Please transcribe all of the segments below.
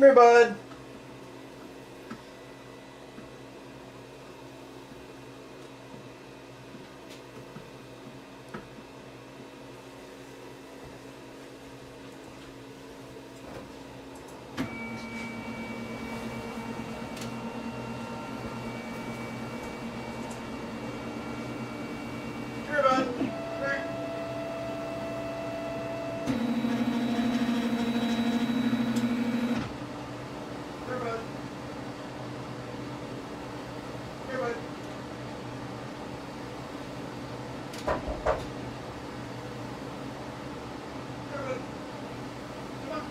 here, bud. Here, bud. Here. Here, bud. Here, bud. Here, bud. Come on.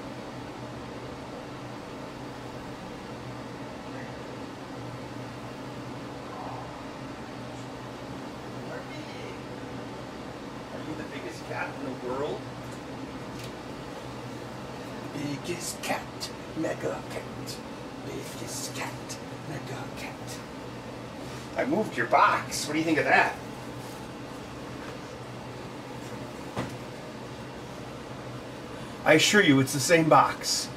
Are you the biggest cat in the world? Biggest cat, mega cat. Biggest cat, mega cat. I moved your box. What do you think of that? I assure you it's the same box.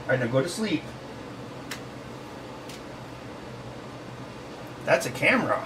Alright, now go to sleep. That's a camera.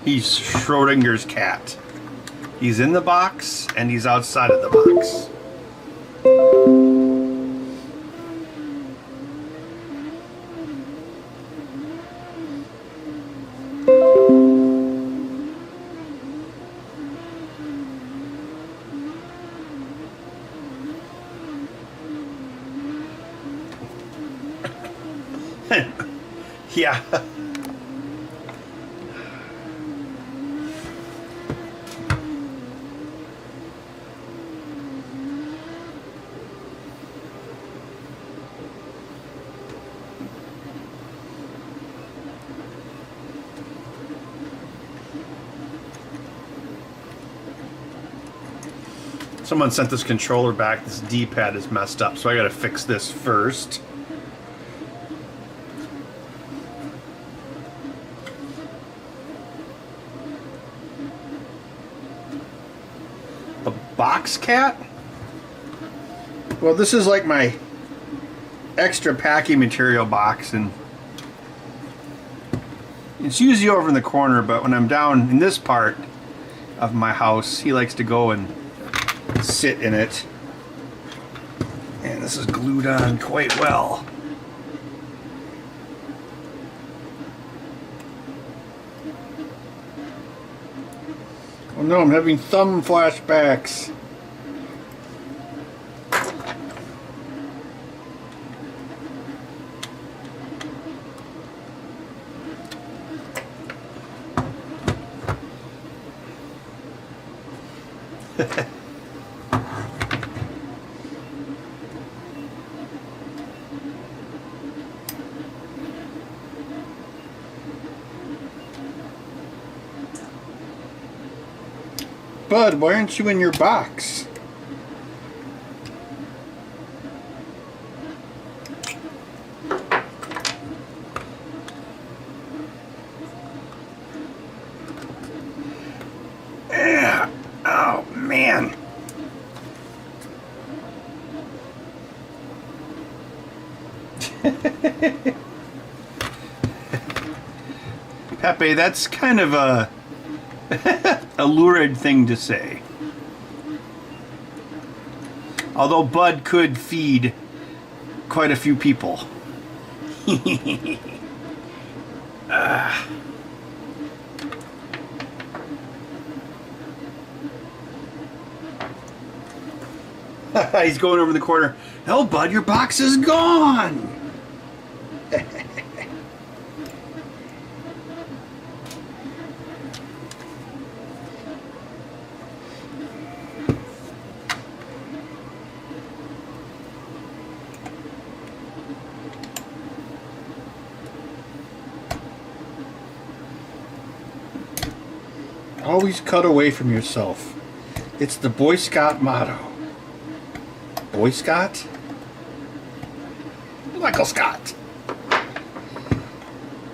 He's Schrodinger's cat. He's in the box and he's outside of the box. Yeah. Someone sent this controller back. This D-pad is messed up, so I gotta fix this first. A box cat? Well, this is like my extra packing material box, and it's usually over in the corner, but when I'm down in this part of my house, he likes to go and sit in it. And this is glued on quite well. Oh no, I'm having thumb flashbacks. Bud, why aren't you in your box? Pepe, that's kind of a a lurid thing to say. Although Bud could feed quite a few people. He's going over the corner. Oh, Bud, your box is gone. Always cut away from yourself. It's the Boy Scout motto. Boy Scott? Michael Scott.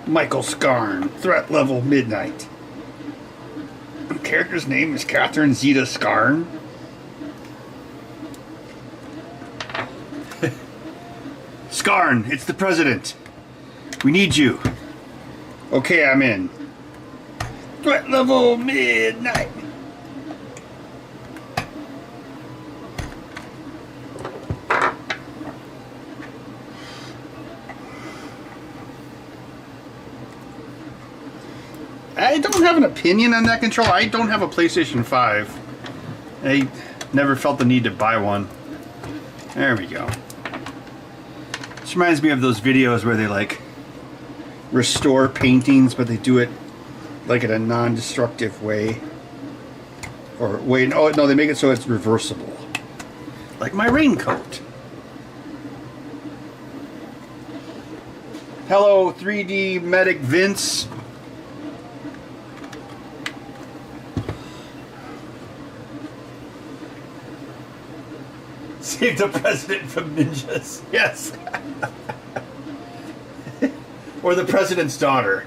Michael Scarn. Threat level midnight. The character's name is Catherine Zeta Scarn. Scarn, it's the president. We need you. Okay, I'm in. Threat level midnight. I don't have an opinion on that controller. I don't have a PlayStation 5. I never felt the need to buy one. There we go. This reminds me of those videos where they like restore paintings, but they do it like in a non-destructive way. Or wait, oh no, they make it so it's reversible. Like my raincoat. Hello, 3D Medic Vince. Save the president from ninjas. Yes. Or the president's daughter.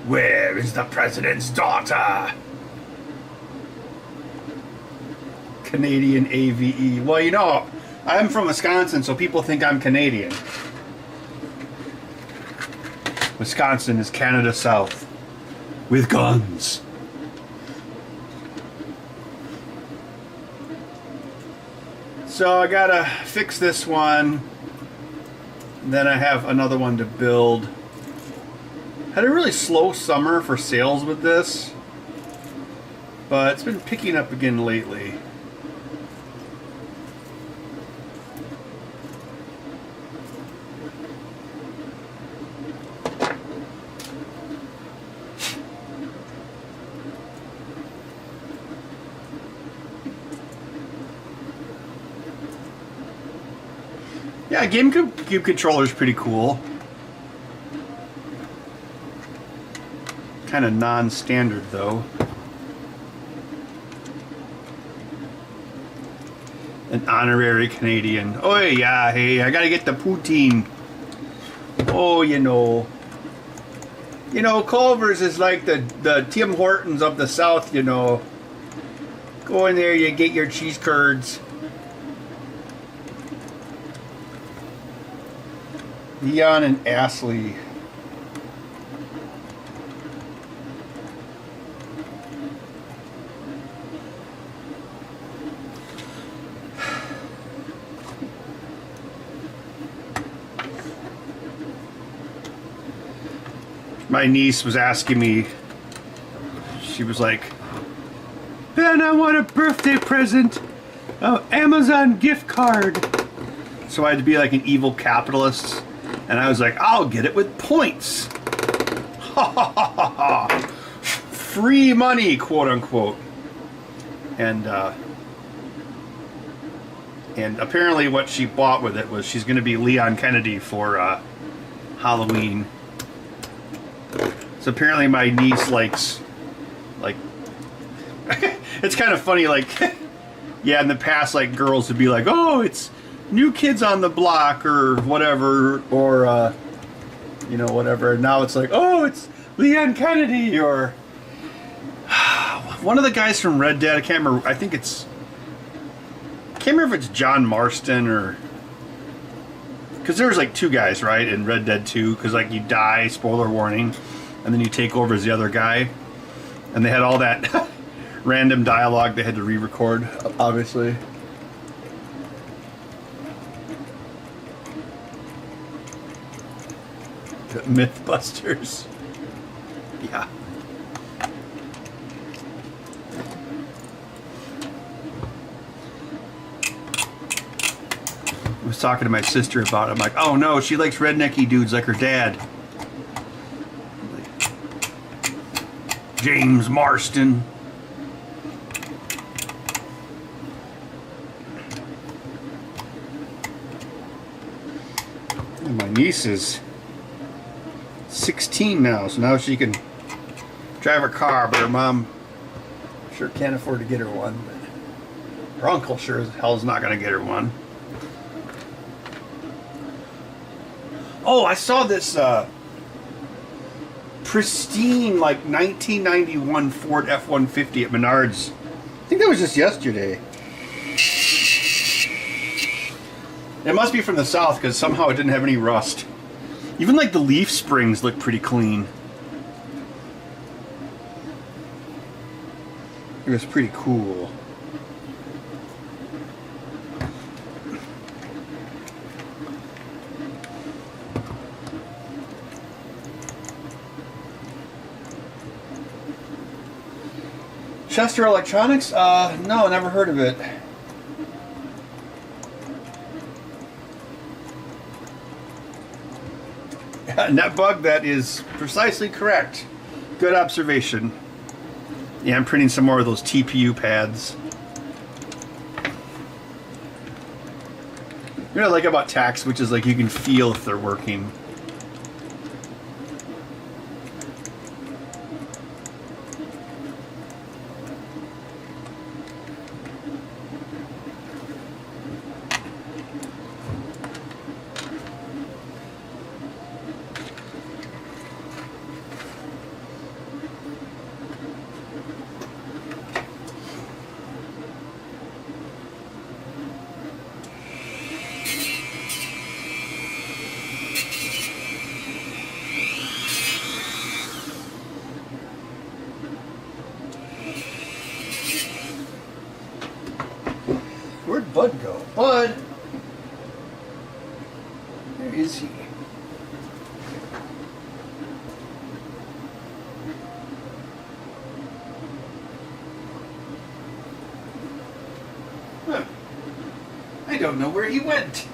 Where is the president's daughter? Canadian AVE. Well, you know, I'm from Wisconsin, so people think I'm Canadian. Wisconsin is Canada South. With guns. So I gotta fix this one. Then I have another one to build. Had a really slow summer for sales with this, but it's been picking up again lately. Yeah, GameCube controller is pretty cool. Kind of non-standard though. An honorary Canadian. Oh yeah, hey, I gotta get the poutine. Oh, you know, Culver's is like the Tim Hortons of the South. You know, go in there, you get your cheese curds. Leon and Ashley. My niece was asking me, she was like, Ben, I want a birthday present, an Amazon gift card. So I had to be like an evil capitalist. And I was like, I'll get it with points. Ha ha ha ha ha. Free money, quote unquote. And apparently what she bought with it was she's going to be Leon Kennedy for Halloween. So apparently my niece likes, like, it's kind of funny, like, yeah, in the past, like, girls would be like, oh, it's New Kids on the Block or whatever, or you know, whatever. And now it's like, oh, it's Leon Kennedy, or one of the guys from Red Dead. I can't remember. I can't remember if it's John Marston or, because there was like two guys, right, in Red Dead 2, because like you die, spoiler warning, and then you take over as the other guy. And they had all that random dialogue they had to re-record, obviously. The Mythbusters. Yeah. I was talking to my sister about it. I'm like, oh no, she likes rednecky dudes like her dad. James Marston. And my niece is 16 now, so now she can drive a car, but her mom sure can't afford to get her one. But her uncle sure as hell's not going to get her one. Oh, I saw this pristine, like 1991 Ford F-150 at Menards. I think that was just yesterday. It must be from the south because somehow it didn't have any rust. Even like the leaf springs look pretty clean. It was pretty cool. Chester Electronics? No, never heard of it. Netbug, that is precisely correct. Good observation. Yeah, I'm printing some more of those TPU pads. You know what I like about tacks, which is like you can feel if they're working. Where'd Bud go? Bud! Where is he? Huh. I don't know where he went.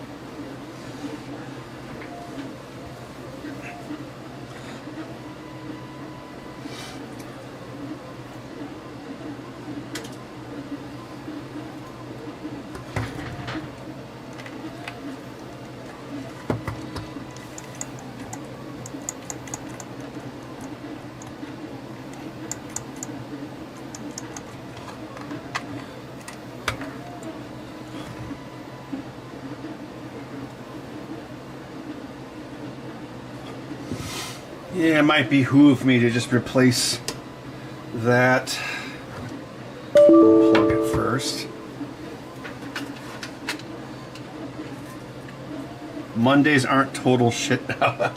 Yeah, it might behoove me to just replace that. Plug it first. Mondays aren't total shit now.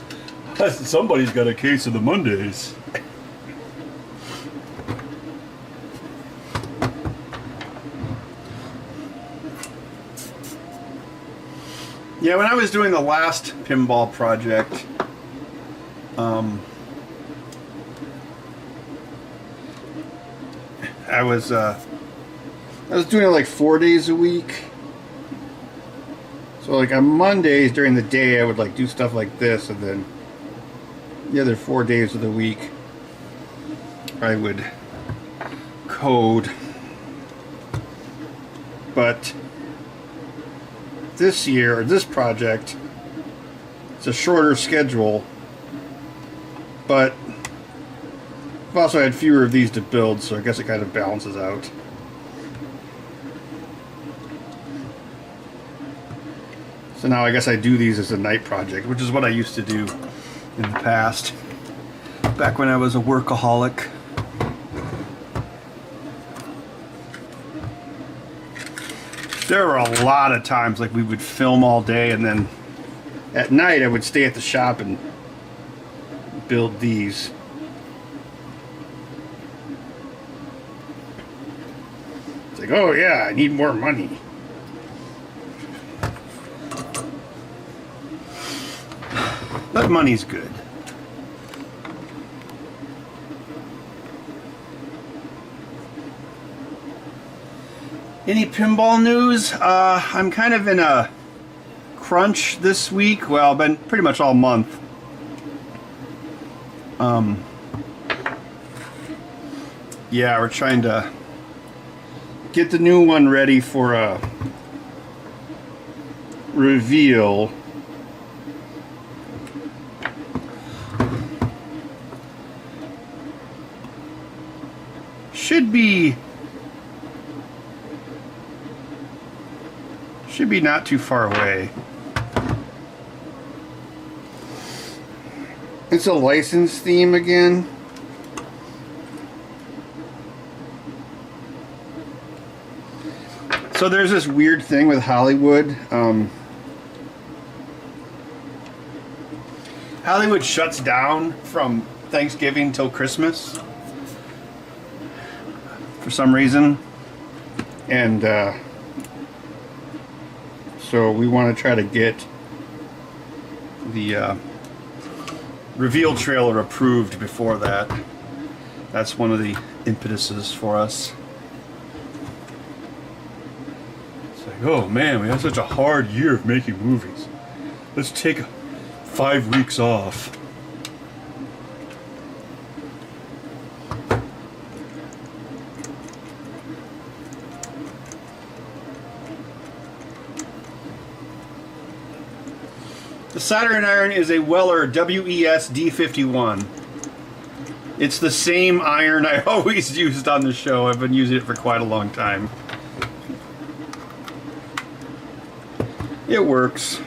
Somebody's got a case of the Mondays. Yeah, when I was doing the last pinball project, I was doing it like 4 days a week. So like on Mondays during the day I would like do stuff like this, and then the other 4 days of the week I would code. But this year, or this project, it's a shorter schedule, but I've also had fewer of these to build, so I guess it kind of balances out. So now I guess I do these as a night project, which is what I used to do in the past, back when I was a workaholic. There were a lot of times like we would film all day, and then at night I would stay at the shop and build these. oh yeah, I need more money. But money's good. Any pinball news? I'm kind of in a crunch this week. Well, been pretty much all month. Yeah, we're trying to get the new one ready for a reveal. Should be not too far away. It's a license theme again. So there's this weird thing with Hollywood. Hollywood shuts down from Thanksgiving till Christmas for some reason, and so we want to try to get the reveal trailer approved before that. That's one of the impetuses for us. It's like, oh man, we had such a hard year of making movies. Let's take 5 weeks off. The soldering iron is a Weller WES D51. It's the same iron I always used on the show. I've been using it for quite a long time. It works.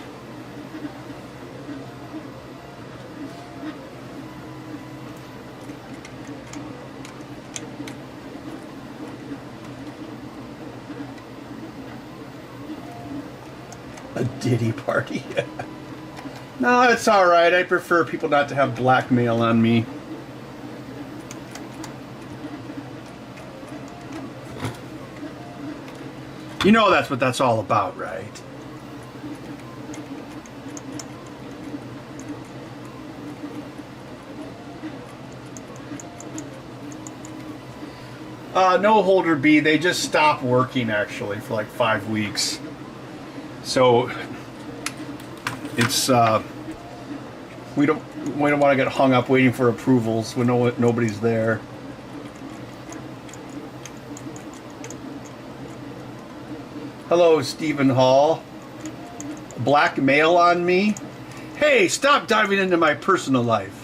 A ditty party. No, it's alright. I prefer people not to have blackmail on me. You know that's what that's all about, right? No holder B. They just stopped working actually for like 5 weeks. So it's we don't want to get hung up waiting for approvals when nobody's there. Hello, Stephen Hall. Blackmail on me? Hey, stop diving into my personal life.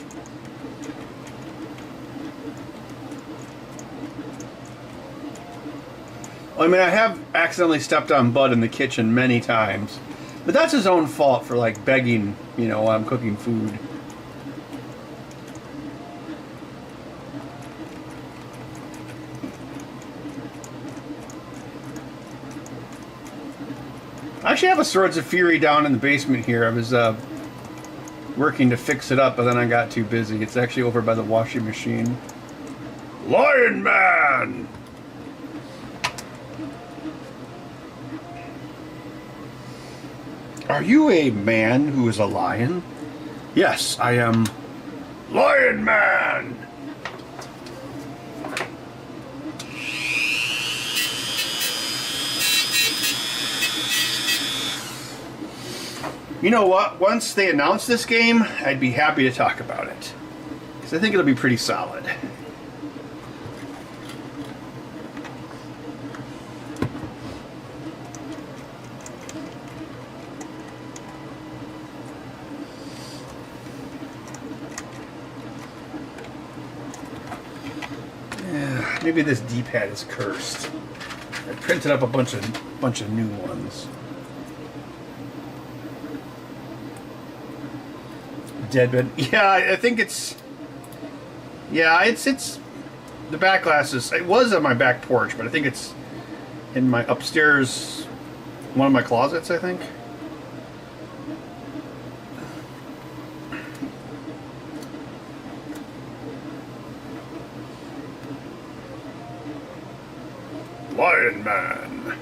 I mean, I have accidentally stepped on Bud in the kitchen many times. But that's his own fault for, like, begging, you know, while I'm cooking food. I actually have a Swords of Fury down in the basement here. I was working to fix it up, but then I got too busy. It's actually over by the washing machine. Lion Man! Are you a man who is a lion? Yes, I am Lion Man! You know what? Once they announce this game, I'd be happy to talk about it. Because I think it'll be pretty solid. Yeah, maybe this D-pad is cursed. I printed up a bunch of new ones. Deadbed. Yeah, I think it's. Yeah, it's. The back glass is. It was on my back porch, but I think it's in my upstairs. One of my closets, I think. Lion Man.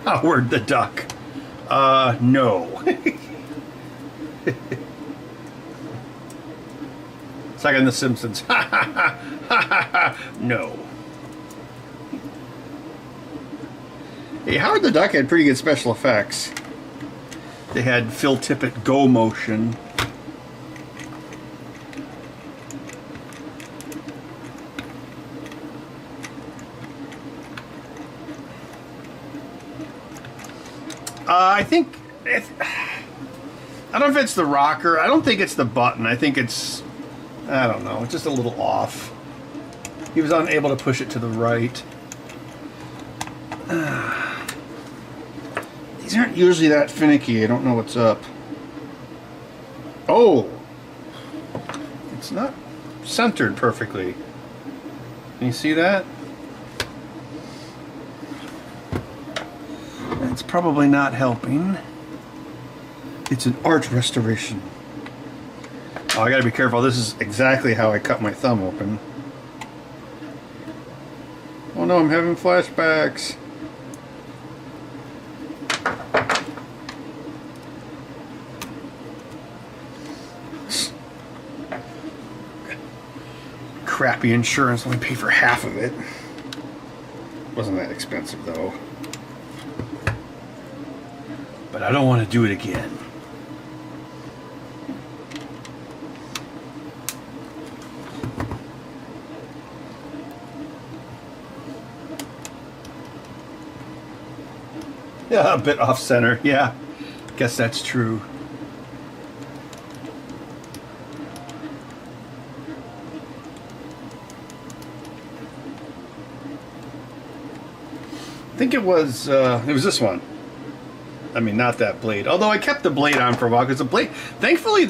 Howard the Duck. No. It's like in The Simpsons. No. Hey, Howard the Duck had pretty good special effects. They had Phil Tippett go motion. I think I don't know if it's the rocker. I don't think it's the button. I think it's, I don't know, it's just a little off. He was unable to push it to the right. These aren't usually that finicky. I don't know what's up. Oh! It's not centered perfectly. Can you see that? That's probably not helping. It's an art restoration. Oh, I gotta be careful. This is exactly how I cut my thumb open. Oh no, I'm having flashbacks. Crappy insurance, only paid for half of it. Wasn't that expensive though. But I don't want to do it again. Yeah, a bit off center. Yeah, guess that's true. I think it was this one. I mean, not that blade. Although I kept the blade on for a while because the blade, thankfully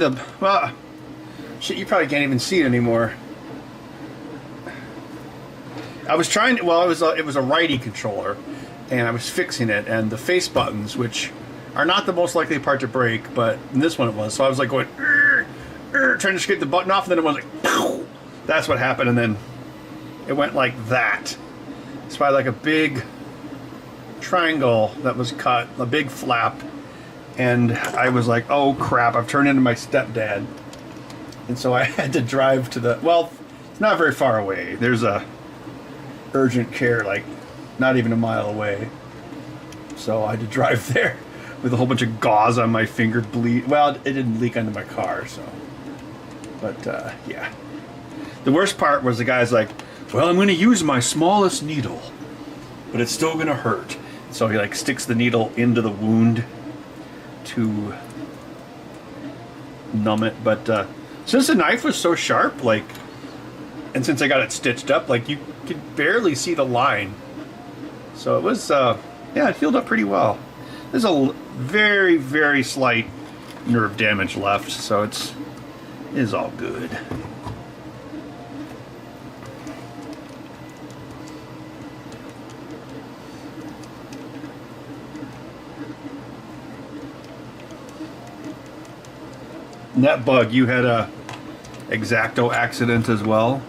shit, you probably can't even see it anymore. I was trying to, well, it was a righty controller, and I was fixing it, and the face buttons, which are not the most likely part to break, but in this one it was. So I was like going, trying to scrape the button off, and then it was like, pow! That's what happened, and then it went like that. It's probably like a big triangle that was cut, a big flap, and I was like, oh crap, I've turned into my stepdad. And so I had to drive to the, well, it's not very far away. There's a urgent care like not even a mile away. So I had to drive there with a whole bunch of gauze on my finger, bleed. Well, it didn't leak onto my car, so. But yeah. The worst part was the guy's like, well, I'm going to use my smallest needle, but it's still going to hurt. So he like sticks the needle into the wound to numb it. But since the knife was so sharp, like, and since I got it stitched up, like you could barely see the line. So it was, yeah, it healed up pretty well. There's a very, very slight nerve damage left, so it is all good. And that bug, you had a X-Acto accident as well?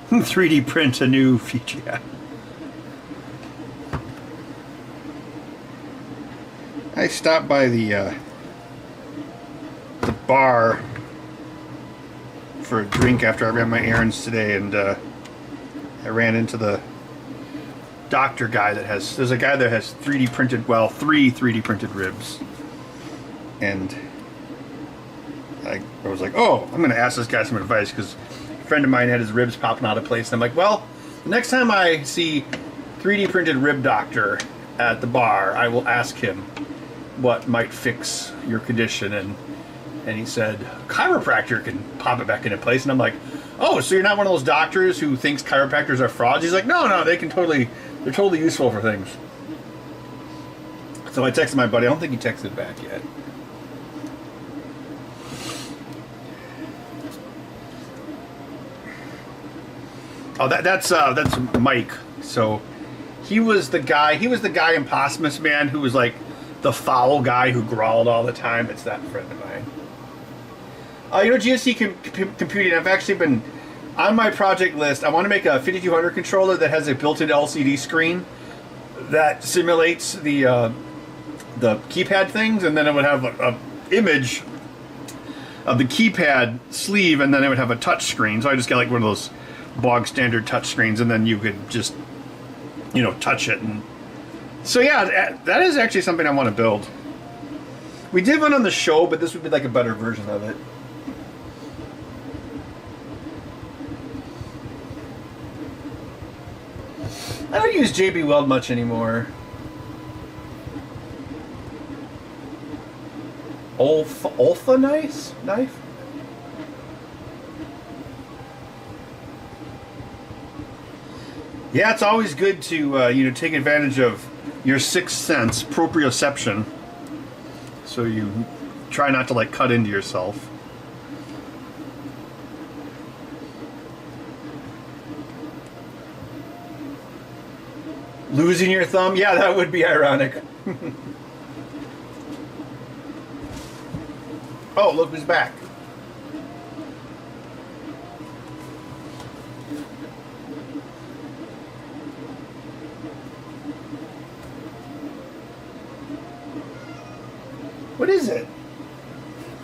$3D print a new feature. Yeah. I stopped by the bar for a drink after I ran my errands today, and I ran into the doctor guy that has, there's a guy that has 3D printed, well, 3 3D printed ribs, and I was like, oh, I'm going to ask this guy some advice, because a friend of mine had his ribs popping out of place, and I'm like, well, the next time I see 3D printed rib doctor at the bar, I will ask him what might fix your condition, and And he said, chiropractor can pop it back into place. And I'm like, oh, so you're not one of those doctors who thinks chiropractors are frauds? He's like, no, they're totally useful for things. So I texted my buddy. I don't think he texted back yet. Oh, that's Mike. So he was the guy in Posthumous Man who was like the foul guy who growled all the time. It's that friend of mine. GSC computing, I've actually been on my project list. I want to make a 5200 controller that has a built-in LCD screen that simulates the keypad things, and then it would have a image of the keypad sleeve, and then it would have a touch screen. So I just got like one of those bog standard touch screens, and then you could just touch it. And so yeah, that is actually something I want to build. We did one on the show, but this would be like a better version of it. I don't use JB Weld much anymore. Olfa knife? Yeah, it's always good to take advantage of your sixth sense, proprioception, so you try not to like cut into yourself. Losing your thumb? Yeah, that would be ironic. Oh, look who's back. What is it?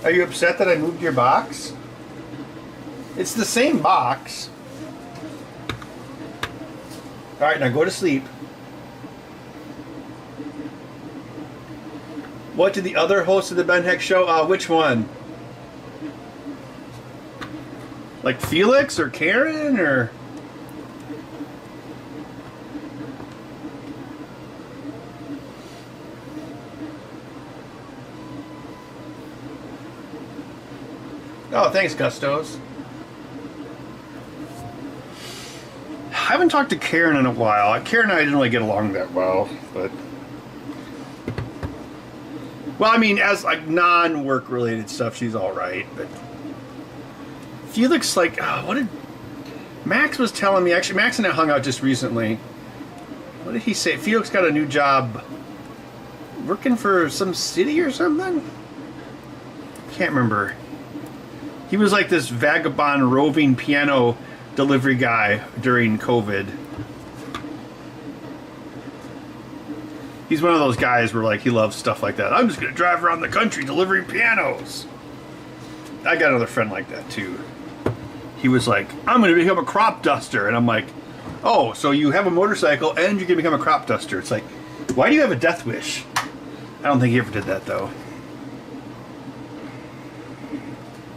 Are you upset that I moved your box? It's the same box. Alright, now go to sleep. What did the other host of the Ben Heck show? Which one? Like Felix or Karen or? Oh, thanks, Gustos. I haven't talked to Karen in a while. Karen and I didn't really get along that well, but... Well, I mean, as like non-work related stuff, she's all right. But Felix, like, what did Max was telling me? Actually, Max and I hung out just recently. What did he say? Felix got a new job working for some city or something. Can't remember. He was like this vagabond roving piano delivery guy during COVID. He's one of those guys where like he loves stuff like that. I'm just gonna drive around the country delivering pianos. I got another friend like that too. He was like, I'm gonna become a crop duster, and I'm like, oh, so you have a motorcycle and you can become a crop duster. It's like, why do you have a death wish? I don't think he ever did that though.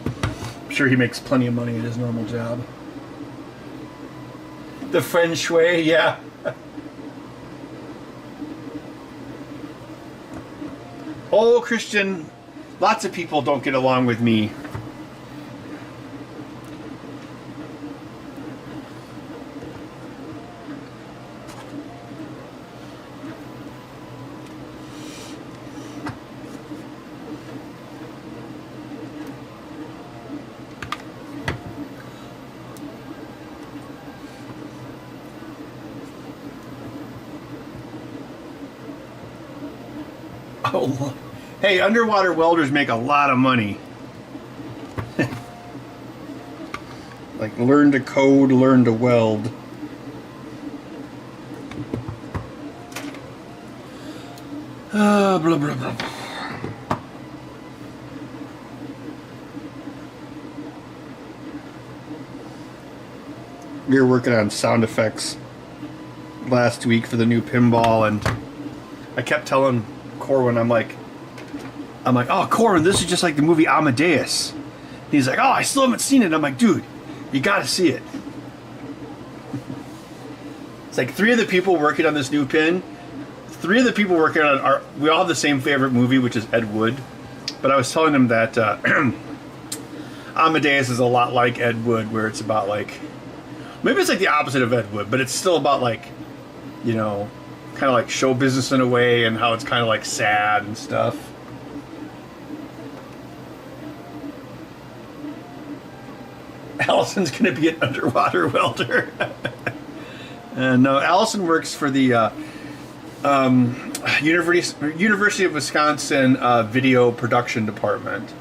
I'm sure he makes plenty of money at his normal job. The feng shui, yeah. Oh, Christian, lots of people don't get along with me. Oh, hey, underwater welders make a lot of money. Like, learn to code, learn to weld. Blah, blah, blah. We were working on sound effects last week for the new Pinball, and I kept telling Corwin, I'm like, oh, Corwin, this is just like the movie Amadeus. He's like, oh, I still haven't seen it. I'm like, dude, you gotta see it. It's like three of the people working on this new pin, we all have the same favorite movie, which is Ed Wood. But I was telling him that Amadeus is a lot like Ed Wood, where it's about like, maybe it's like the opposite of Ed Wood, but it's still about like, you know, kind of like show business in a way, and how it's kind of like sad and stuff. Allison's going to be an underwater welder. No, Allison works for the University of Wisconsin video production department.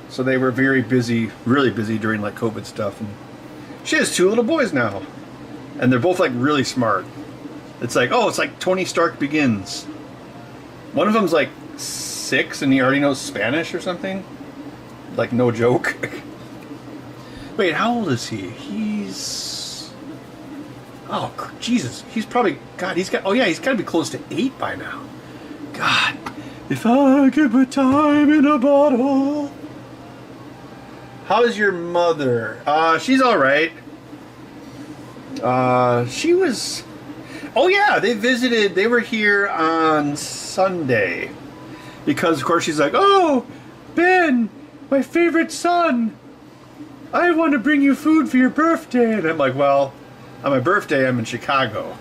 So they were very busy, really busy during like COVID stuff. And she has 2 little boys now, and they're both like really smart. It's like, oh, it's like Tony Stark Begins. One of them's like 6 and he already knows Spanish or something. Like, no joke. Wait, how old is he? He's... Oh, Jesus. He's probably... God, he's got... Oh, yeah, he's got to be close to 8 by now. God. If I could put time in a bottle. How is your mother? She's all right. She was... Oh, yeah, they visited. They were here on Sunday. Because, of course, she's like, oh, Ben, my favorite son. I want to bring you food for your birthday. And I'm like, well, on my birthday, I'm in Chicago.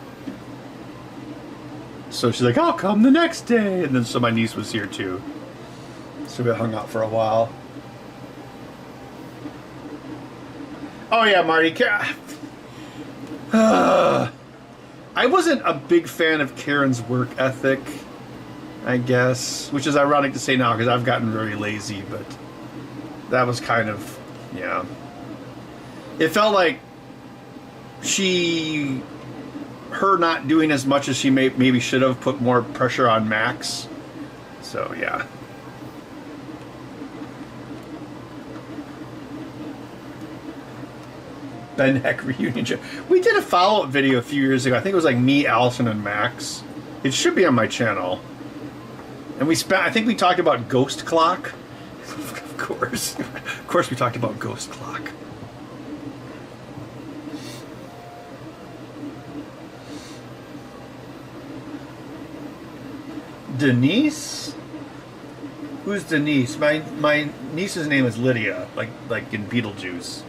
So she's like, I'll come the next day. And then so my niece was here too. So we hung out for a while. Oh yeah, Marty. I wasn't a big fan of Karen's work ethic, I guess. Which is ironic to say now because I've gotten very lazy. But that was kind of, yeah. It felt like her not doing as much as she maybe should have put more pressure on Max. So, yeah. Ben Heck reunion show. We did a follow-up video a few years ago. I think it was like me, Allison, and Max. It should be on my channel. And I think we talked about Ghost Clock. Of course. Of course we talked about Ghost Clock. Denise? Who's Denise? My niece's name is Lydia, like in Beetlejuice.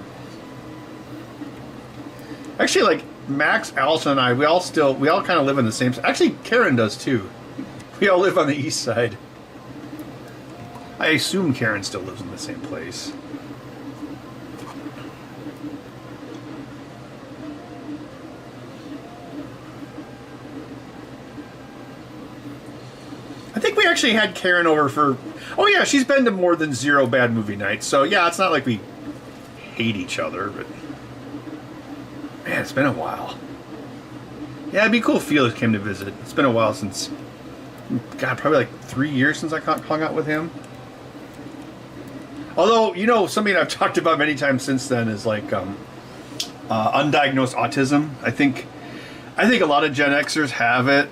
Actually, like Max, Allison, and I, we all kind of live in the same. Actually, Karen does too. We all live on the east side. I assume Karen still lives in the same place. I think we actually had Karen over for... Oh yeah, she's been to more than 0 bad movie nights. So yeah, it's not like we hate each other, but... Man, it's been a while. Yeah, it'd be cool if Felix came to visit. It's been a while since... God, probably like 3 years since I hung out with him. Although, you know, something I've talked about many times since then is like undiagnosed autism. I think a lot of Gen Xers have it.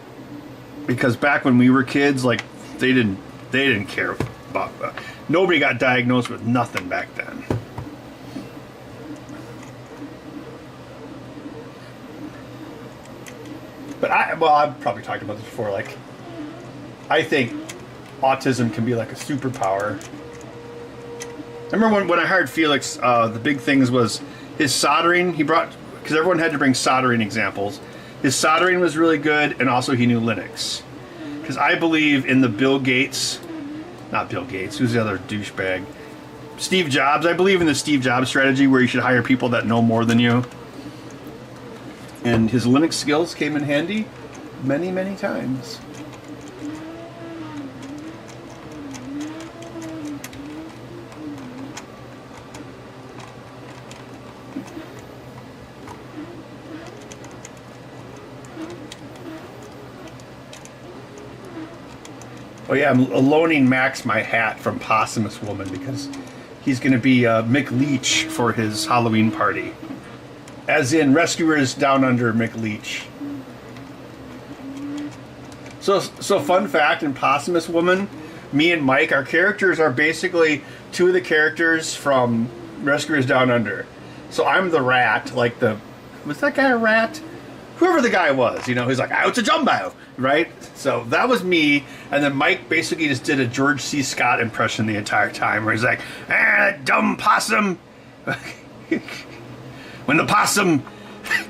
Because back when we were kids, like they didn't care about nobody got diagnosed with nothing back then. But I've probably talked about this before. Like, I think autism can be like a superpower. I remember when I hired Felix, the big things was his soldering. He brought, because everyone had to bring soldering examples. His soldering was really good, and also he knew Linux. Because I believe in the not Bill Gates, who's the other douchebag? Steve Jobs. I believe in the Steve Jobs strategy where you should hire people that know more than you. And his Linux skills came in handy many, many times. Oh yeah, I'm loaning Max my hat from Posthumous Woman because he's going to be Mick Leach for his Halloween party. As in Rescuers Down Under Mick Leach. So fun fact, in Posthumous Woman, me and Mike, our characters are basically 2 of the characters from Rescuers Down Under. So I'm the rat, like was that guy a rat? whoever the guy was, you know, he's like, "Out to Jumbo," right? So that was me, and then Mike basically just did a George C. Scott impression the entire time, where he's like, "Ah, that dumb possum." When the possum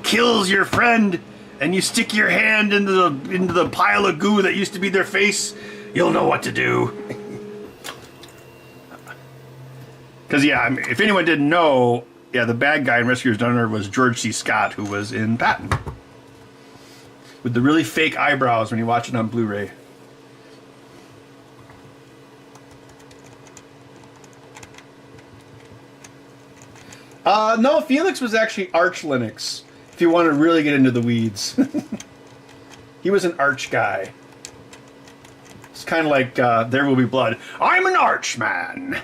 kills your friend, and you stick your hand into the pile of goo that used to be their face, you'll know what to do. Because yeah, I mean, if anyone didn't know, yeah, the bad guy in Rescuers Down Under was George C. Scott, who was in Patton, with the really fake eyebrows when you watch it on Blu-ray. No, Felix was actually Arch Linux, if you want to really get into the weeds. He was an Arch guy. It's kind of like There Will Be Blood. I'm an Arch man.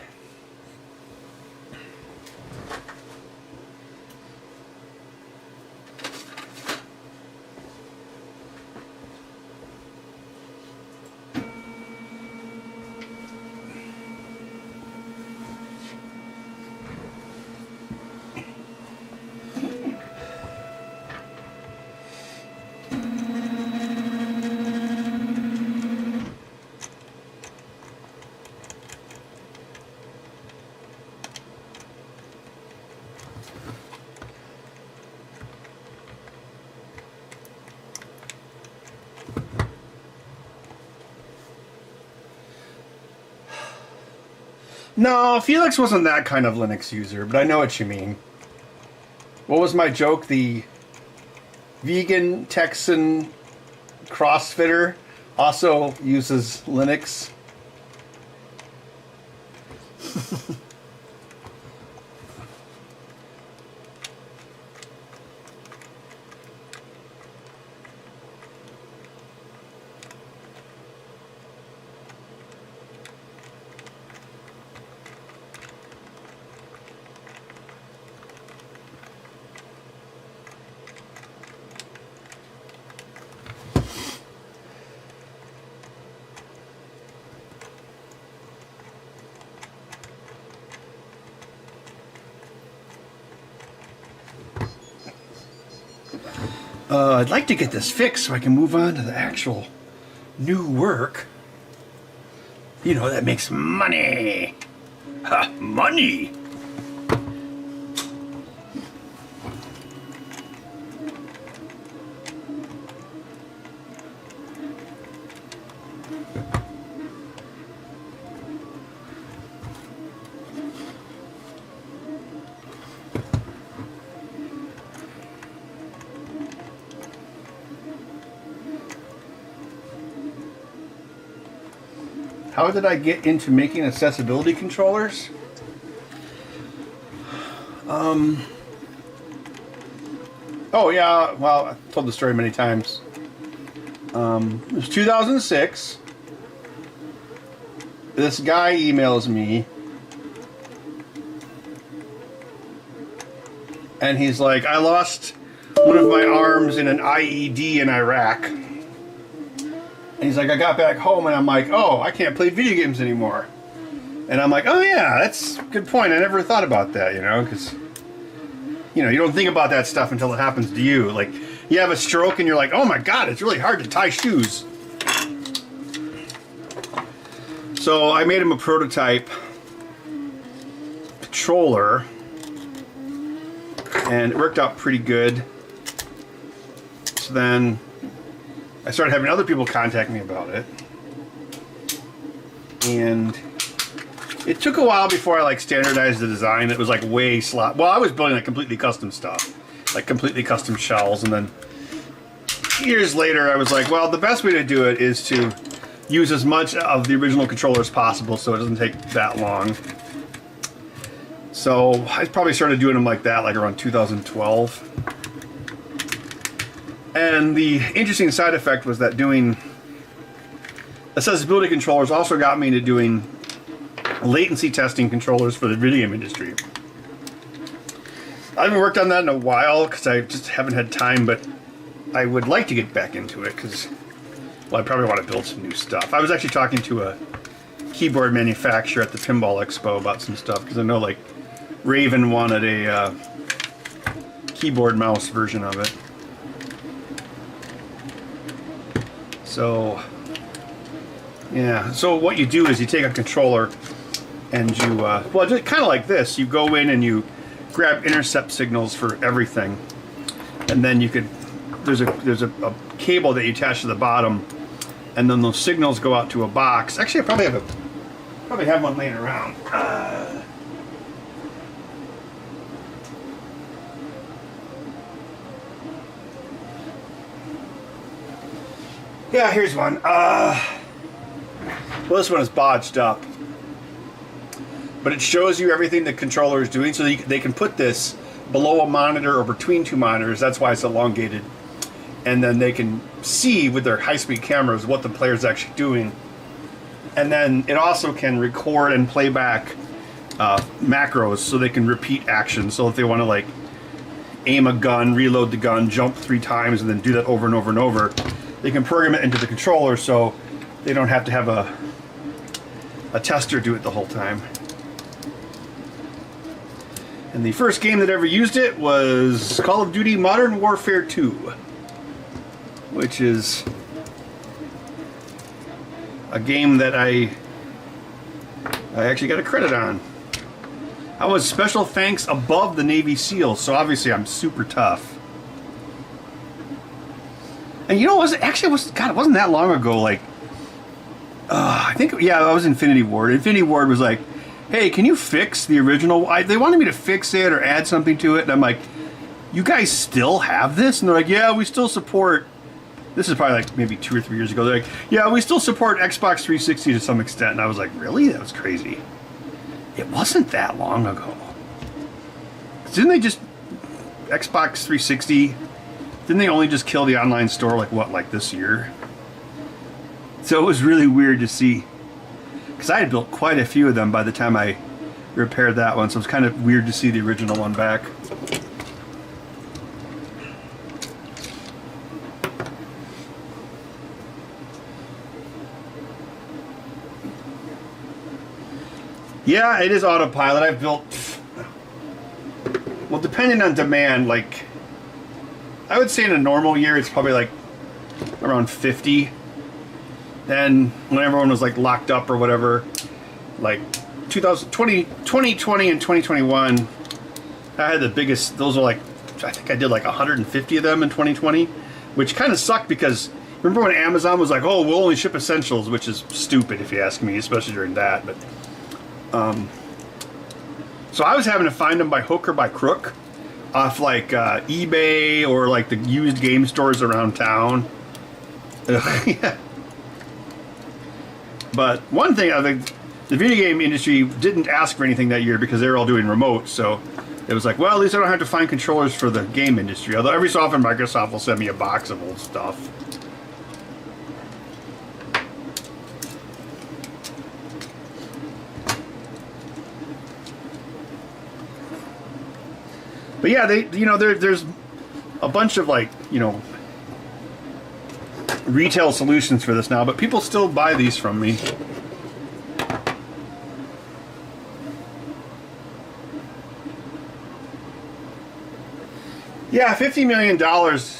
No, Felix wasn't that kind of Linux user, but I know what you mean. What was my joke? The vegan Texan CrossFitter also uses Linux. I'd like to get this fixed so I can move on to the actual new work. You know, that makes money. Ha, money! How did I get into making accessibility controllers? Oh yeah, well, I've told the story many times. It was 2006. This guy emails me. And he's like, I lost one of my arms in an IED in Iraq. And he's like, I got back home and I'm like, oh, I can't play video games anymore. And I'm like, oh yeah, that's a good point. I never thought about that, you know, because, you know, you don't think about that stuff until it happens to you. Like, you have a stroke and you're like, oh my God, it's really hard to tie shoes. So I made him a prototype controller and it worked out pretty good. So then I started having other people contact me about it, and it took a while before I like standardized the design. It was like way slot. Well, I was building like completely custom stuff, like completely custom shells, and then years later I was like, well, the best way to do it is to use as much of the original controller as possible so it doesn't take that long. So I probably started doing them like that like around 2012. And the interesting side effect was that doing accessibility controllers also got me into doing latency testing controllers for the video game industry. I haven't worked on that in a while because I just haven't had time, but I would like to get back into it because, well, I probably want to build some new stuff. I was actually talking to a keyboard manufacturer at the Pinball Expo about some stuff because I know like Raven wanted a keyboard mouse version of it. So, yeah. So what you do is you take a controller and you, well, just kind of like this. You go in and you grab intercept signals for everything, and then you could. There's a cable that you attach to the bottom, and then those signals go out to a box. Actually, I probably have one laying around. Yeah, here's one. Well, this one is bodged up, but it shows you everything the controller is doing, so they can put this below a monitor or between two monitors. That's why it's elongated, and then they can see with their high-speed cameras what the player is actually doing, and then it also can record and play back macros, so they can repeat actions. So if they want to like aim a gun, reload the gun, jump 3 times, and then do that over and over and over, they can program it into the controller, so they don't have to have a tester do it the whole time. And the first game that ever used it was Call of Duty Modern Warfare 2, which is a game that I actually got a credit on. I was special thanks above the Navy SEALs, so obviously I'm super tough. And you know, it wasn't that long ago. Like, I think, yeah, I was Infinity Ward. Infinity Ward was like, hey, can you fix the original? They wanted me to fix it or add something to it, and I'm like, you guys still have this? And they're like, yeah, we still support. This is probably like maybe 2 or 3 years ago. They're like, yeah, we still support Xbox 360 to some extent. And I was like, really? That was crazy. It wasn't that long ago. Didn't they just Xbox 360? Didn't they only just kill the online store like this year? So it was really weird to see, because I had built quite a few of them by the time I repaired that one. So it was kind of weird to see the original one back. Yeah, it is autopilot. I've built, well, depending on demand, like, I would say in a normal year, it's probably like around 50. Then when everyone was like locked up or whatever, like 2020 and 2021, I had the biggest, those are like, I think I did like 150 of them in 2020, which kind of sucked because remember when Amazon was like, oh, we'll only ship essentials, which is stupid if you ask me, especially during that. But so I was having to find them by hook or by crook off like eBay or like the used game stores around town. Yeah. But one thing, I think the video game industry didn't ask for anything that year because they were all doing remote, so it was like, well, at least I don't have to find controllers for the game industry. Although every so often Microsoft will send me a box of old stuff. But yeah, there's a bunch of like, retail solutions for this now, but people still buy these from me. Yeah, $50 million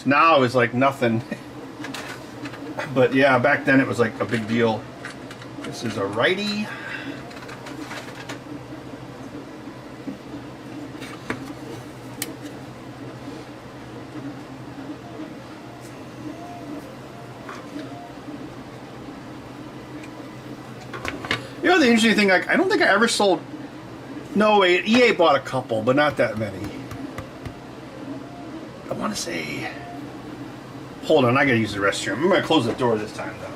now is like nothing. But yeah, back then it was like a big deal. This is a righty. You know the interesting thing, like, I don't think I ever sold. No, wait, EA bought a couple, but not that many. I want to say. Hold on, I gotta use the restroom. I'm gonna close the door this time, though.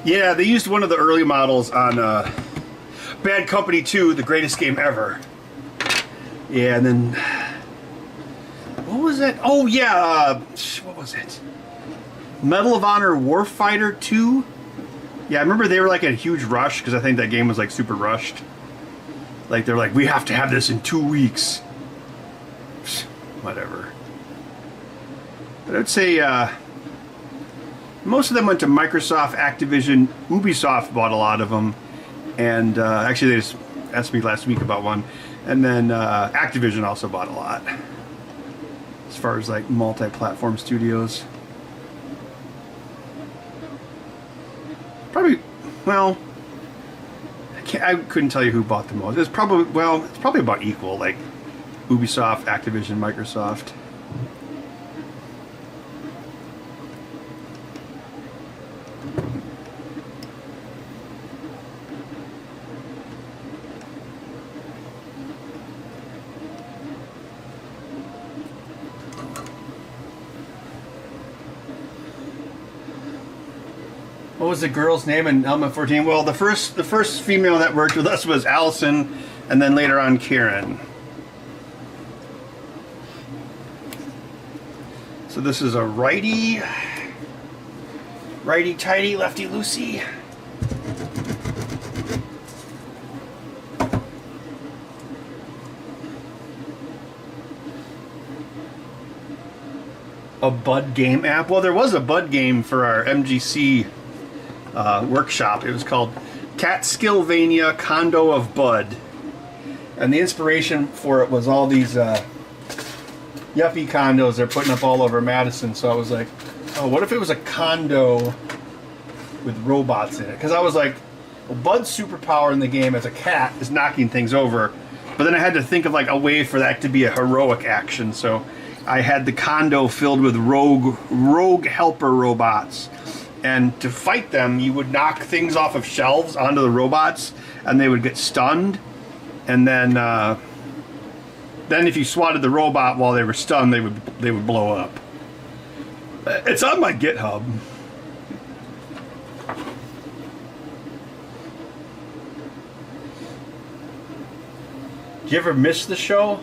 Yeah, they used one of the early models on Bad Company 2, the greatest game ever. Yeah, and then what was it? Oh yeah, what was it? Medal of Honor Warfighter 2. Yeah, I remember they were like in a huge rush because I think that game was like super rushed. Like they're like, we have to have this in 2 weeks. Whatever. But I'd say most of them went to Microsoft, Activision, Ubisoft bought a lot of them, and actually they just asked me last week about one, and then Activision also bought a lot. As far as like multi-platform studios. Probably, well, I couldn't tell you who bought the most. It's probably, well, it's probably about equal, like Ubisoft, Activision, Microsoft. What was the girl's name in Element 14? Well, the first female that worked with us was Allison, and then later on Karen. So this is a righty tighty, lefty loosey. A Bud game app. Well, there was a Bud game for our MGC workshop. It was called Catskillvania Condo of Bud, and the inspiration for it was all these yuppie condos they're putting up all over Madison. So I was like, oh, what if it was a condo with robots in it? Because I was like, well, Bud's superpower in the game as a cat is knocking things over, but then I had to think of like a way for that to be a heroic action. So I had the condo filled with rogue helper robots. And to fight them, you would knock things off of shelves onto the robots, and they would get stunned. And then if you swatted the robot while they were stunned, they would blow up. It's on my GitHub. Did you ever miss the show?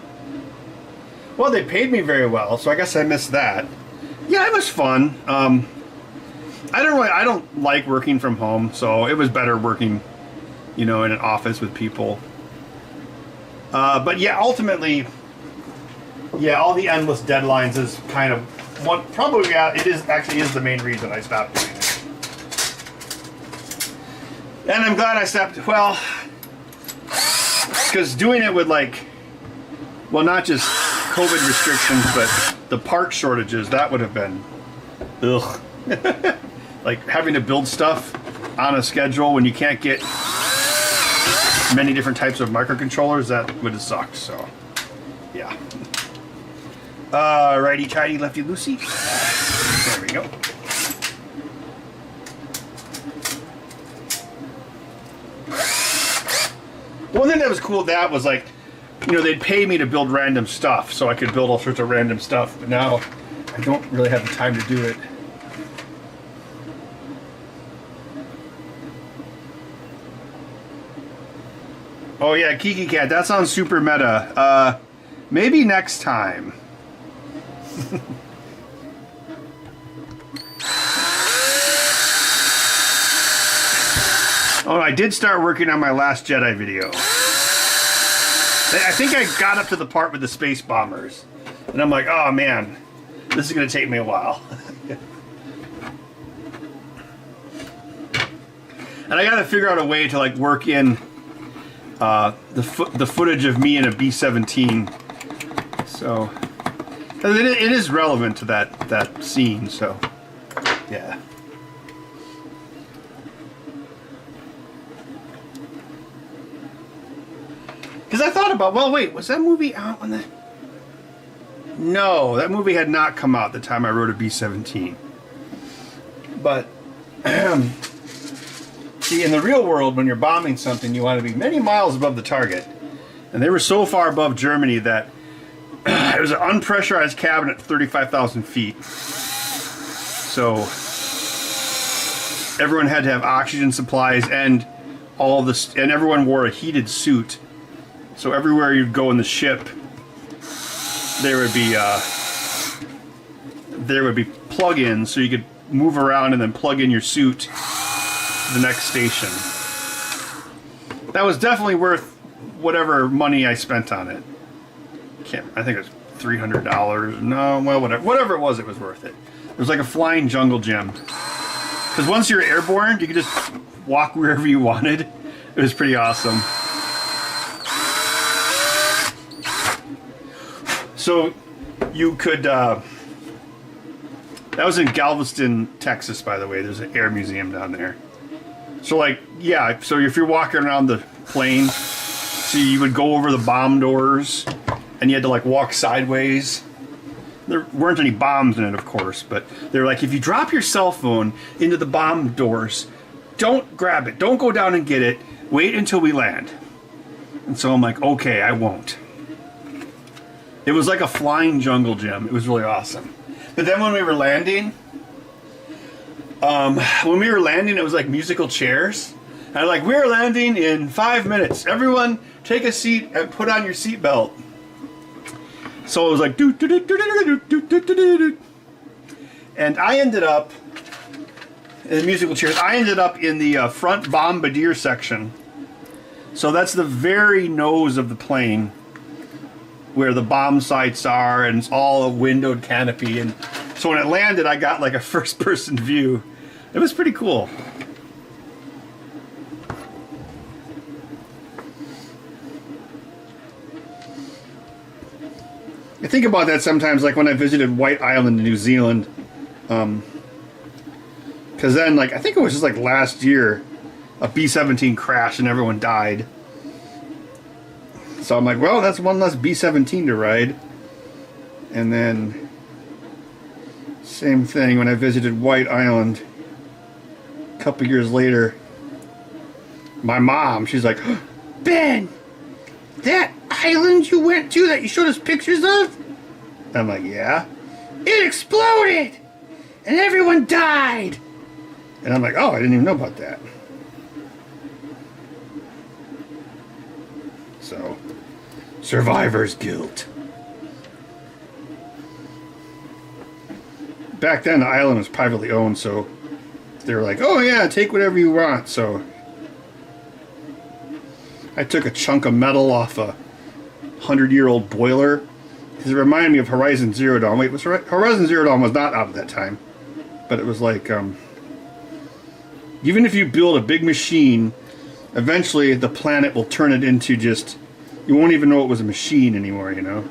Well, they paid me very well, so I guess I missed that. Yeah, it was fun. I don't like working from home, so it was better working, in an office with people. But yeah, ultimately, yeah, all the endless deadlines is kind of what probably it is the main reason I stopped doing it. And I'm glad I stopped. Well, because doing it with not just COVID restrictions, but the part shortages, that would have been, ugh. Like having to build stuff on a schedule when you can't get many different types of microcontrollers, that would have sucked. So, yeah. Righty tighty, lefty loosey. There we go. One thing that was cool that was like, they'd pay me to build random stuff, so I could build all sorts of random stuff. But now I don't really have the time to do it. Oh yeah, Kiki Cat, that sounds super meta. Maybe next time. Oh, I did start working on my Last Jedi video. I think I got up to the part with the space bombers. And I'm like, oh man, this is going to take me a while. And I got to figure out a way to work in the footage of me in a B-17, so it is relevant to that scene. So yeah. Because I thought about, well, wait, was that movie out when the? No, that movie had not come out the time I wrote a B-17. But. See, in the real world, when you're bombing something, you want to be many miles above the target. And they were so far above Germany that it was an unpressurized cabin at 35,000 feet. So everyone had to have oxygen supplies and all this, and everyone wore a heated suit. So everywhere you'd go in the ship, there would be plug-ins, so you could move around and then plug in your suit to the next station. That was definitely worth whatever money I spent on it. I think it was $300. No, well, whatever it was worth it. It was like a flying jungle gym. Because once you're airborne, you could just walk wherever you wanted. It was pretty awesome. So you could, that was in Galveston, Texas, by the way. There's an air museum down there. So like, yeah, so if you're walking around the plane, so you would go over the bomb doors and you had to like walk sideways. There weren't any bombs in it, of course, but they're like, if you drop your cell phone into the bomb doors, don't grab it. Don't go down and get it. Wait until we land. And so I'm like, okay, I won't. It was like a flying jungle gym. It was really awesome. But then when we were landing, it was like musical chairs. And like, we're landing in 5 minutes. Everyone take a seat and put on your seatbelt. So it was like, do, do, do, do, do, do, do, do, do, do. And I ended up, in the musical chairs, I ended up in the front bombardier section. So that's the very nose of the plane where the bomb sights are, and it's all a windowed canopy. And so when it landed, I got like a first-person view. It was pretty cool. I think about that sometimes, like when I visited White Island in New Zealand. Because then, like, I think it was just like last year, a B-17 crashed and everyone died. So I'm like, well, that's one less B-17 to ride. And then, same thing when I visited White Island a couple years later. My mom, she's like, Ben, that island you went to that you showed us pictures of? I'm like, yeah. It exploded! And everyone died! And I'm like, oh, I didn't even know about that. So, survivor's guilt. Back then, the island was privately owned, so they were like, oh yeah, take whatever you want. So, I took a chunk of metal off a 100-year-old boiler, because it reminded me of Horizon Zero Dawn. Wait, Horizon Zero Dawn was not out at that time, but it was like, even if you build a big machine, eventually the planet will turn it into just, you won't even know it was a machine anymore, you know?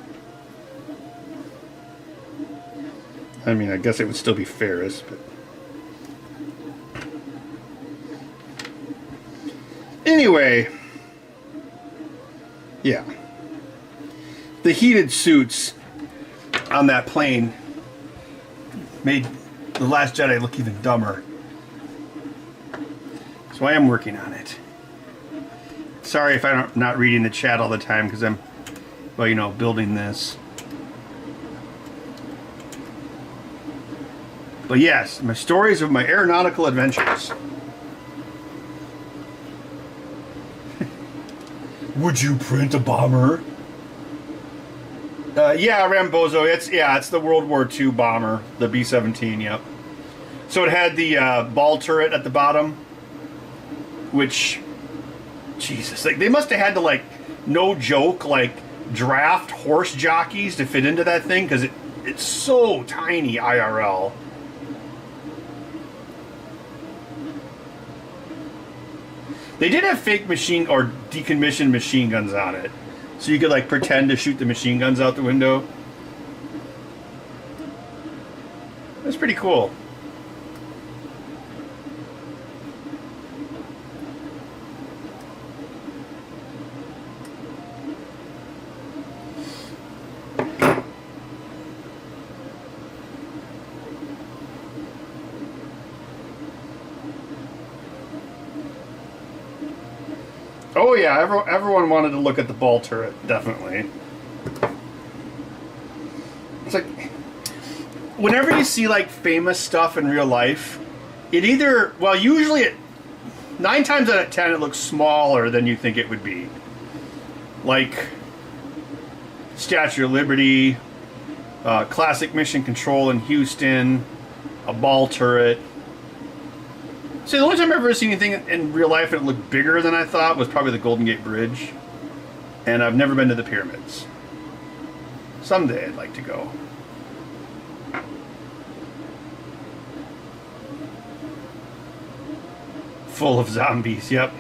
I mean, I guess it would still be Ferris, but... Anyway, yeah. The heated suits on that plane made The Last Jedi look even dumber. So I am working on it. Sorry if I'm not reading the chat all the time, because I'm, well, you know, building this. But yes, my stories of my aeronautical adventures. Would you print a bomber? Yeah, Rambozo. It's the World War II bomber, the B-17. Yep. So it had the ball turret at the bottom, which, Jesus, like they must have had to, like, no joke, like draft horse jockeys to fit into that thing, because it's so tiny IRL. They did have fake machine or decommissioned machine guns on it, so you could like pretend to shoot the machine guns out the window. That's pretty cool. Oh yeah, everyone wanted to look at the ball turret, definitely. It's like, whenever you see like famous stuff in real life, It either, well, usually 9 times out of 10 it looks smaller than you think it would be. Like Statue of Liberty, Classic Mission Control in Houston, a ball turret. See, the only time I've ever seen anything in real life that looked bigger than I thought was probably the Golden Gate Bridge. And I've never been to the pyramids. Someday I'd like to go. Full of zombies, yep.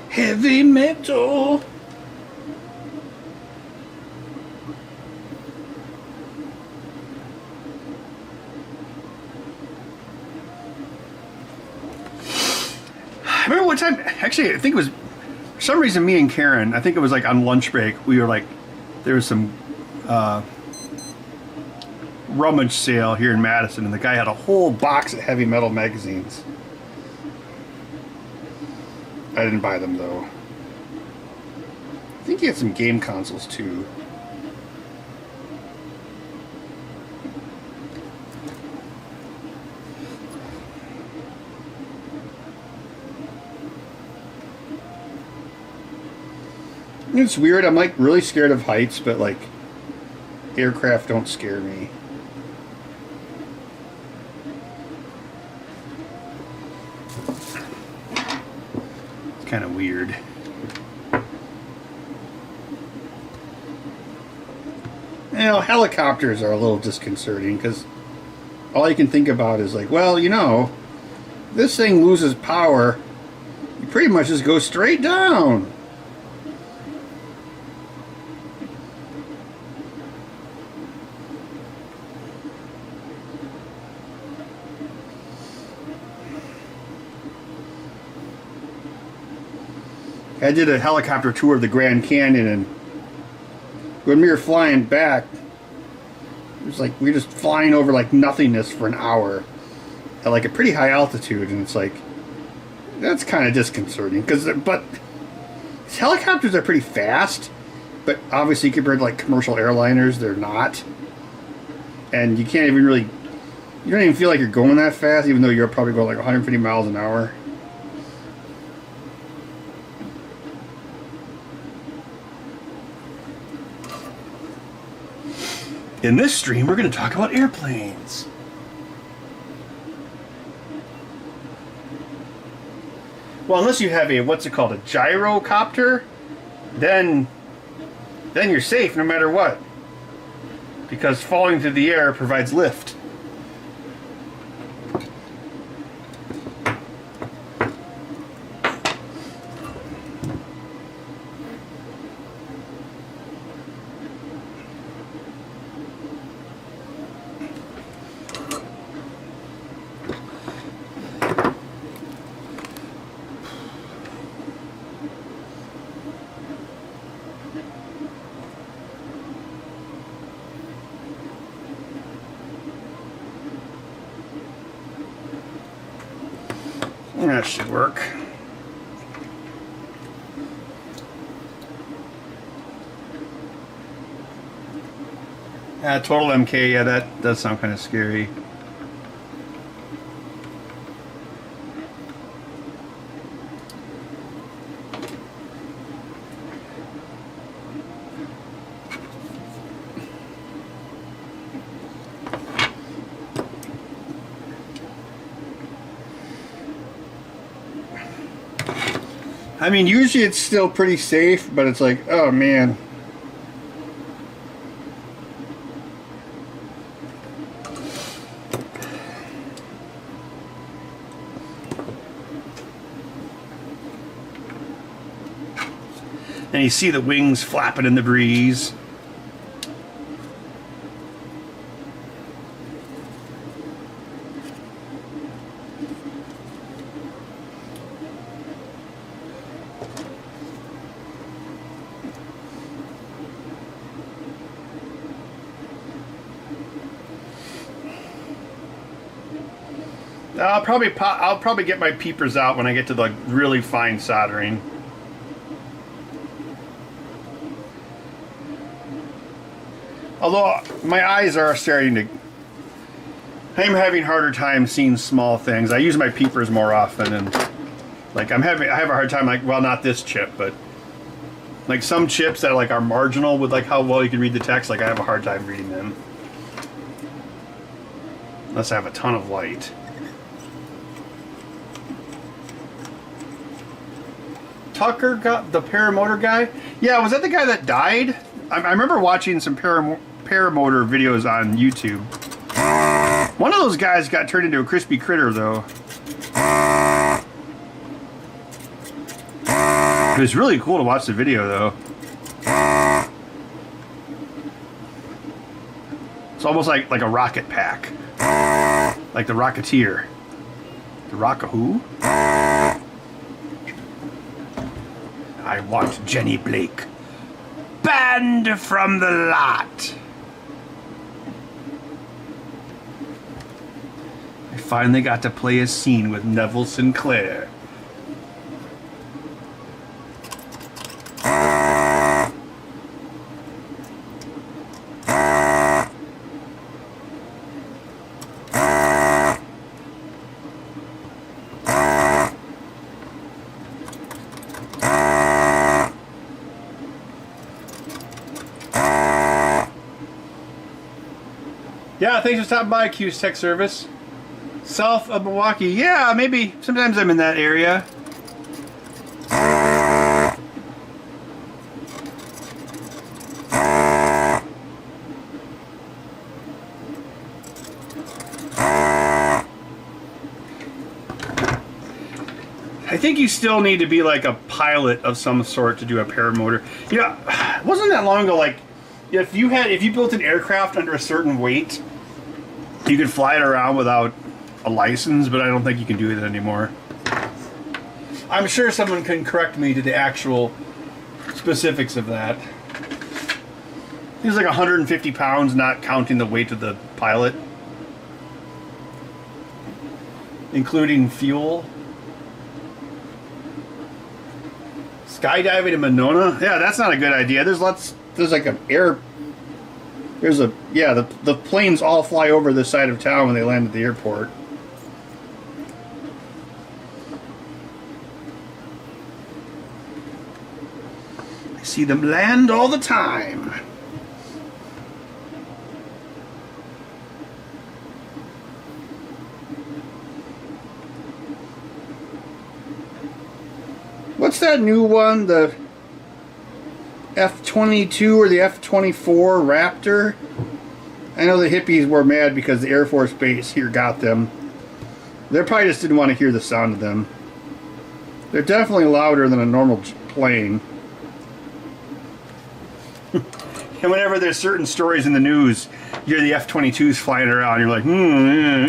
Heavy metal. I remember one time, actually, I think it was, for some reason, me and Karen, I think it was like on lunch break, we were like, there was some rummage sale here in Madison, and the guy had a whole box of heavy metal magazines. I didn't buy them, though. I think he had some game consoles, too. It's weird, I'm like really scared of heights, but like aircraft don't scare me. It's kind of weird. You know, helicopters are a little disconcerting because all you can think about is like, well, you know, this thing loses power, you pretty much just go straight down. I did a helicopter tour of the Grand Canyon, and when we were flying back, it was like we were just flying over like nothingness for an hour at like a pretty high altitude, and it's like that's kind of disconcerting but these helicopters are pretty fast, but obviously compared to like commercial airliners, they're not, and you can't even really, you don't even feel like you're going that fast, even though you're probably going like 150 miles an hour. In this stream, we're going to talk about airplanes. Well, unless you have a, what's it called, a gyrocopter, then you're safe no matter what. Because falling through the air provides lift. That should work. Total MK, yeah, that does sound kind of scary. I mean, usually it's still pretty safe, but it's like, oh man. And you see the wings flapping in the breeze. I'll probably get my peepers out when I get to the really fine soldering. Although my eyes are starting to... I'm having a harder time seeing small things. I use my peepers more often, and like I have a hard time, like, well, not this chip, but like some chips that like are marginal with like how well you can read the text, like I have a hard time reading them. Unless I have a ton of light. Tucker got the paramotor guy? Yeah, was that the guy that died? I remember watching some paramotor videos on YouTube. One of those guys got turned into a crispy critter, though. It was really cool to watch the video, though. It's almost like a rocket pack. Like the Rocketeer. The Rock-a-who? I want Jenny Blake banned from the lot. I finally got to play a scene with Neville Sinclair. Yeah, thanks for stopping by, Q's Tech Service. South of Milwaukee. Yeah, maybe. Sometimes I'm in that area. I think you still need to be like a pilot of some sort to do a paramotor. Yeah, wasn't that long ago, like, if you built an aircraft under a certain weight, you could fly it around without a license, but I don't think you can do it anymore. I'm sure someone can correct me to the actual specifics of that. It was like 150 pounds, not counting the weight of the pilot, including fuel. Skydiving in Monona? Yeah, that's not a good idea. There's like an air... the planes all fly over this side of town when they land at the airport. I see them land all the time. What's that new one? The F-22 or the F-24 Raptor? I know the hippies were mad because the Air Force Base here got them. They probably just didn't want to hear the sound of them. They're definitely louder than a normal plane. And whenever there's certain stories in the news, you hear the F-22s flying around, you're like, yeah.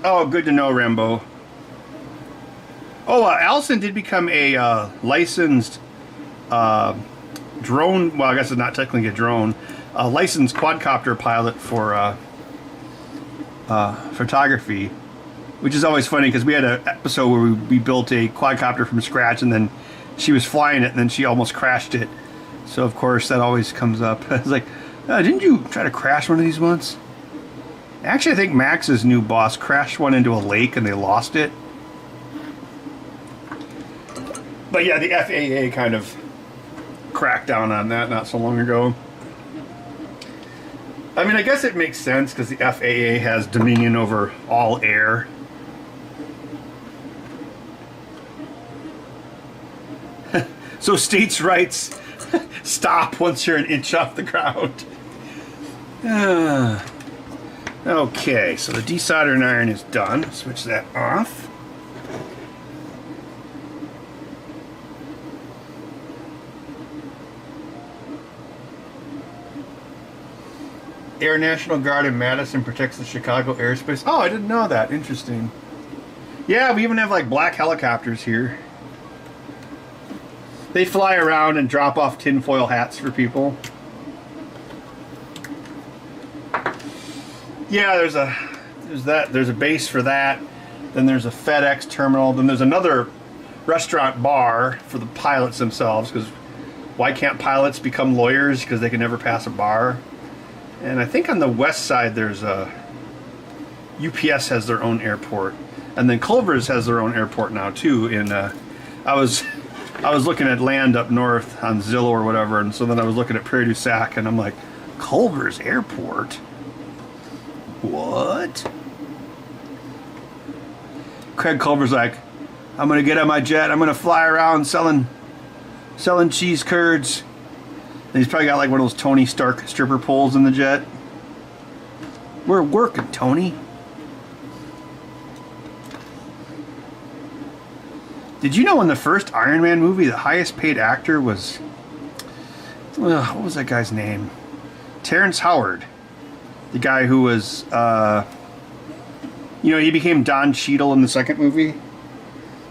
Oh, good to know, Rambo. Oh, Allison did become a licensed drone. Well, I guess it's not technically a drone. A licensed quadcopter pilot for photography, which is always funny because we had an episode where we built a quadcopter from scratch, and then she was flying it, and then she almost crashed it. So of course that always comes up. It's like, didn't you try to crash one of these once? Actually, I think Max's new boss crashed one into a lake and they lost it. But yeah, the FAA kind of cracked down on that not so long ago. I mean, I guess it makes sense because the FAA has dominion over all air. So states' rights stop once you're an inch off the ground. Okay, so the desoldering iron is done. Switch that off. Air National Guard in Madison protects the Chicago airspace. Oh, I didn't know that. Interesting. Yeah, we even have like black helicopters here. They fly around and drop off tinfoil hats for people. Yeah, there's a base for that. Then there's a FedEx terminal. Then there's another restaurant bar for the pilots themselves, because why can't pilots become lawyers? Because they can never pass a bar. And I think on the west side there's a UPS has their own airport, and then Culver's has their own airport now too. I was looking at land up north on Zillow or whatever, and so then I was looking at Prairie du Sac, and I'm like, Culver's airport? What? Craig Culver's like, I'm gonna get on my jet, I'm gonna fly around selling cheese curds. And he's probably got like one of those Tony Stark stripper poles in the jet. We're working, Tony. Did you know in the first Iron Man movie, the highest paid actor was, what was that guy's name? Terrence Howard. The guy who was, he became Don Cheadle in the second movie.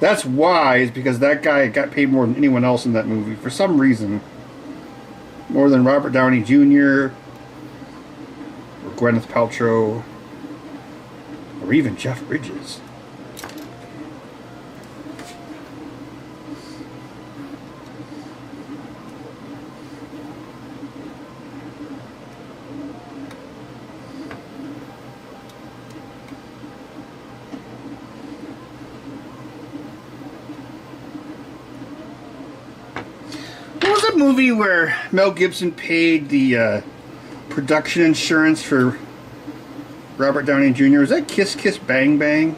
That's why, is because that guy got paid more than anyone else in that movie for some reason. More than Robert Downey Jr. or Gwyneth Paltrow or even Jeff Bridges. Movie where Mel Gibson paid the production insurance for Robert Downey Jr. Was that Kiss Kiss Bang Bang?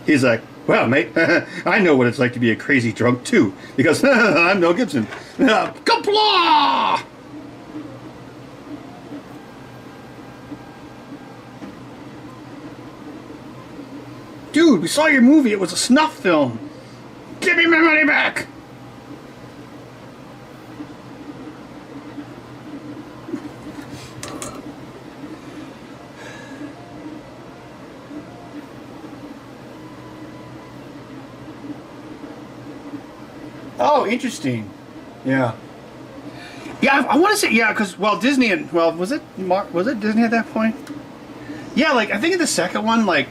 He's like, well, mate, I know what it's like to be a crazy drunk too, because I'm Mel Gibson. Kapla! Dude, we saw your movie. It was a snuff film. Give me my money back. Oh, interesting. Yeah. Yeah, I want to say, yeah, because, Disney and, was it Disney at that point? Yeah, like, I think in the second one, like,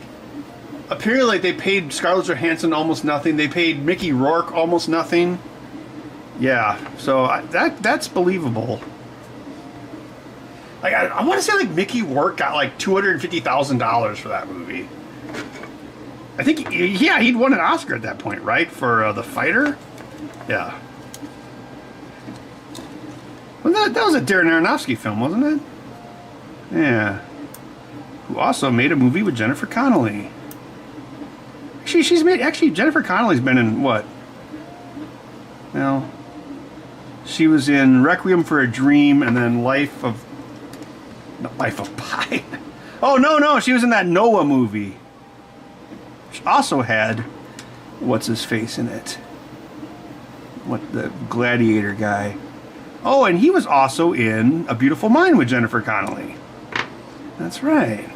apparently, like, they paid Scarlett Johansson almost nothing. They paid Mickey Rourke almost nothing. Yeah, so that's believable. Like, I want to say, like, Mickey Rourke got, like, $250,000 for that movie. I think, yeah, he'd won an Oscar at that point, right? For The Fighter? Yeah. Well, that was a Darren Aronofsky film, wasn't it? Yeah. Who also made a movie with Jennifer Connelly. Actually, Jennifer Connelly's been in what? Well, she was in Requiem for a Dream and then Life of Pi. Oh, no, she was in that Noah movie. Which also had, what's his face in it? What, the gladiator guy. Oh, and he was also in A Beautiful Mind with Jennifer Connelly. That's right.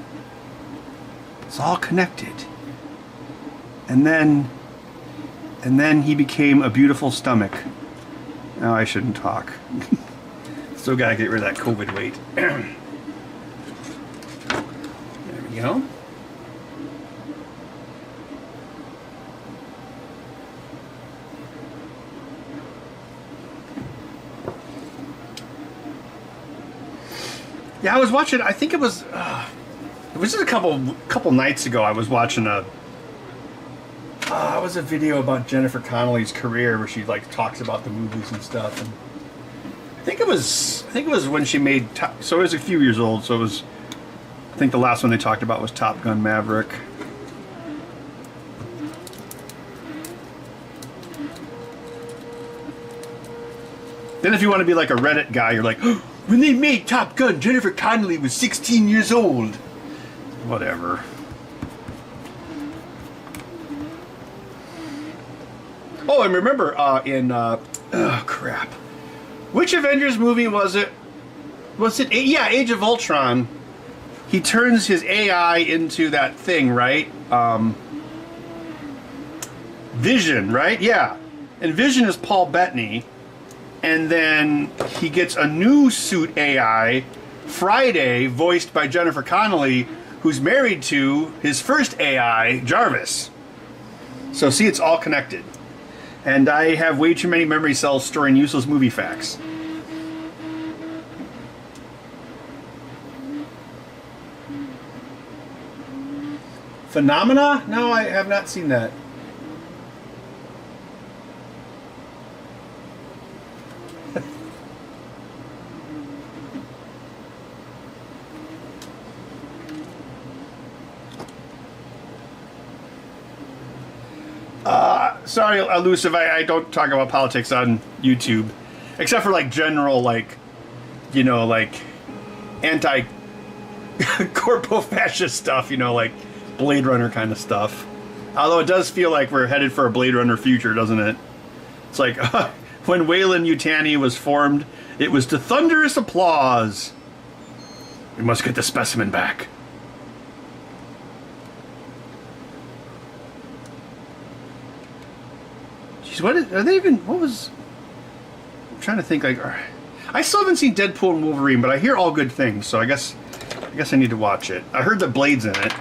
It's all connected. And then he became A Beautiful Stomach. No, I shouldn't talk. Still gotta get rid of that COVID weight. There we go. Yeah, I was watching. I think it was just a couple nights ago. I was watching it was a video about Jennifer Connelly's career where she like talks about the movies and stuff. And I think it was when she made. So it was a few years old. So it was. I think the last one they talked about was Top Gun Maverick. Then if you want to be like a Reddit guy, you're like, oh, when they made Top Gun, Jennifer Connelly was 16 years old. Whatever. Oh, and remember crap. Which Avengers movie was it? Yeah, Age of Ultron. He turns his AI into that thing, right? Vision, right? Yeah. And Vision is Paul Bettany. And then he gets a new suit AI Friday, voiced by Jennifer Connelly, who's married to his first AI, Jarvis. So see, it's all connected. And I have way too many memory cells storing useless movie facts. Phenomena? No, I have not seen that. Sorry, Elusive, I don't talk about politics on YouTube. Except for, like, general, like, you know, like, anti-corpo-fascist stuff, you know, like Blade Runner kind of stuff. Although it does feel like we're headed for a Blade Runner future, doesn't it? It's like, when Weyland-Yutani was formed, it was to thunderous applause. We must get the specimen back. Are they even? What was? I'm trying to think. Like, I still haven't seen Deadpool and Wolverine, but I hear all good things, so I guess I need to watch it. I heard that Blade's in it.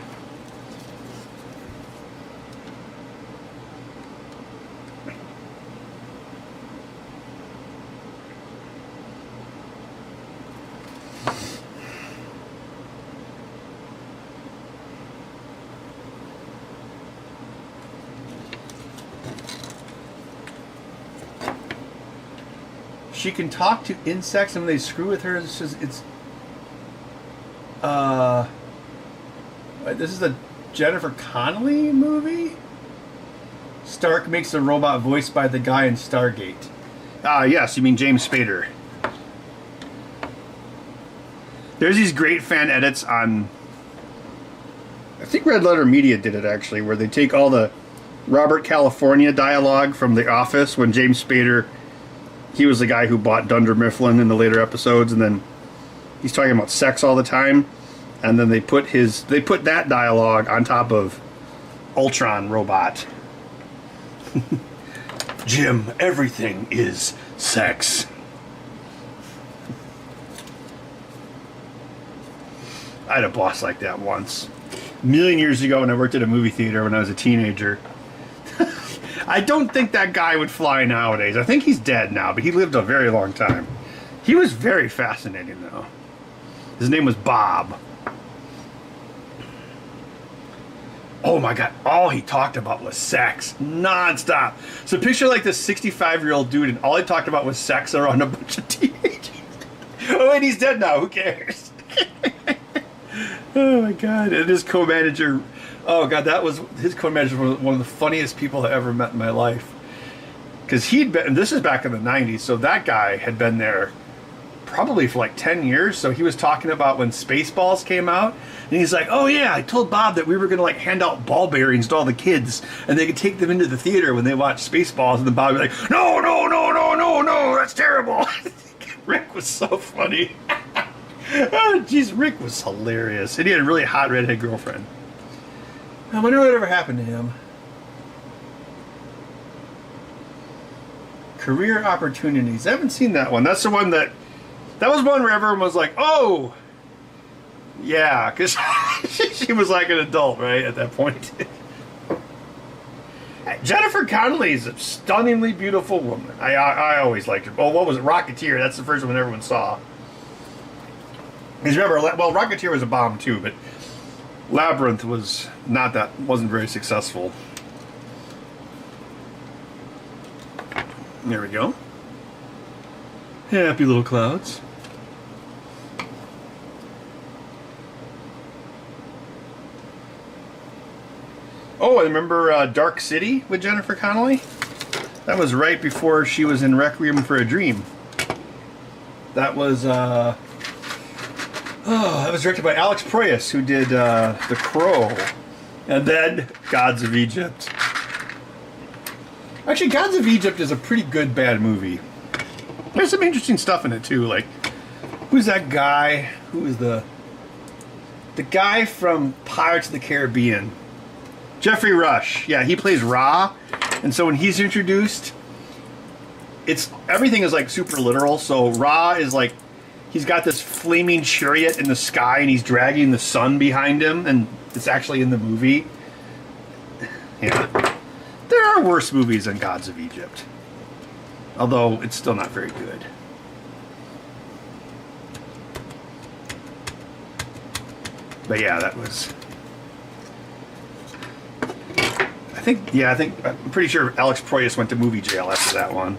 She can talk to insects, and when they screw with her, this is a Jennifer Connelly movie? Stark makes a robot voiced by the guy in Stargate. Yes, you mean James Spader. There's these great fan edits on, I think Red Letter Media did it actually, where they take all the Robert California dialogue from The Office when James Spader, he was the guy who bought Dunder Mifflin in the later episodes, and then he's talking about sex all the time, and then they put that dialogue on top of Ultron robot. Jim, everything is sex. I had a boss like that once. A million years ago when I worked at a movie theater when I was a teenager. I don't think that guy would fly nowadays. I think he's dead now, but he lived a very long time. He was very fascinating, though. His name was Bob. Oh my God, all he talked about was sex, nonstop. So picture like this 65-year-old dude, and all he talked about was sex around a bunch of teenagers. Oh, and he's dead now, who cares? Oh my God, and his co-manager, oh God, his co-manager was one of the funniest people I ever met in my life. Because he'd been, and this is back in the 90s, so that guy had been there probably for like 10 years. So he was talking about when Spaceballs came out, and he's like, oh yeah, I told Bob that we were going to like hand out ball bearings to all the kids, and they could take them into the theater when they watch Spaceballs, and then Bob would be like, no, that's terrible. Rick was so funny. Oh, jeez, Rick was hilarious. And he had a really hot redhead girlfriend. I wonder what ever happened to him. Career opportunities. I haven't seen that one. That's the one that was one where everyone was like, oh, yeah, because she was like an adult, right, at that point. Jennifer Connelly is a stunningly beautiful woman. I always liked her. Oh, what was it? Rocketeer. That's the first one everyone saw. Because remember, well, Rocketeer was a bomb too, but Labyrinth wasn't very successful. There we go. Happy little clouds. Oh, I remember Dark City with Jennifer Connelly? That was right before she was in Requiem for a Dream. That was directed by Alex Proyas, who did The Crow, and then Gods of Egypt. Actually, Gods of Egypt is a pretty good bad movie. There's some interesting stuff in it too. Like, who's that guy? Who is the guy from Pirates of the Caribbean? Jeffrey Rush. Yeah, he plays Ra, and so when he's introduced, everything is like super literal. So Ra is like, he's got this flaming chariot in the sky and he's dragging the sun behind him, and it's actually in the movie. Yeah. There are worse movies than Gods of Egypt. Although it's still not very good. But yeah, that was... I'm pretty sure Alex Proyas went to movie jail after that one.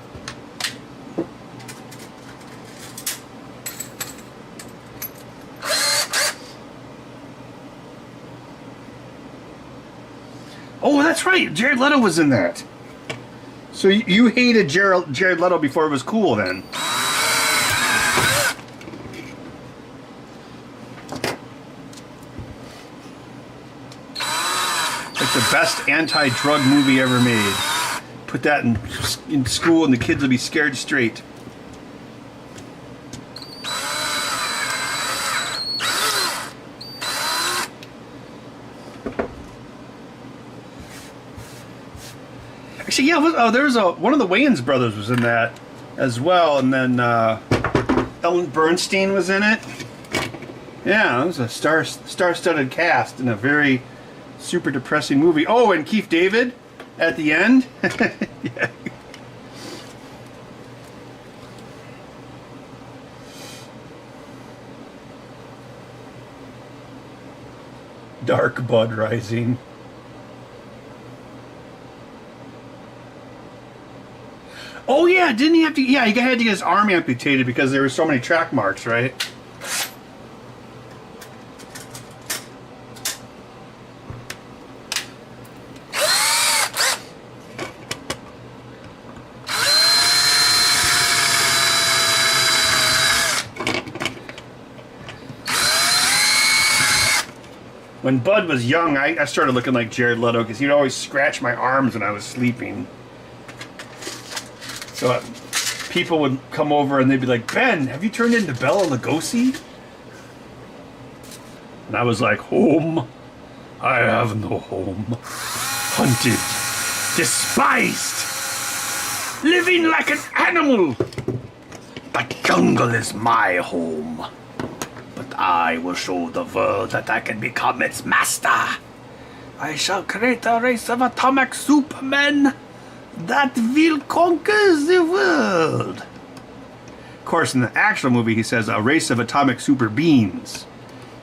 Oh, that's right. Jared Leto was in that. So you hated Jared Leto before it was cool, then? Like the best anti-drug movie ever made. Put that in school and the kids will be scared straight. Actually, yeah, there was one of the Wayans brothers was in that as well, and then Ellen Bernstein was in it. Yeah, it was a star-studded cast in a very super depressing movie. Oh, and Keith David at the end. Yeah. Dark Bud Rising. Oh yeah, didn't he have to? Yeah, he had to get his arm amputated because there were so many track marks, right? When Bud was young, I started looking like Jared Leto because he'd always scratch my arms when I was sleeping. So people would come over and they'd be like, "Ben, have you turned into Bela Lugosi?" And I was like, "Home? I have no home. Hunted, despised, living like an animal. The jungle is my home. But I will show the world that I can become its master. I shall create a race of atomic supermen that will conquer the world." Of course, in the actual movie, he says a race of atomic super beings.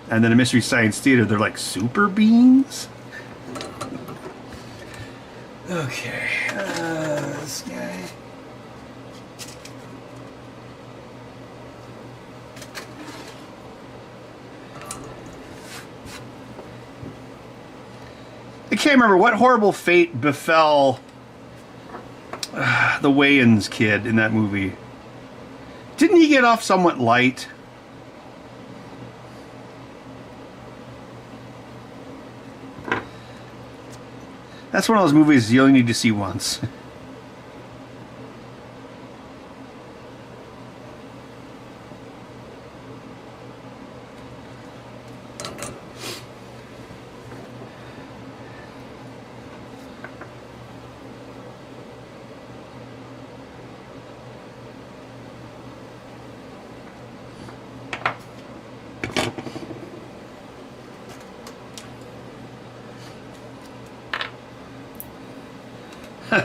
And then in Mystery Science Theater, they're like, super beings? Okay, this guy. I can't remember what horrible fate befell the Wayans kid in that movie. Didn't he get off somewhat light? That's one of those movies you only need to see once.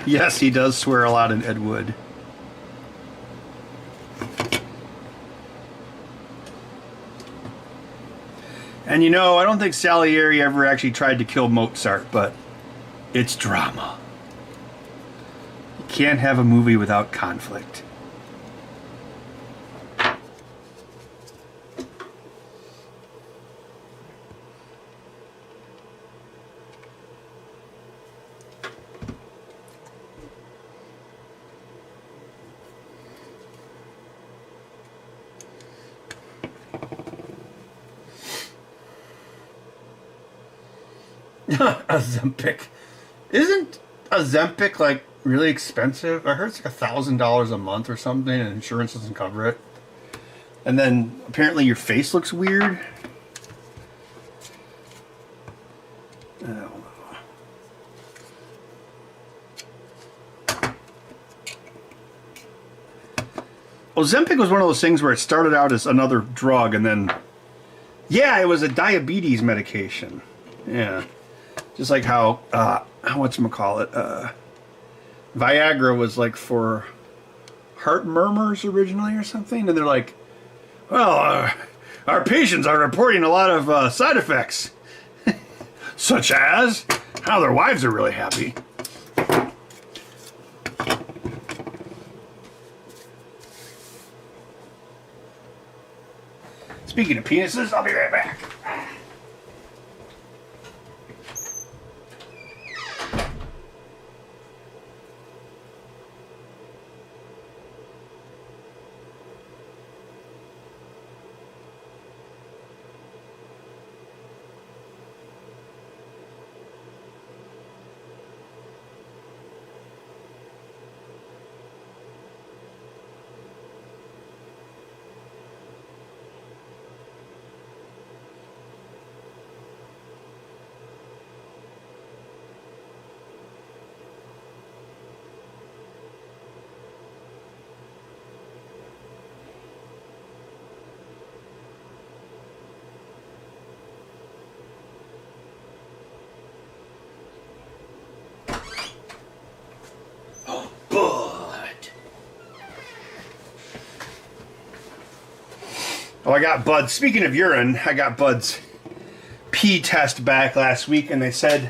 Yes, he does swear a lot in Ed Wood. And you know, I don't think Salieri ever actually tried to kill Mozart, but it's drama. You can't have a movie without conflict. Ozempic. Isn't Ozempic like really expensive? I heard it's like $1,000 a month or something, and insurance doesn't cover it. And then apparently your face looks weird. Oh. Ozempic was one of those things where it started out as another drug, and then, yeah, it was a diabetes medication. Yeah. Just like how, whatchamacallit, Viagra was like for heart murmurs originally or something, and they're like, well, our patients are reporting a lot of side effects, such as how their wives are really happy. Speaking of penises, I'll be right back. Oh, I got Bud's. Speaking of urine, I got Bud's pee test back last week, and they said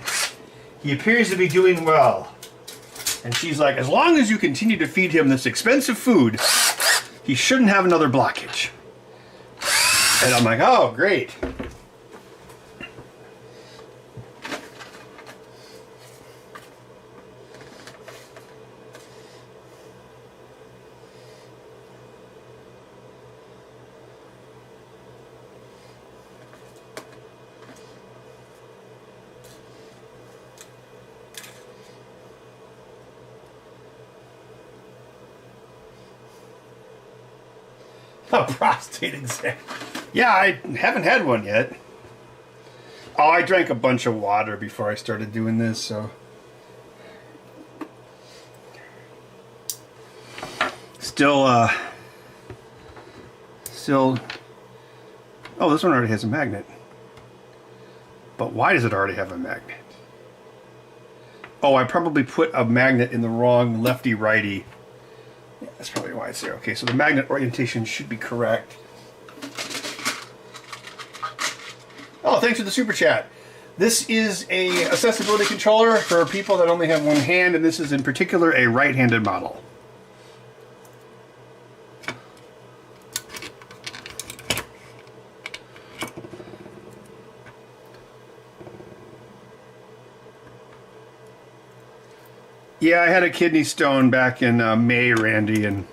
he appears to be doing well. And she's like, as long as you continue to feed him this expensive food, he shouldn't have another blockage. And I'm like, oh, great. A prostate exam. Yeah, I haven't had one yet. Oh, I drank a bunch of water before I started doing this, so. Still, oh, this one already has a magnet. But why does it already have a magnet? Oh, I probably put a magnet in the wrong lefty-righty. Yeah, that's probably why it's there. Okay, so the magnet orientation should be correct. Oh, thanks for the super chat. This is a accessibility controller for people that only have one hand, and this is in particular a right-handed model. Yeah, I had a kidney stone back in May, Randy, and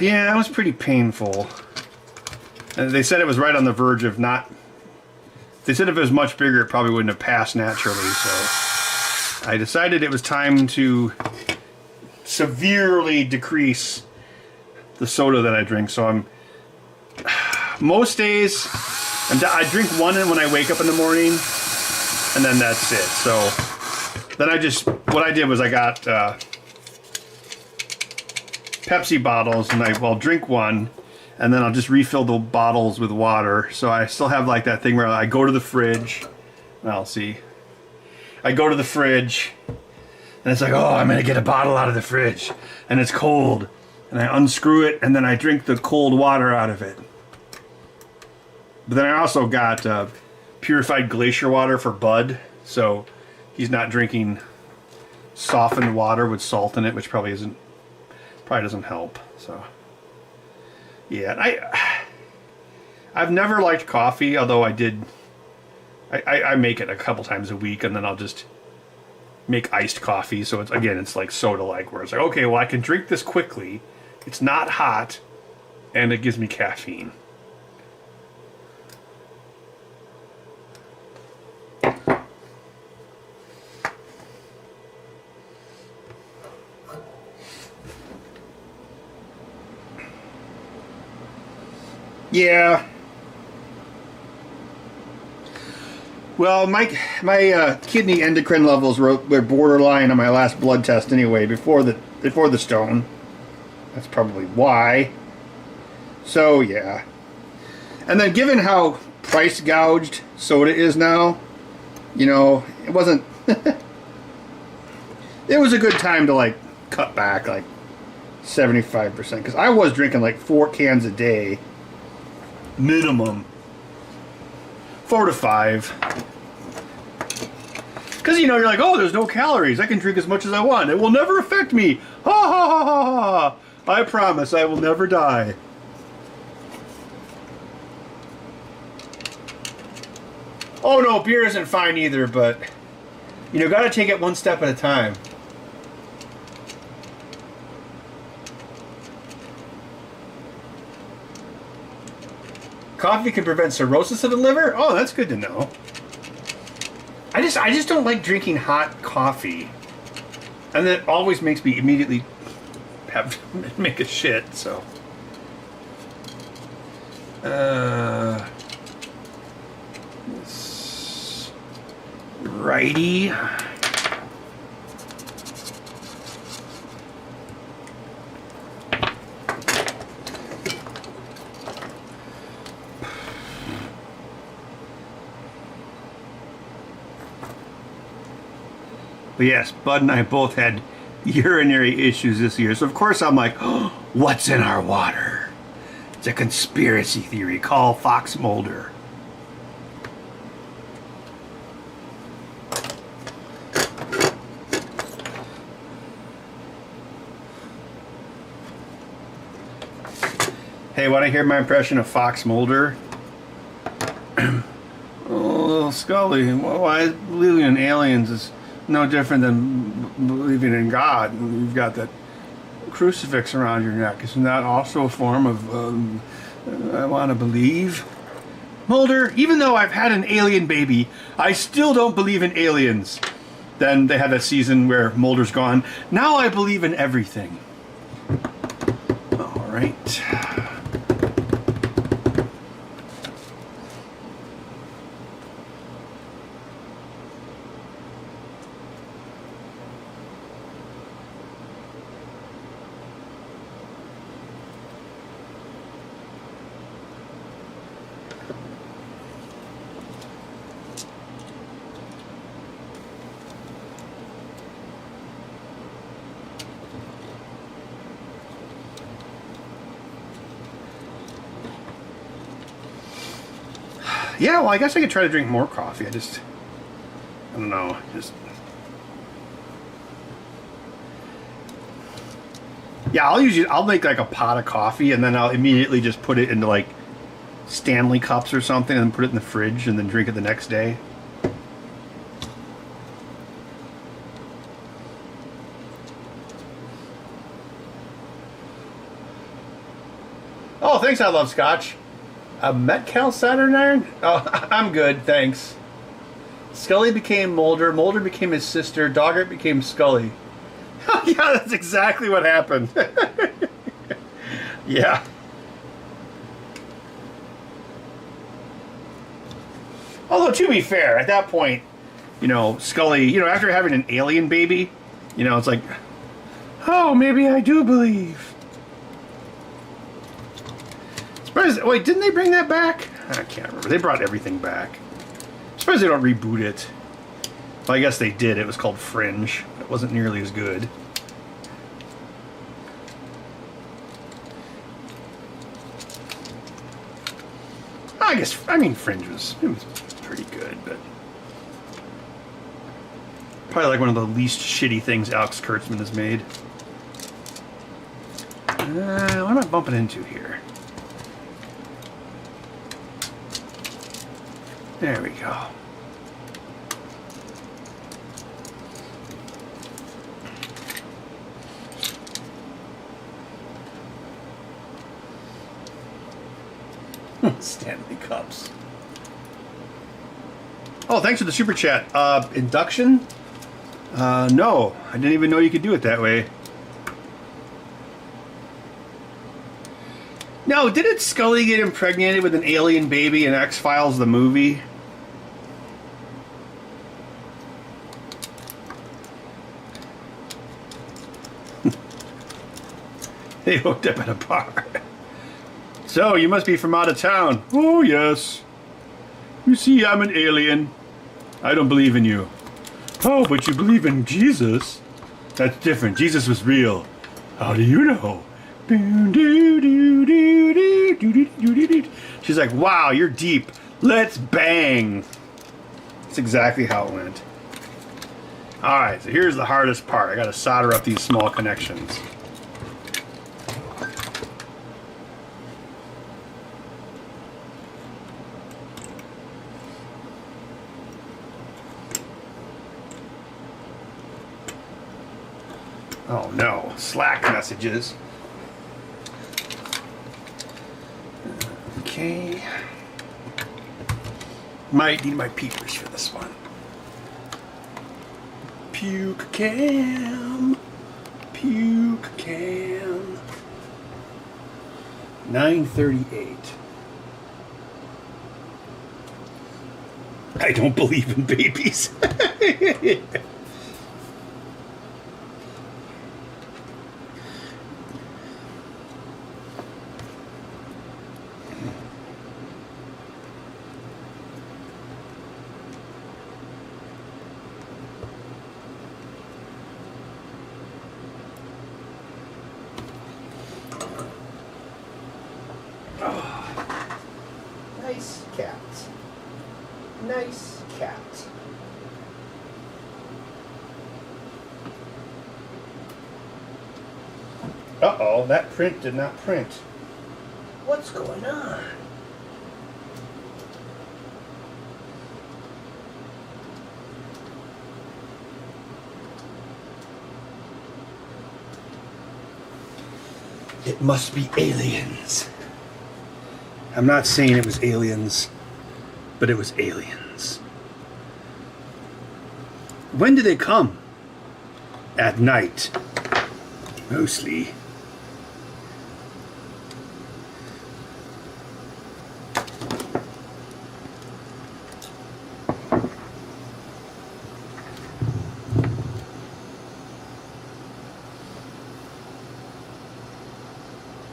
yeah, it was pretty painful. And they said it was right on the verge of not. They said if it was much bigger, it probably wouldn't have passed naturally. So I decided it was time to severely decrease the soda that I drink. So I'm most days I drink one when I wake up in the morning. And then that's it. So then what I did was I got Pepsi bottles, and I'll drink one, and then I'll just refill the bottles with water. So I still have like that thing where I go to the fridge. I'll see. I go to the fridge, and it's like, oh, I'm gonna get a bottle out of the fridge, and it's cold, and I unscrew it, and then I drink the cold water out of it. But then I also got purified glacier water for Bud, so he's not drinking softened water with salt in it, which probably doesn't help. So yeah, I've never liked coffee, although I make it a couple times a week, and then I'll just make iced coffee. So it's like soda-like, where it's like, okay, well, I can drink this quickly, it's not hot, and it gives me caffeine. Yeah. Well, my kidney endocrine levels were borderline on my last blood test anyway. Before the stone. That's probably why. So yeah. And then given how price gouged soda is now, you know, it wasn't. It was a good time to like cut back like 75% because I was drinking like 4 cans a day minimum. 4 to 5. Because, you know, you're like, oh, there's no calories. I can drink as much as I want. It will never affect me. Ha ha ha ha ha. I promise I will never die. Oh, no, beer isn't fine either, but, you know, gotta take it one step at a time. Coffee can prevent cirrhosis of the liver? Oh, that's good to know. I just don't like drinking hot coffee. And that always makes me immediately have to make a shit, so. Righty. But yes, Bud and I both had urinary issues this year. So of course I'm like, oh, what's in our water? It's a conspiracy theory. Call Fox Mulder. Hey, want to hear my impression of Fox Mulder? Oh, Scully, why believing in aliens is no different than believing in God. You've got that crucifix around your neck. Isn't that also a form of, I want to believe? Mulder, even though I've had an alien baby, I still don't believe in aliens. Then they had a season where Mulder's gone. Now I believe in everything. All right. Yeah, well, I guess I could try to drink more coffee. I don't know, yeah, I'll make like a pot of coffee and then I'll immediately just put it into like Stanley cups or something and then put it in the fridge and then drink it the next day. Oh, thanks, I love scotch. A Metcalf Saturn iron? Oh, I'm good, thanks. Scully became Mulder, Mulder became his sister, Doggart became Scully. Oh, yeah, that's exactly what happened. Yeah. Although, to be fair, at that point, you know, Scully, you know, after having an alien baby, you know, it's like, oh, maybe I do believe. Wait, didn't they bring that back? I can't remember. They brought everything back. I'm surprised they don't reboot it. Well, I guess they did. It was called Fringe. It wasn't nearly as good. I mean, Fringe was pretty good, but probably like one of the least shitty things Alex Kurtzman has made. What am I bumping into here? There we go. Stanley Cups. Oh, thanks for the super chat. Induction? No, I didn't even know you could do it that way. No, didn't Scully get impregnated with an alien baby in X-Files the movie? They hooked up at a bar. So, you must be from out of town. Oh, yes. You see, I'm an alien. I don't believe in you. Oh, but you believe in Jesus? That's different. Jesus was real. How do you know? She's like, wow, you're deep. Let's bang. That's exactly how it went. Alright, so here's the hardest part. I gotta solder up these small connections. Oh no, Slack messages. Okay. Might need my peepers for this one. Puke cam. Puke cam. 9:38. I don't believe in babies. Nice cat. Nice cat. Uh-oh, that print did not print. What's going on? It must be aliens. I'm not saying it was aliens, but it was aliens. When do they come? At night. Mostly.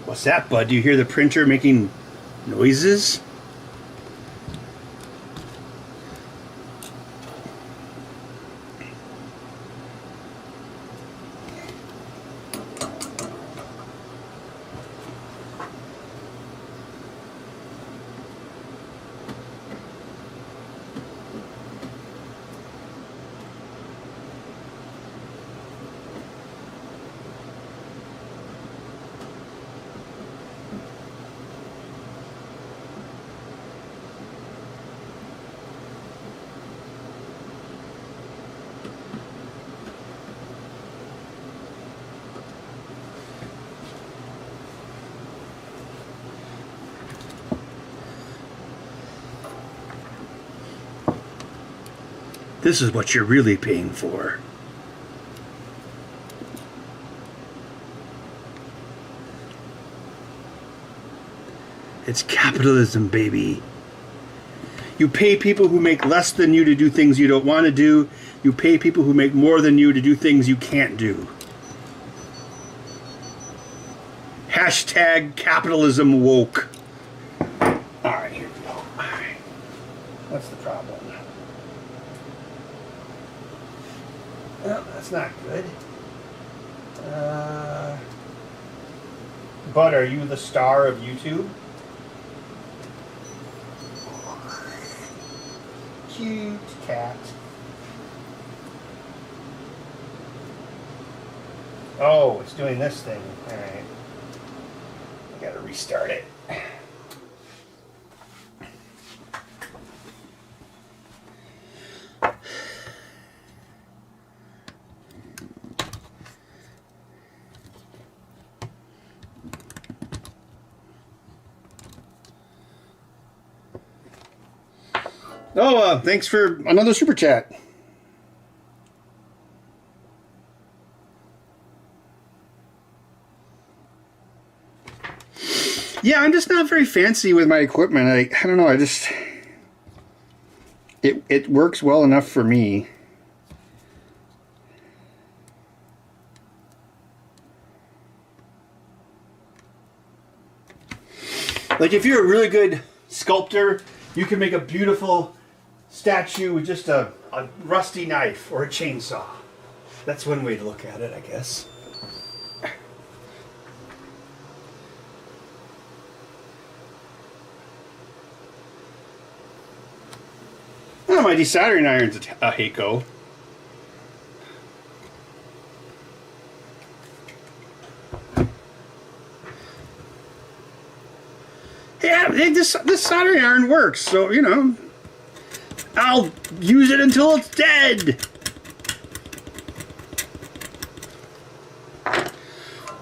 What's that, bud? Do you hear the printer making noises? This is what you're really paying for. It's capitalism, baby. You pay people who make less than you to do things you don't want to do. You pay people who make more than you to do things you can't do. Hashtag capitalism woke. Alright, here we go. Alright. What's the problem? Well, that's not good. Bud, are you the star of YouTube? Cute cat. Oh, it's doing this thing. Alright. I gotta restart it. Oh, thanks for another super chat. Yeah, I'm just not very fancy with my equipment. I don't know, it works well enough for me. Like if you're a really good sculptor, you can make a beautiful statue with just a rusty knife or a chainsaw. That's one way to look at it, I guess. Oh, my desoldering iron's a Heiko. Yeah, this soldering iron works, so, you know, I'll use it until it's dead.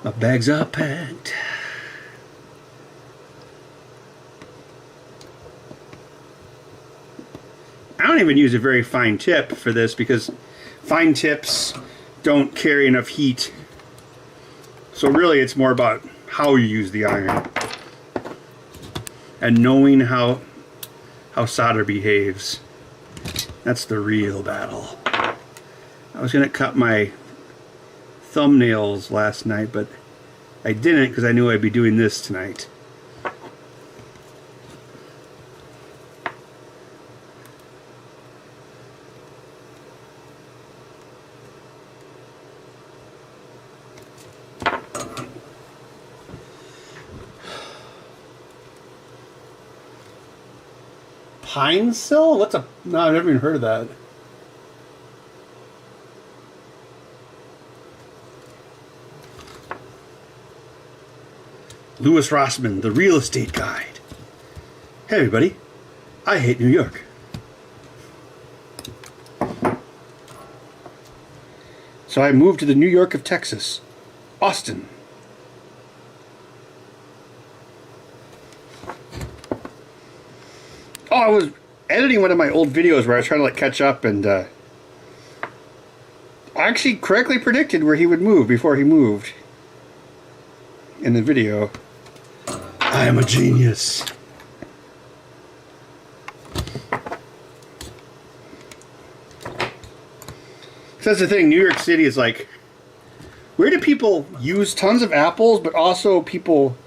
My bags are packed. I don't even use a very fine tip for this because fine tips don't carry enough heat. So really it's more about how you use the iron and knowing how solder behaves. That's the real battle. I was gonna cut my thumbnails last night, but I didn't because I knew I'd be doing this tonight. Pine sill? What's a... No, I've never even heard of that. Louis Rossman, the real estate guide. Hey everybody, I hate New York. So I moved to the New York of Texas, Austin. Oh, I was editing one of my old videos where I was trying to like catch up, and I actually correctly predicted where he would move before he moved in the video. I am a genius. So that's the thing, New York City is like, where do people use tons of apples, but also people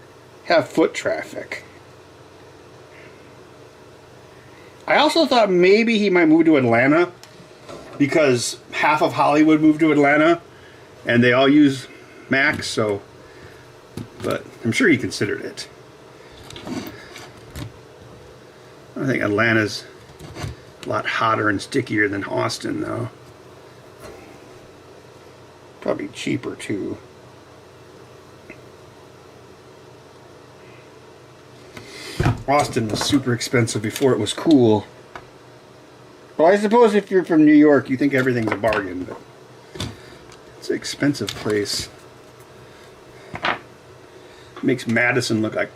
have foot traffic? I also thought maybe he might move to Atlanta because half of Hollywood moved to Atlanta and they all use Macs, so, but I'm sure he considered it. I think Atlanta's a lot hotter and stickier than Austin, though. Probably cheaper, too. Austin was super expensive before it was cool. Well, I suppose if you're from New York, you think everything's a bargain, but it's an expensive place. Makes Madison look like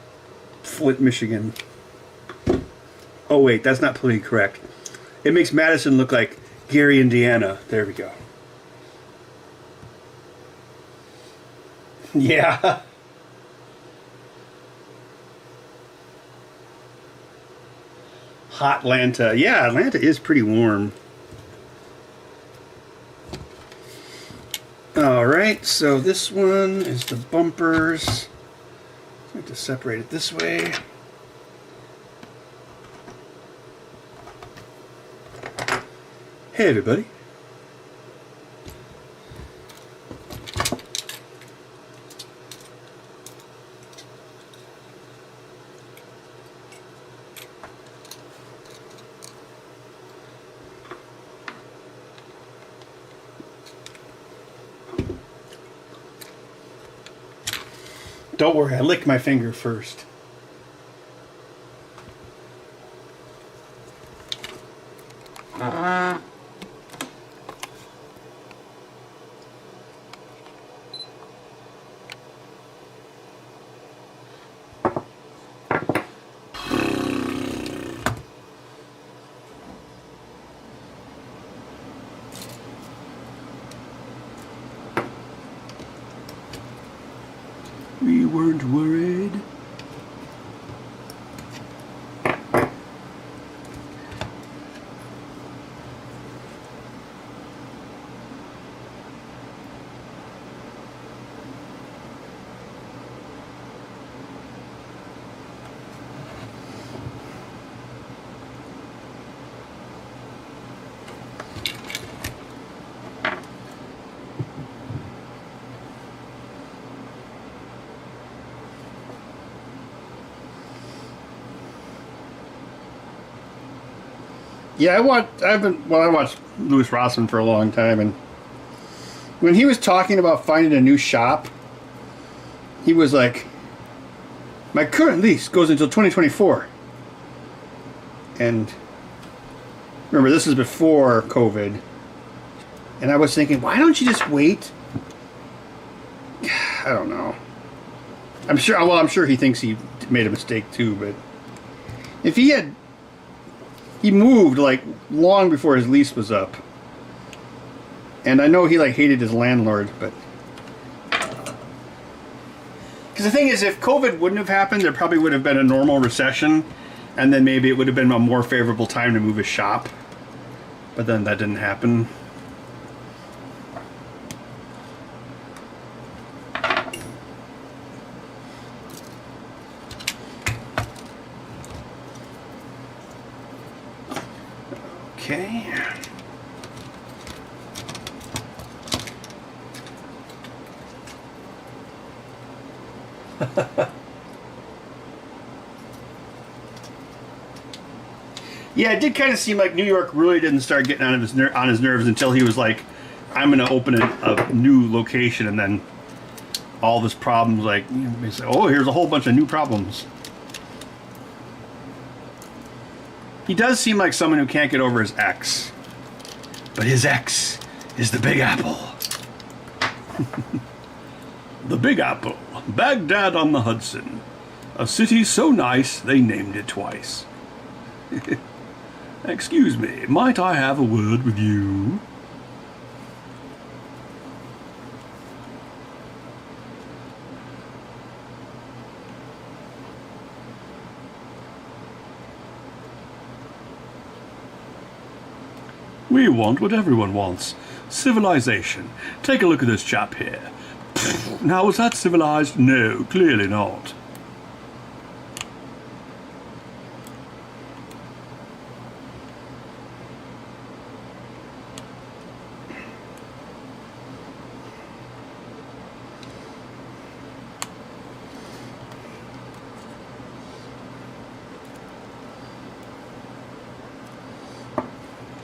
Flint, Michigan. Oh wait, that's not politically correct. It makes Madison look like Gary, Indiana. There we go. Yeah. Hot Atlanta. Yeah, Atlanta is pretty warm. Alright, so this one is the bumpers. I have to separate it this way. Hey everybody. Don't worry, I licked my finger first. We weren't worried. Yeah, I watched Louis Rossman for a long time, and when he was talking about finding a new shop, he was like, my current lease goes until 2024. And remember, this is before COVID. And I was thinking, why don't you just wait? I don't know. I'm sure he thinks he made a mistake too, but if he moved like long before his lease was up. And I know he like hated his landlord, but because the thing is, if COVID wouldn't have happened, there probably would have been a normal recession, and then maybe it would have been a more favorable time to move his shop. But then that didn't happen. Okay. Yeah, it did kind of seem like New York really didn't start getting on his nerves until he was like, I'm going to open a new location, and then all this problems, like, he's like, oh, here's a whole bunch of new problems. He does seem like someone who can't get over his ex. But his ex is the Big Apple. The Big Apple, Baghdad on the Hudson. A city so nice they named it twice. Excuse me, might I have a word with you? We want what everyone wants. Civilization. Take a look at this chap here. Now, was that civilized? No, clearly not.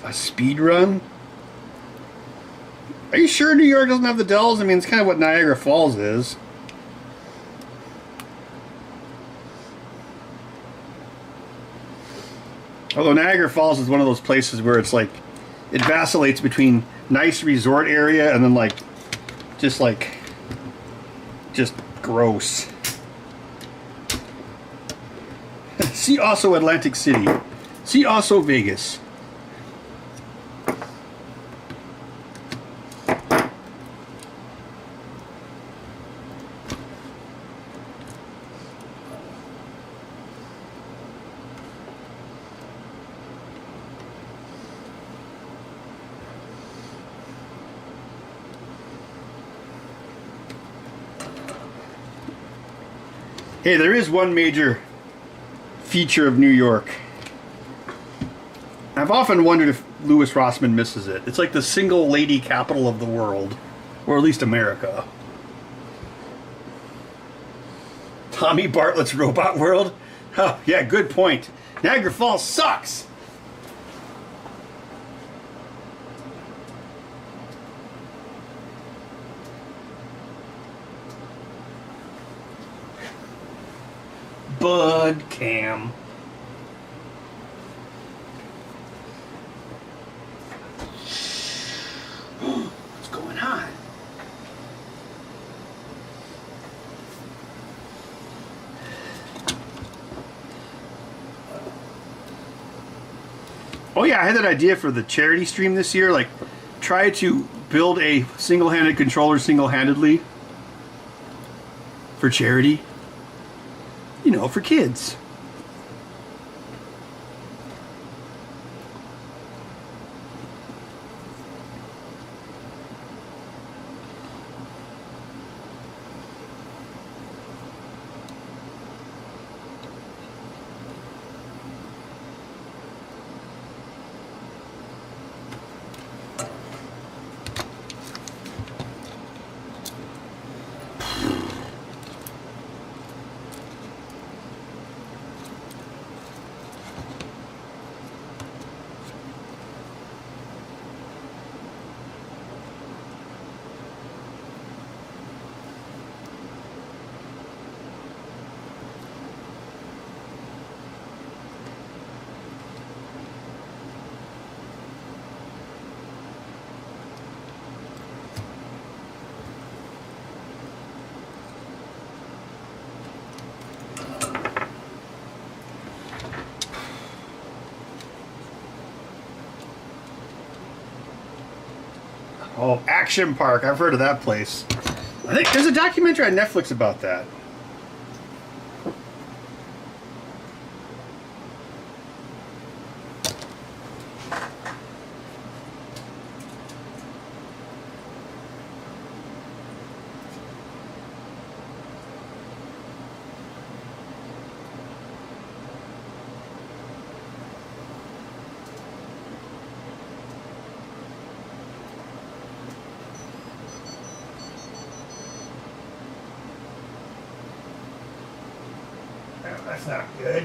A speed run? Are you sure New York doesn't have the Dells? I mean, it's kind of what Niagara Falls is. Although Niagara Falls is one of those places where it's like, it vacillates between nice resort area and then like, just gross. See also Atlantic City. See also Vegas. Hey, there is one major feature of New York. I've often wondered if Louis Rossman misses it. It's like the single lady capital of the world, or at least America. Tommy Bartlett's Robot World? Oh, yeah, good point. Niagara Falls sucks! Bud Cam. What's going on? Oh yeah, I had that idea for the charity stream this year, like try to build a single-handed controller single-handedly for charity. You know, for kids. Oh, Action Park. I've heard of that place. I think there's a documentary on Netflix about that. That's not good.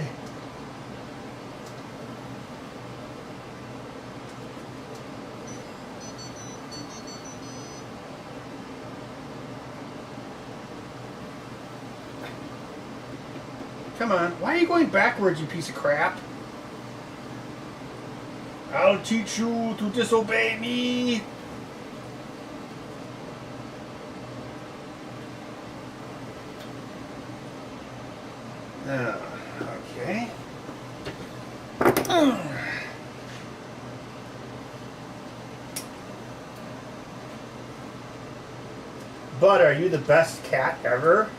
Come on. Why are you going backwards, you piece of crap? I'll teach you to disobey me. Okay. Bud, are you the best cat ever?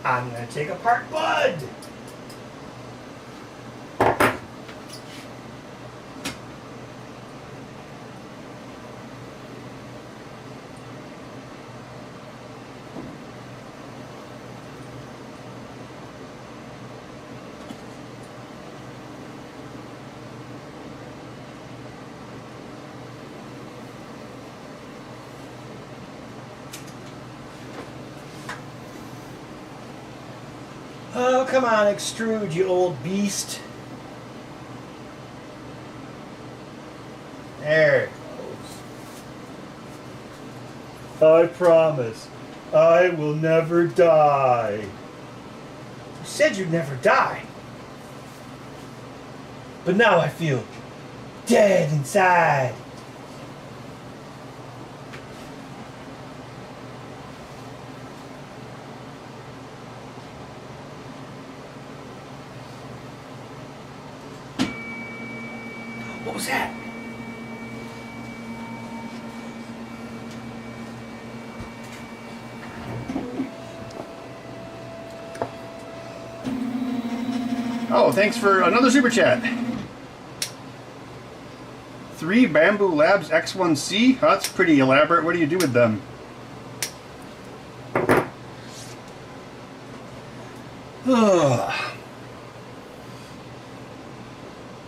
I'm gonna take apart Bud. Oh, come on, extrude, you old beast. There it goes. I promise, I will never die. You said you'd never die. But now I feel dead inside. What was that? Oh, thanks for another super chat. 3 Bamboo Labs X1C? Oh, that's pretty elaborate. What do you do with them? Ugh.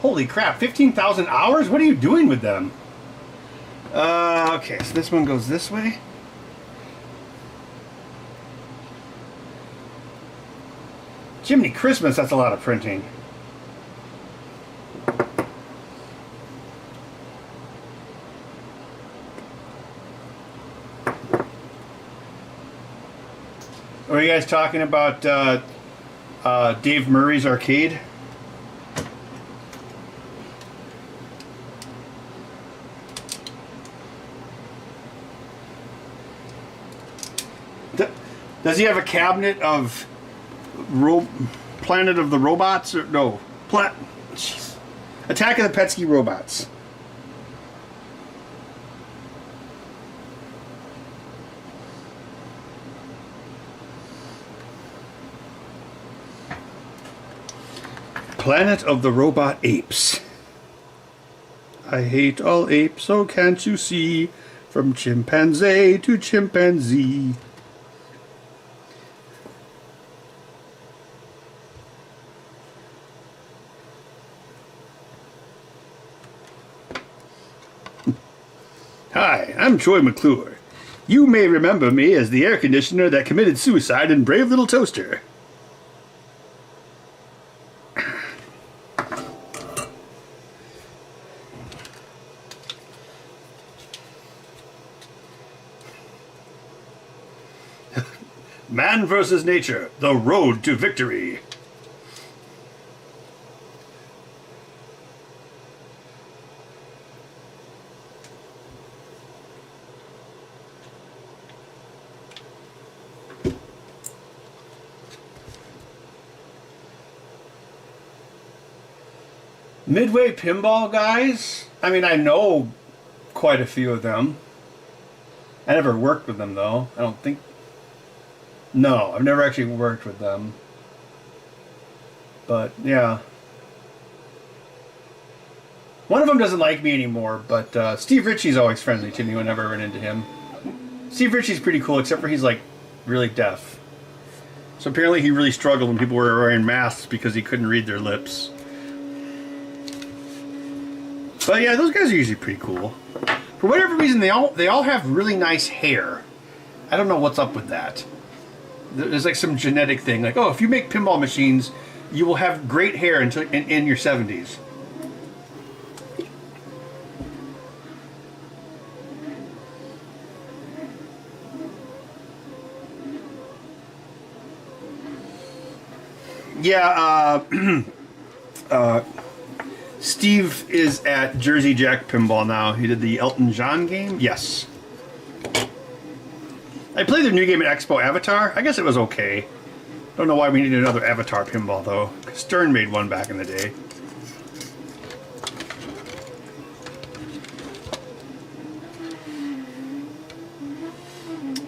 Holy crap, 15,000 hours? What are you doing with them? Okay, so this one goes this way. Jiminy Christmas, that's a lot of printing. Are you guys talking about Dave Murray's arcade? Does he have a cabinet of Planet of the Robots? Or no, jeez. Attack of the Petsky Robots. Planet of the Robot Apes. I hate all apes, oh can't you see? From chimpanzee to chimpanzee. Hi, I'm Troy McClure. You may remember me as the air conditioner that committed suicide in Brave Little Toaster. Man versus Nature, the road to victory. Midway Pinball guys? I mean, I know quite a few of them. I never worked with them, though. I don't think... No, I've never actually worked with them. But, yeah. One of them doesn't like me anymore, but Steve Ritchie's always friendly to me whenever I run into him. Steve Ritchie's pretty cool, except for he's, like, really deaf. So apparently he really struggled when people were wearing masks because he couldn't read their lips. But yeah, those guys are usually pretty cool. For whatever reason, they all have really nice hair. I don't know what's up with that. There's like some genetic thing, like, oh, if you make pinball machines, you will have great hair until in your 70s. Yeah, Steve is at Jersey Jack Pinball now. He did the Elton John game? Yes. I played their new game at Expo Avatar. I guess it was okay. Don't know why we needed another Avatar pinball, though. Stern made one back in the day.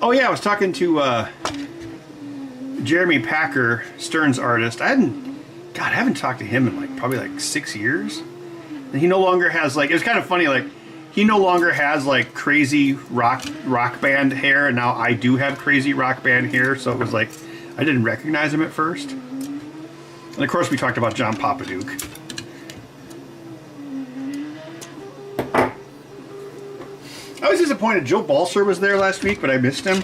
Oh, yeah, I was talking to Jeremy Packer, Stern's artist. I haven't talked to him in like probably like 6 years. And he no longer has like, it was kind of funny, like he no longer has like crazy rock band hair, and now I do have crazy rock band hair, so it was like I didn't recognize him at first. And of course we talked about John Papaduke. I was disappointed Joe Balser was there last week, but I missed him.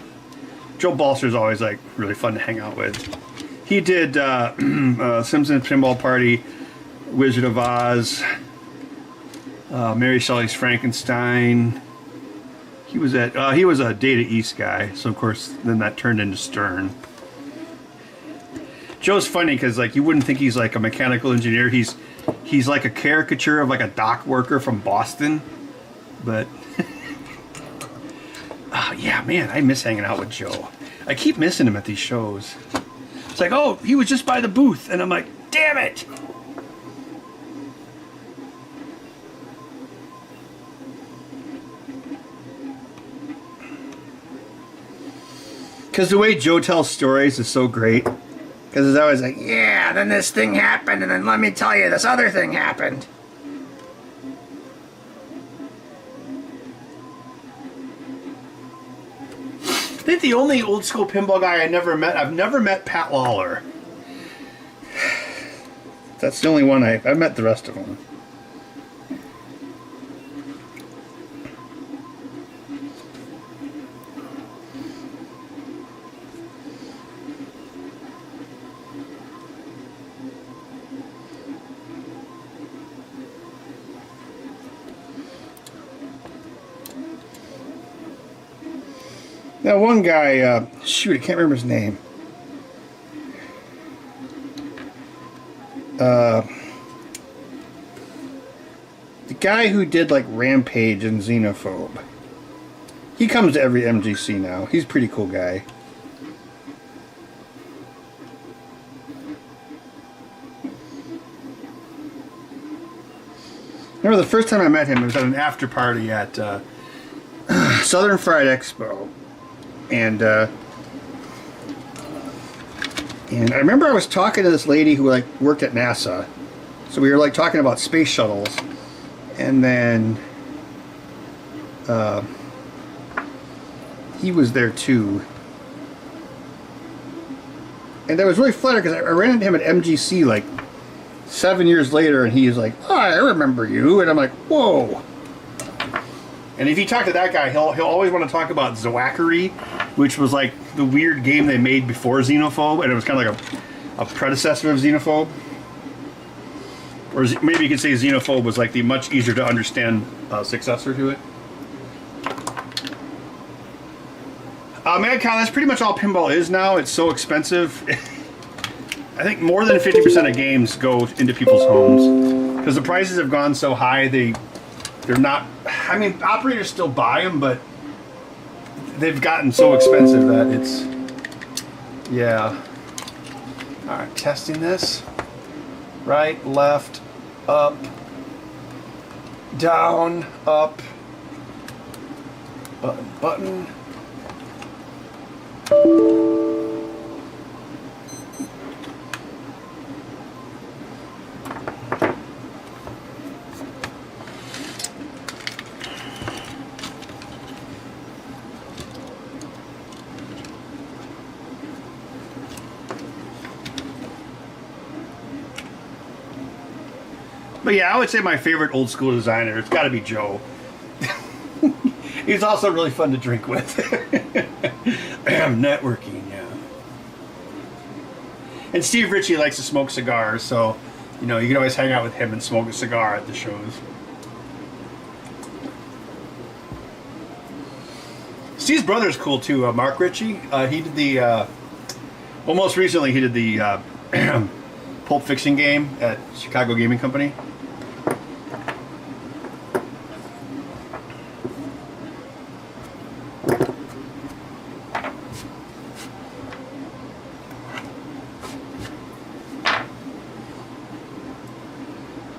Joe Balser's always like really fun to hang out with. He did Simpsons Pinball Party, Wizard of Oz, Mary Shelley's Frankenstein. He was a Data East guy, so of course then that turned into Stern. Joe's funny because like you wouldn't think he's like a mechanical engineer. He's like a caricature of like a dock worker from Boston, but. Yeah, man, I miss hanging out with Joe. I keep missing him at these shows. It's like, oh, he was just by the booth, and I'm like, damn it! Because the way Joe tells stories is so great. Because it's always like, yeah, then this thing happened, and then let me tell you, this other thing happened. I think the only old school pinball guy I've never met Pat Lawler. That's the only one I've met the rest of them. That one guy, shoot, I can't remember his name. The guy who did like Rampage and Xenophobe. He comes to every MGC now. He's a pretty cool guy. Remember the first time I met him, it was at an after party at Southern Fried Expo. And I remember I was talking to this lady who like worked at NASA. So we were like talking about space shuttles. And then he was there too. And I was really flattered because I ran into him at MGC like 7 years later, and he's like, oh, I remember you. And I'm like, whoa. And if you talk to that guy, he'll always want to talk about Zawakari, which was like the weird game they made before Xenophobe, and it was kind of like a predecessor of Xenophobe. Or maybe you could say Xenophobe was like the much easier to understand successor to it. Man, Kyle, that's pretty much all pinball is now. It's so expensive. I think more than 50% of games go into people's homes because the prices have gone so high. They're not. I mean, operators still buy them, but they've gotten so expensive that it's. Yeah. All right, testing this. Right, left, up, down, up, button, button. But yeah, I would say my favorite old school designer, it's got to be Joe. He's also really fun to drink with. Networking, yeah. And Steve Ritchie likes to smoke cigars, so you know you can always hang out with him and smoke a cigar at the shows. Steve's brother's cool too, Mark Ritchie. He did the well, most recently he did the Pulp Fiction game at Chicago Gaming Company.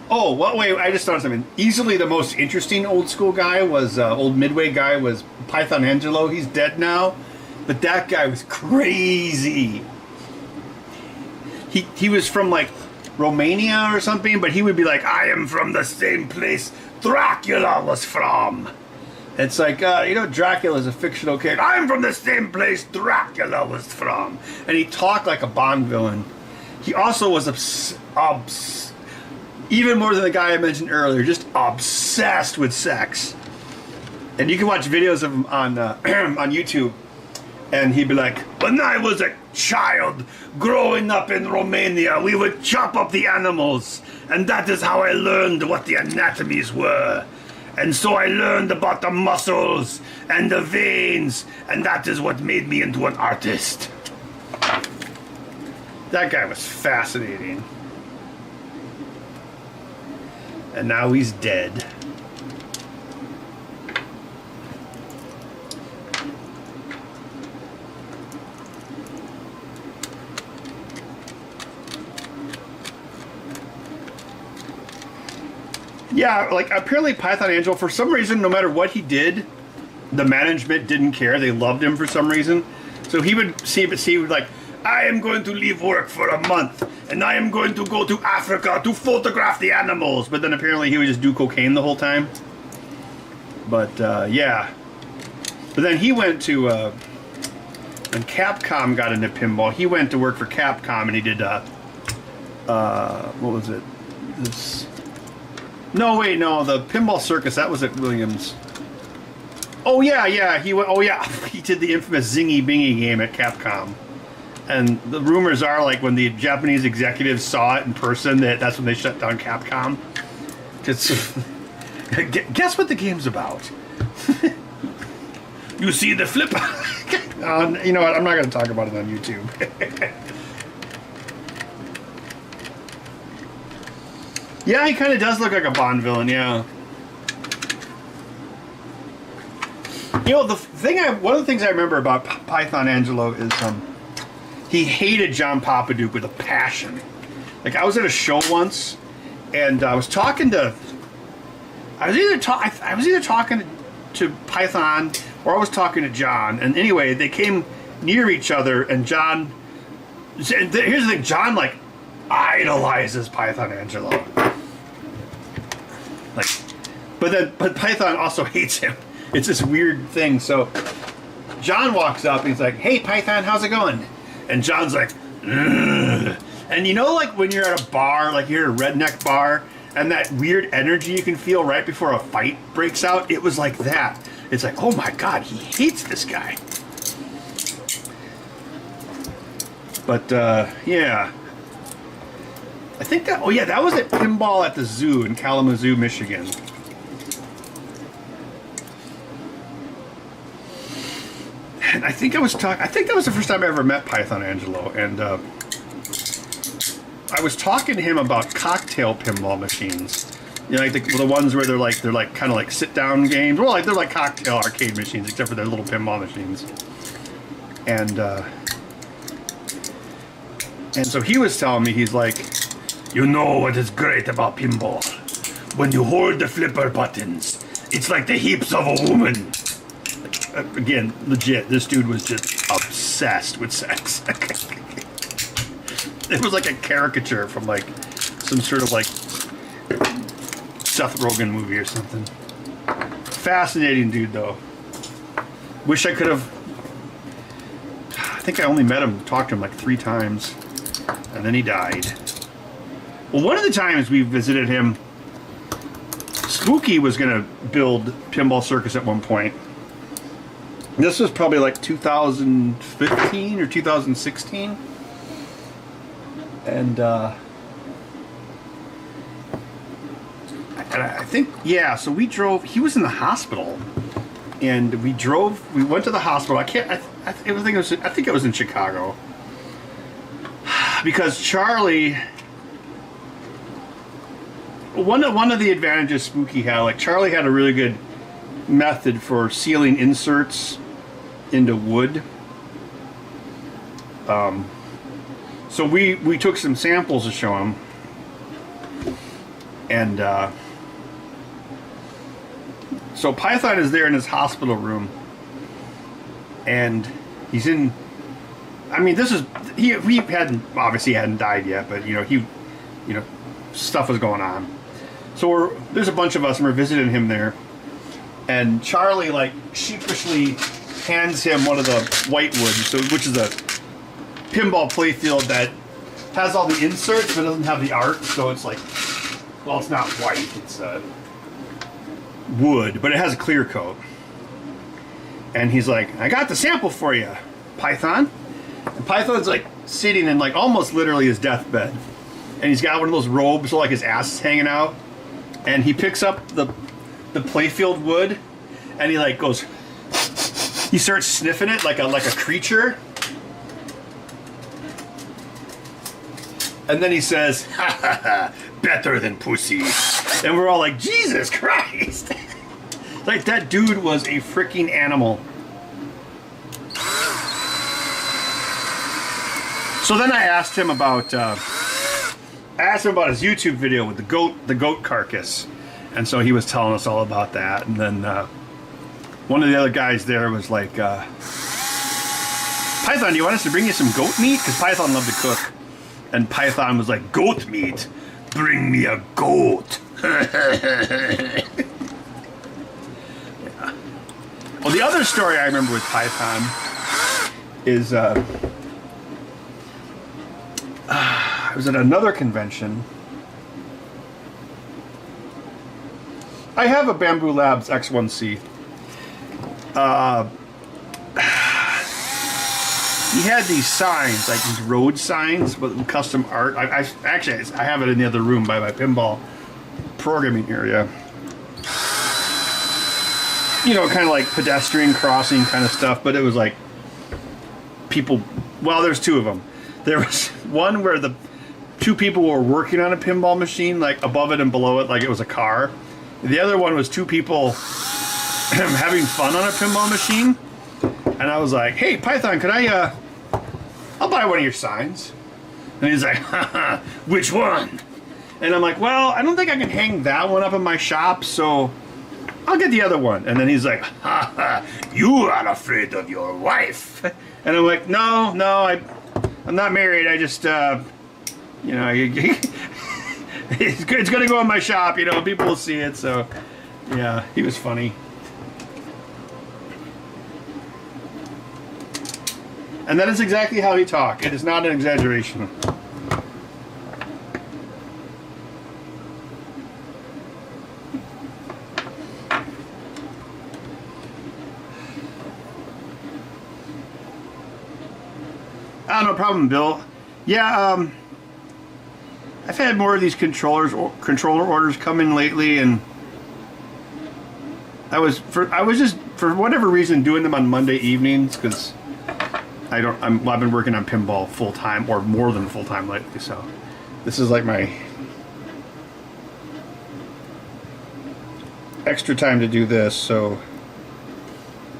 Oh, well, wait, I just thought of something. Easily the most interesting old school guy was, old Midway guy was Python Angelo. He's dead now, but that guy was crazy. He was from, like, Romania or something, but he would be like, I am from the same place Dracula was from. It's like, you know, Dracula's a fictional character. I'm from the same place Dracula was from. And he talked like a Bond villain. He also was even more than the guy I mentioned earlier, just obsessed with sex. And you can watch videos of him on on YouTube, and he'd be like, when I was a child growing up in Romania, we would chop up the animals, and that is how I learned what the anatomies were. And so I learned about the muscles and the veins, and that is what made me into an artist. That guy was fascinating. And now he's dead. Yeah, like apparently Python Angel, for some reason, no matter what he did, the management didn't care. They loved him for some reason. So he would like, I am going to leave work for a month, and I am going to go to Africa to photograph the animals. But then apparently he would just do cocaine the whole time. But yeah. But then he went to, when Capcom got into pinball, he went to work for Capcom, and he did, what was it? No, wait, no, the Pinball Circus, that was at Williams. Oh yeah, he went, oh yeah, he did the infamous Zingy Bingy game at Capcom. And the rumors are, like, when the Japanese executives saw it in person, that's when they shut down Capcom. Guess what the game's about? You see the flip? You know what? I'm not going to talk about it on YouTube. Yeah, he kind of does look like a Bond villain, yeah. You know, one of the things I remember about Python Angelo is, he hated John Papaduke with a passion. Like, I was at a show once, and I was talking to... I was either talking to Python, or I was talking to John. And anyway, they came near each other, and John... Here's the thing, John, like, idolizes Python Angelo. Like, but Python also hates him. It's this weird thing. So John walks up, and he's like, hey, Python, how's it going? And John's like, ugh. And you know, like when you're at a bar, like you're at a redneck bar, and that weird energy you can feel right before a fight breaks out? It was like that. It's like, oh my God, he hates this guy. But, yeah. I think that, oh yeah, that was at Pinball at the Zoo in Kalamazoo, Michigan. And I think that was the first time I ever met Python Angelo, and I was talking to him about cocktail pinball machines. You know, like the ones where they're like kind of like sit down games. Well, like they're like cocktail arcade machines, except for they're little pinball machines. And so he was telling me, he's like, you know what is great about pinball? when you hold the flipper buttons, it's like the hips of a woman. Again, legit, this dude was just obsessed with sex. It was like a caricature from like some sort of like Seth Rogen movie or something. Fascinating dude though. Wish I could have. I think I only met him, talked to him like 3 times, and then he died. Well, one of the times we visited him, Spooky was gonna build Pinball Circus at one point. This was probably like 2015 or 2016. And I think, yeah, so we drove, he was in the hospital. And we went to the hospital. I think it was in Chicago. Because Charlie, one of the advantages Spooky had, like Charlie had a really good method for sealing inserts into wood. So we took some samples to show him, and so Python is there in his hospital room, and he's in. I mean, this is he hadn't died yet, but stuff was going on. So there's a bunch of us, and we're visiting him there, and Charlie like sheepishly hands him one of the whitewood, which is a pinball playfield that has all the inserts but doesn't have the art, so it's like, well, it's not white, it's wood, but it has a clear coat. And he's like, I got the sample for you, Python. And Python's like sitting in like almost literally his deathbed, and he's got one of those robes so like his ass is hanging out, and he picks up the playfield wood, and he like goes, he starts sniffing it like a creature. And then he says, ha ha ha, better than pussy. And we're all like, Jesus Christ. Like, that dude was a freaking animal. So then I asked him about his YouTube video with the goat carcass. And so he was telling us all about that. And then one of the other guys there was like, Python, do you want us to bring you some goat meat? Because Python loved to cook. And Python was like, goat meat? Bring me a goat. Yeah. Well, the other story I remember with Python is I was at another convention. I have a Bamboo Labs X1C. He had these signs, like these road signs with custom art. I have it in the other room by my pinball programming area. You know, kind of like pedestrian crossing kind of stuff, but it was like people, well, there's 2 of them. There was one where the 2 people were working on a pinball machine, like above it and below it, like it was a car. The other one was 2 people having fun on a pinball machine. And I was like, hey, Python, could I'll buy one of your signs. And he's like, haha, which one? And I'm like, well, I don't think I can hang that one up in my shop, so I'll get the other one. And then he's like, haha, you are afraid of your wife. And I'm like, no, I'm not married. I just, it's going to go in my shop, people will see it. So, yeah, he was funny. And that is exactly how he talked. It is not an exaggeration. Oh, no problem, Bill. Yeah, I've had more of these controller orders come in lately, and I was just for whatever reason doing them on Monday evenings because I've been working on pinball full time or more than full time lately, so this is like my extra time to do this. So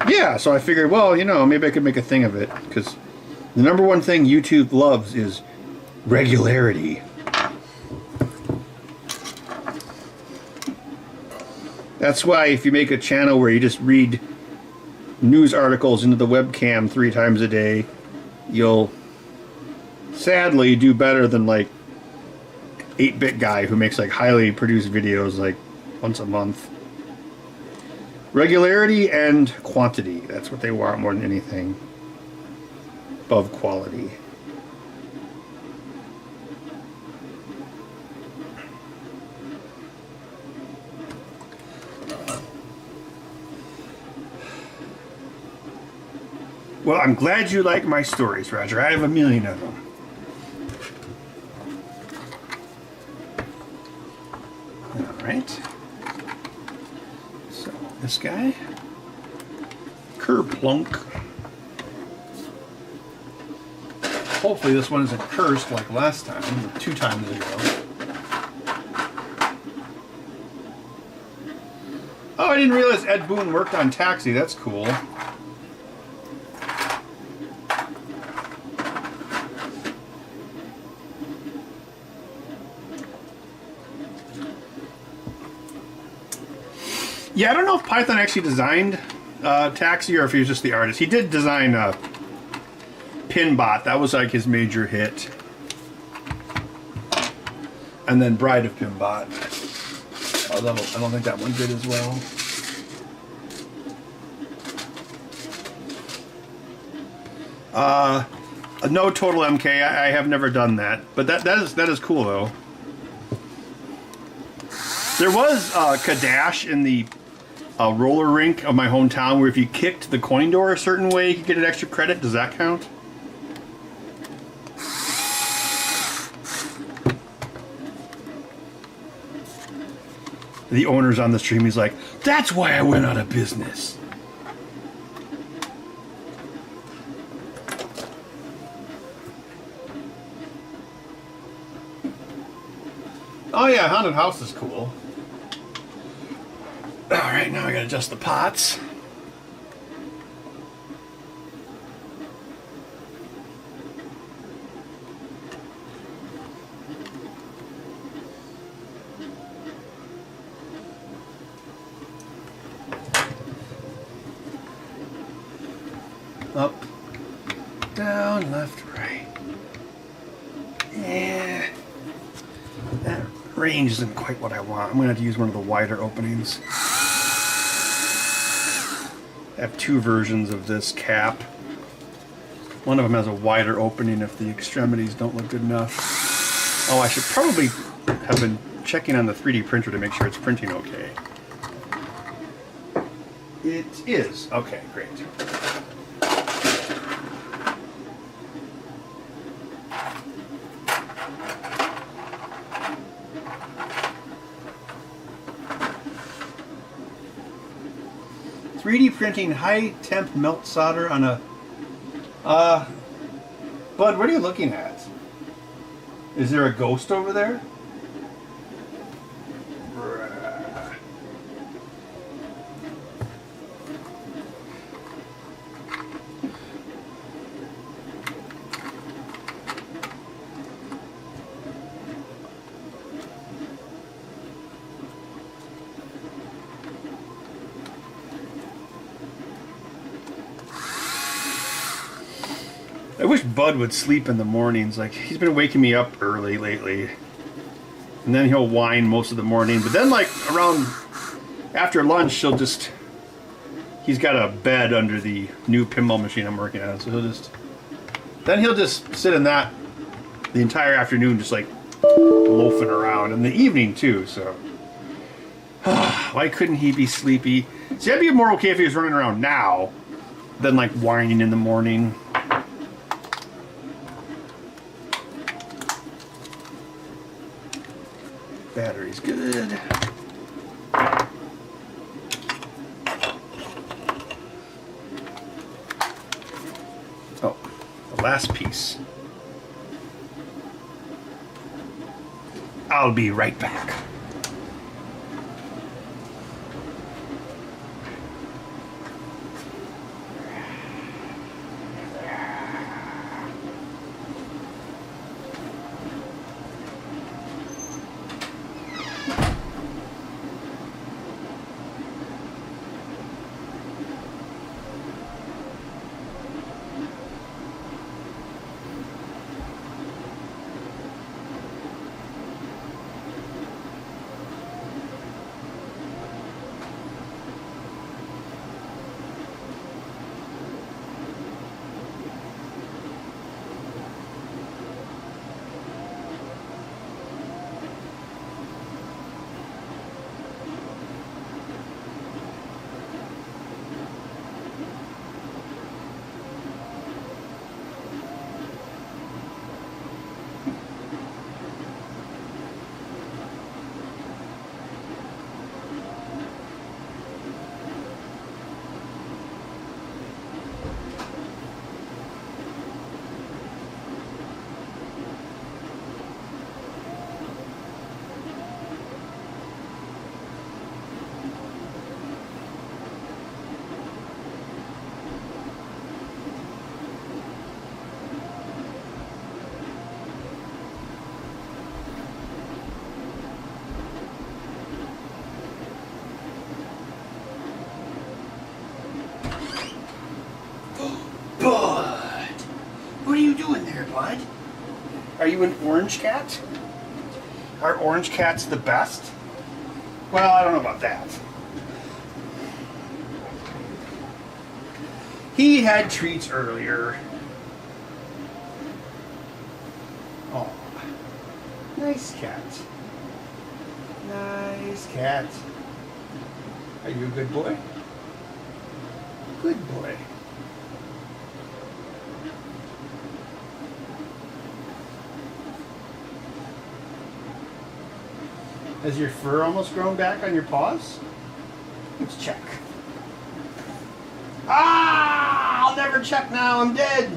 yeah, so I figured, well, maybe I could make a thing of it, because the number one thing YouTube loves is That's why if you make a channel where you just read news articles into the webcam 3 times a day, you'll sadly do better than like 8-bit guy who makes like highly produced videos like once a month. Regularity and quantity, that's what they want more than anything. Above quality. Well, I'm glad you like my stories, Roger. I have a million of them. Alright. So, this guy. Kerplunk. Hopefully this one isn't cursed like last time, 2 times ago. Oh, I didn't realize Ed Boon worked on Taxi. That's cool. Yeah, I don't know if Python actually designed Taxi or if he was just the artist. He did design Pinbot. That was like his major hit. And then Bride of Pinbot. Although I don't think that one did as well. No Total MK. I have never done that. But that is cool though. There was Kadash in the roller rink of my hometown where if you kicked the coin door a certain way, you could get an extra credit. Does that count? The owner's on the stream. He's like, that's why I went out of business. Oh yeah, Haunted House is cool. Alright, now I gotta adjust the pots. Up, down, left, right. Yeah. That range isn't quite what I want. I'm gonna have to use one of the wider openings. I have 2 versions of this cap. One of them has a wider opening if the extremities don't look good enough. Oh, I should probably have been checking on the 3D printer to make sure it's printing okay. It is. Okay, great. Printing high temp melt solder on a Bud, what are you looking at? Is there a ghost over there? I wish Bud would sleep in the mornings. Like, he's been waking me up early lately. And then he'll whine most of the morning. But then, like, around after lunch, he's got a bed under the new pinball machine I'm working on. So he'll just sit in that the entire afternoon, just like loafing around. In the evening, too, so. Why couldn't he be sleepy? See, I'd be more okay if he was running around now than, like, whining in the morning. Battery's good. Oh, the last piece. I'll be right back. you doing there, bud? Are you an orange cat? Are orange cats the best? Well, I don't know about that. He had treats earlier. Oh, nice cat. Nice cat. Are you a good boy? Good boy. Has your fur almost grown back on your paws? Let's check. Ah! I'll never check now. I'm dead.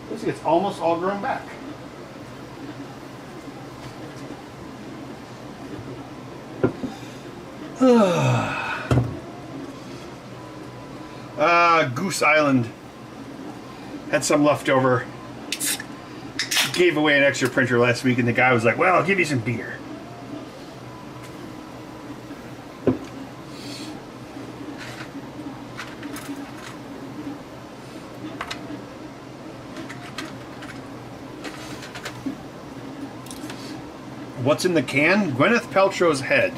Looks like it's almost all grown back. Goose Island had some leftover. Gave away an extra printer last week, and the guy was like, well, I'll give you some beer. What's in the can? Gwyneth Paltrow's head.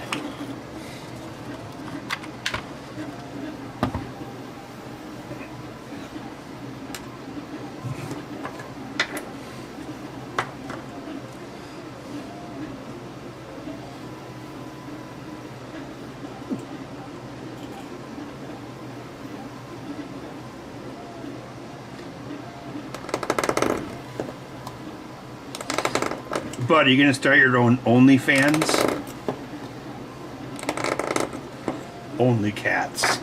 Bud, are you going to start your own OnlyFans? Only cats.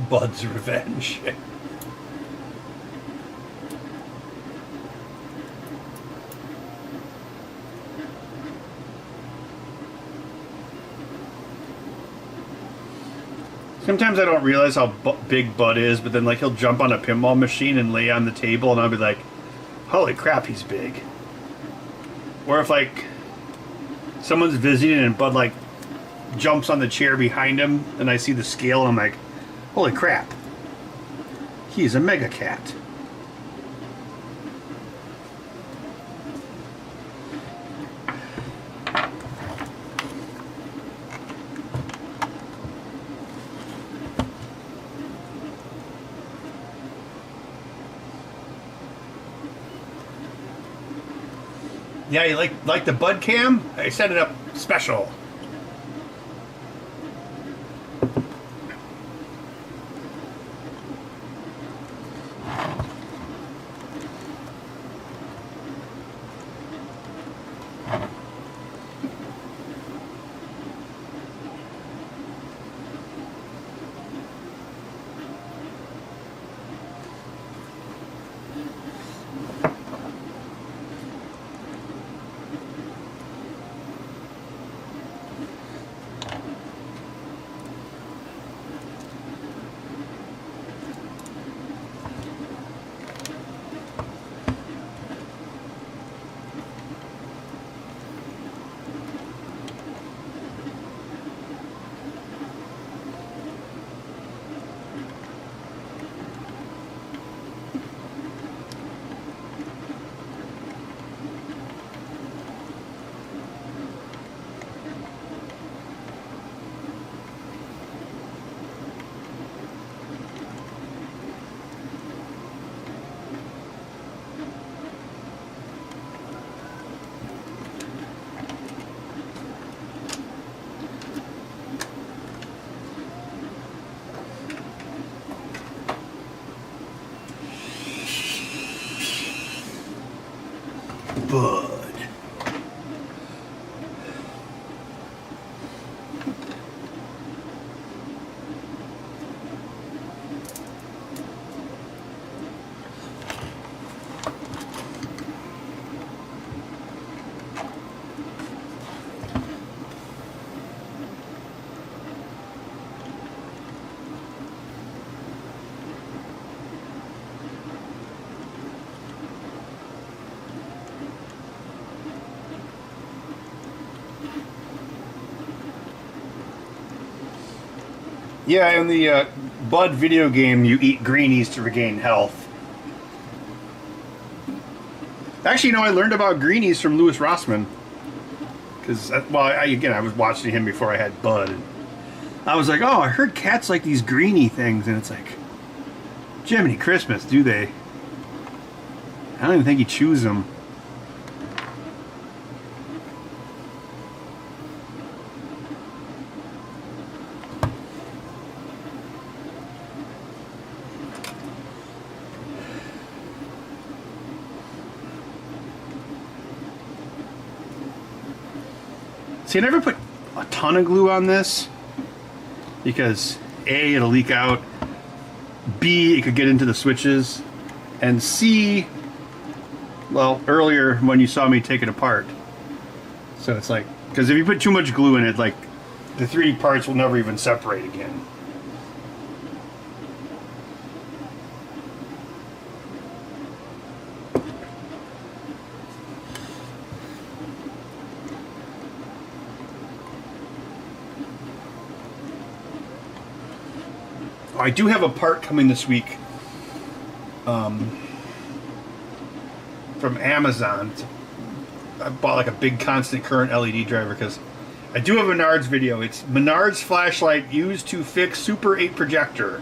Bud's revenge. Sometimes I don't realize how big Bud is, but then like he'll jump on a pinball machine and lay on the table, and I'll be like, holy crap, he's big. Or if like someone's visiting and Bud like jumps on the chair behind him, and I see the scale, and I'm like, holy crap, he's a mega cat. Yeah, you like the Bud cam? I set it up special. Yeah, in the Bud video game, you eat greenies to regain health. Actually, I learned about greenies from Louis Rossmann. Because, well, I was watching him before I had Bud. And I was like, oh, I heard cats like these greeny things. And it's like, Jiminy Christmas, do they? I don't even think he chews them. See, I never put a ton of glue on this because A, it'll leak out, B, it could get into the switches, and C, well, earlier when you saw me take it apart. So it's like, because if you put too much glue in it, like, the 3D parts will never even separate again. I do have a part coming this week from Amazon. I bought like a big constant current LED driver because I do have a Menards video. It's Menards flashlight used to fix Super 8 projector.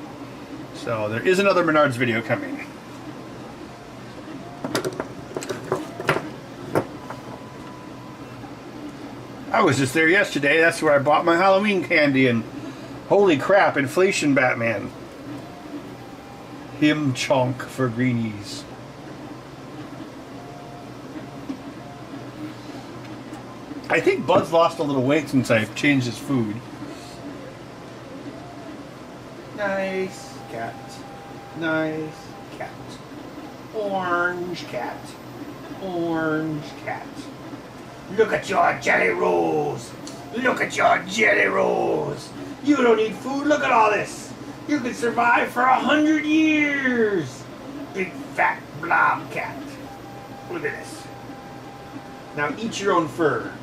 So there is another Menards video coming. I was just there yesterday. That's where I bought my Halloween candy and holy crap, inflation Batman. Him chonk for greenies. I think Bud's lost a little weight since I've changed his food. Nice cat. Nice cat. Orange cat. Orange cat. Look at your jelly rolls. Look at your jelly rolls. You don't need food. Look at all this. You can survive for 100 years. Big fat blob cat. Look at this. Now eat your own fur.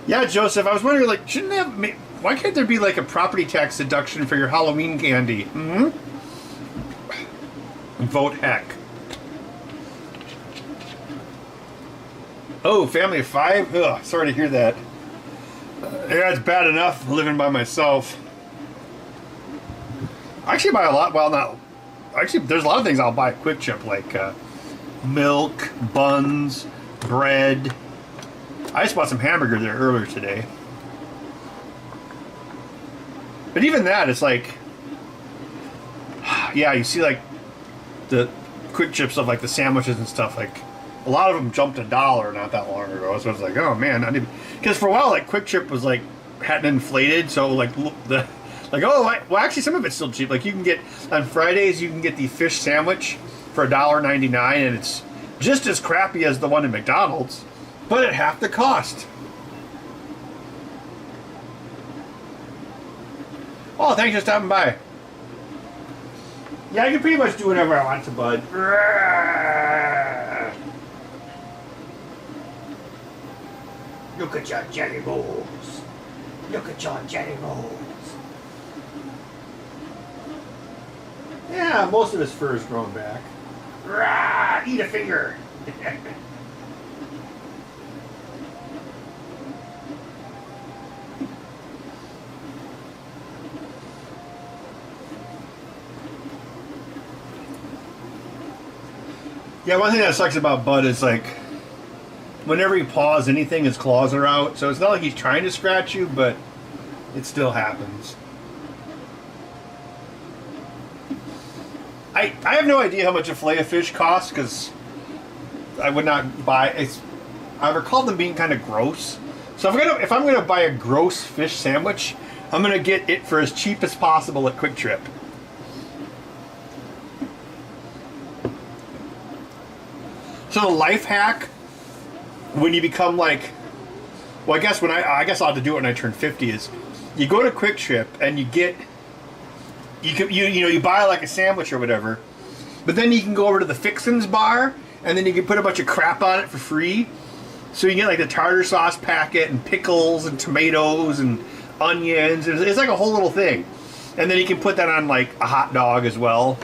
Yeah, Joseph, I was wondering, like, shouldn't they have... Why can't there be, like, a property tax deduction for your Halloween candy? Hmm? Vote heck. Oh, family of 5? Ugh, sorry to hear that. Yeah, it's bad enough living by myself. I actually buy a lot, well, not... Actually, there's a lot of things I'll buy at Quick Trip, like milk, buns, bread... I just bought some hamburger there earlier today. But even that, it's like... Yeah, you see like the Quick Trip stuff, like the sandwiches and stuff, like a lot of them jumped $1 not that long ago. So I was like, oh man, I need... Because for a while, like Quick Trip was like, hadn't inflated, so like the... Like, oh, well actually some of it's still cheap. Like you can get, on Fridays, you can get the fish sandwich for $1.99 and it's just as crappy as the one in McDonald's. But at half the cost. Oh, thanks for stopping by. Yeah, I can pretty much do whatever I want to, Bud. Look at your jelly rolls. Look at your jelly rolls. Yeah, most of his fur is growing back. Eat a finger. Yeah, one thing that sucks about Bud is like whenever he paws anything, his claws are out. So it's not like he's trying to scratch you, but it still happens. I have no idea how much a fillet of fish costs because I would not buy it. I recall them being kind of gross. So if I'm gonna buy a gross fish sandwich, I'm gonna get it for as cheap as possible at Quick Trip. So the life hack, when you become like, well, I guess I'll have to do it when I turn 50, is you go to Quick Trip and you get you buy like a sandwich or whatever, but then you can go over to the Fixins bar and then you can put a bunch of crap on it for free. So you get like the tartar sauce packet and pickles and tomatoes and onions. It's like a whole little thing. And then you can put that on like a hot dog as well.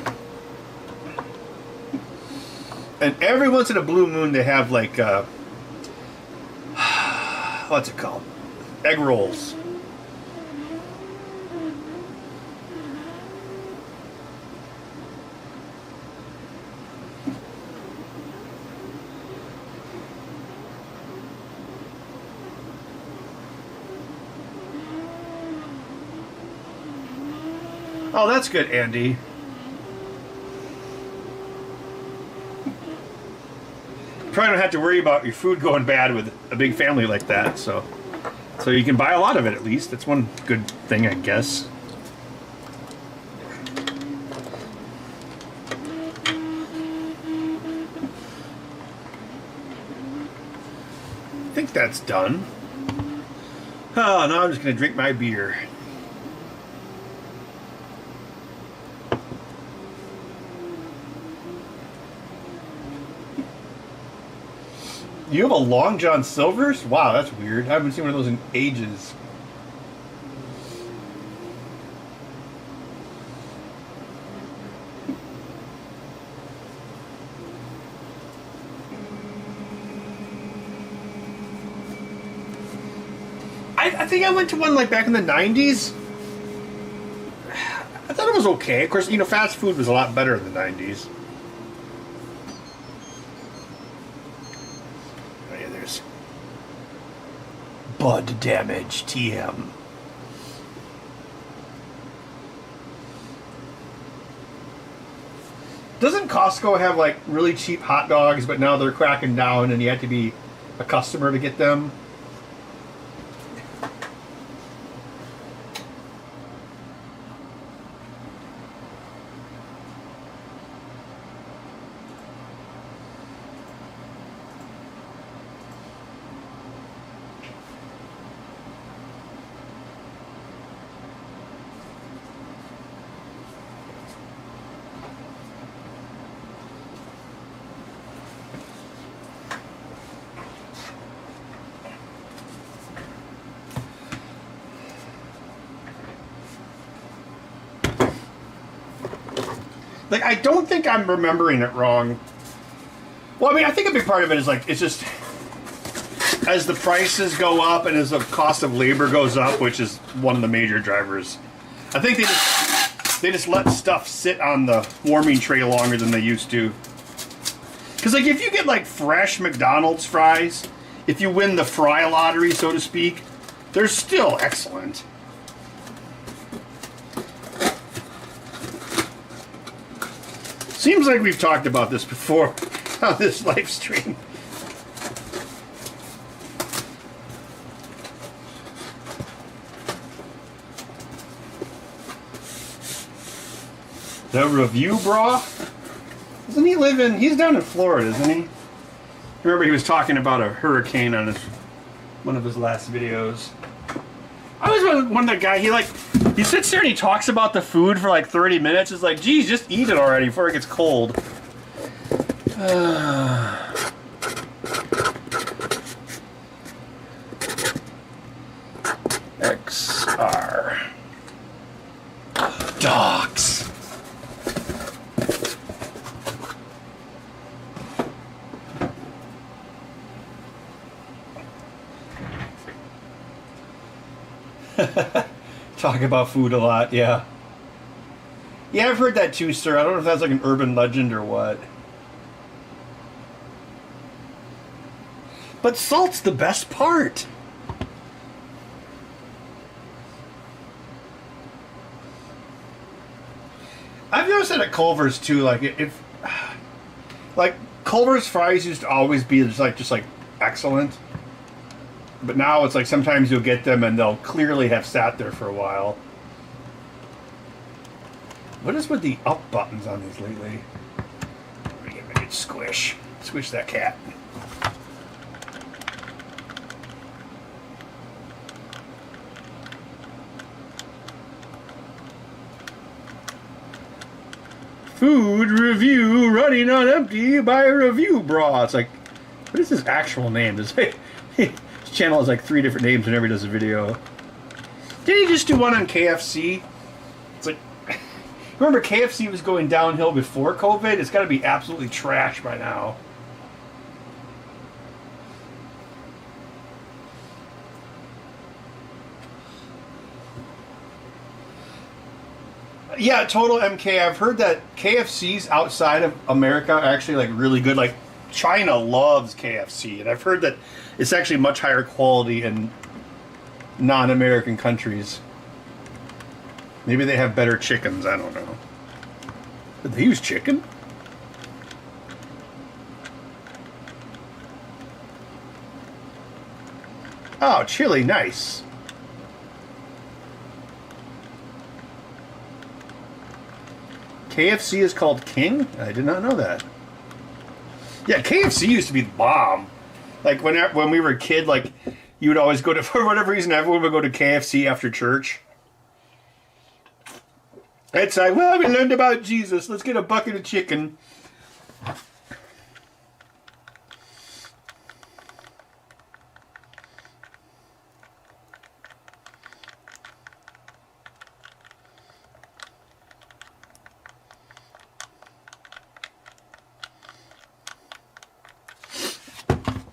And every once in a blue moon they have like what's it called? Egg rolls. Oh, that's good, Andy. Probably don't have to worry about your food going bad with a big family like that, so you can buy a lot of it at least. That's one good thing, I guess. I think that's done. Oh, now I'm just going to drink my beer. You have a Long John Silver's? Wow, that's weird. I haven't seen one of those in ages. I think I went to one like back in the 90s. I thought it was okay. Of course, you know, fast food was a lot better in the 90s. Bud damage, TM. Doesn't Costco have like really cheap hot dogs, but now they're cracking down and you have to be a customer to get them? Like, I don't think I'm remembering it wrong. Well, I mean, I think a big part of it is, like, it's just as the prices go up and as the cost of labor goes up, which is one of the major drivers, I think they just let stuff sit on the warming tray longer than they used to. Because, like, if you get, like, fresh McDonald's fries, if you win the fry lottery, so to speak, they're still excellent. Seems like we've talked about this before on this live stream. The review bra? Doesn't he live in... He's down in Florida, isn't he? Remember he was talking about a hurricane on one of his last videos. I was one of that guy, he sits there and he talks about the food for like 30 minutes. It's like, geez, just eat it already before it gets cold. XR. Dogs. Talk about food a lot, yeah. Yeah, I've heard that too, sir. I don't know if that's like an urban legend or what. But salt's the best part. I've noticed that at Culver's too, like like Culver's fries used to always be just like excellent. But now it's like sometimes you'll get them and they'll clearly have sat there for a while. What is with the up buttons on these lately? Let me give it a good squish. Squish that cat. Food review running on empty by review bra. It's like, what is his actual name? His channel has like 3 different names whenever he does a video. Did he just do one on KFC? It's like, remember KFC was going downhill before COVID? It's got to be absolutely trash by now. Yeah, total MK. I've heard that KFCs outside of America are actually like really good. Like China loves KFC, and I've heard that it's actually much higher quality in non-American countries. Maybe they have better chickens. I don't know. Did they use chicken? Oh, chili, nice. KFC is called King? I did not know that. Yeah, KFC used to be the bomb. Like when we were a kid, like you would always go to, for whatever reason, everyone would go to KFC after church. It's like, well, we learned about Jesus. Let's get a bucket of chicken.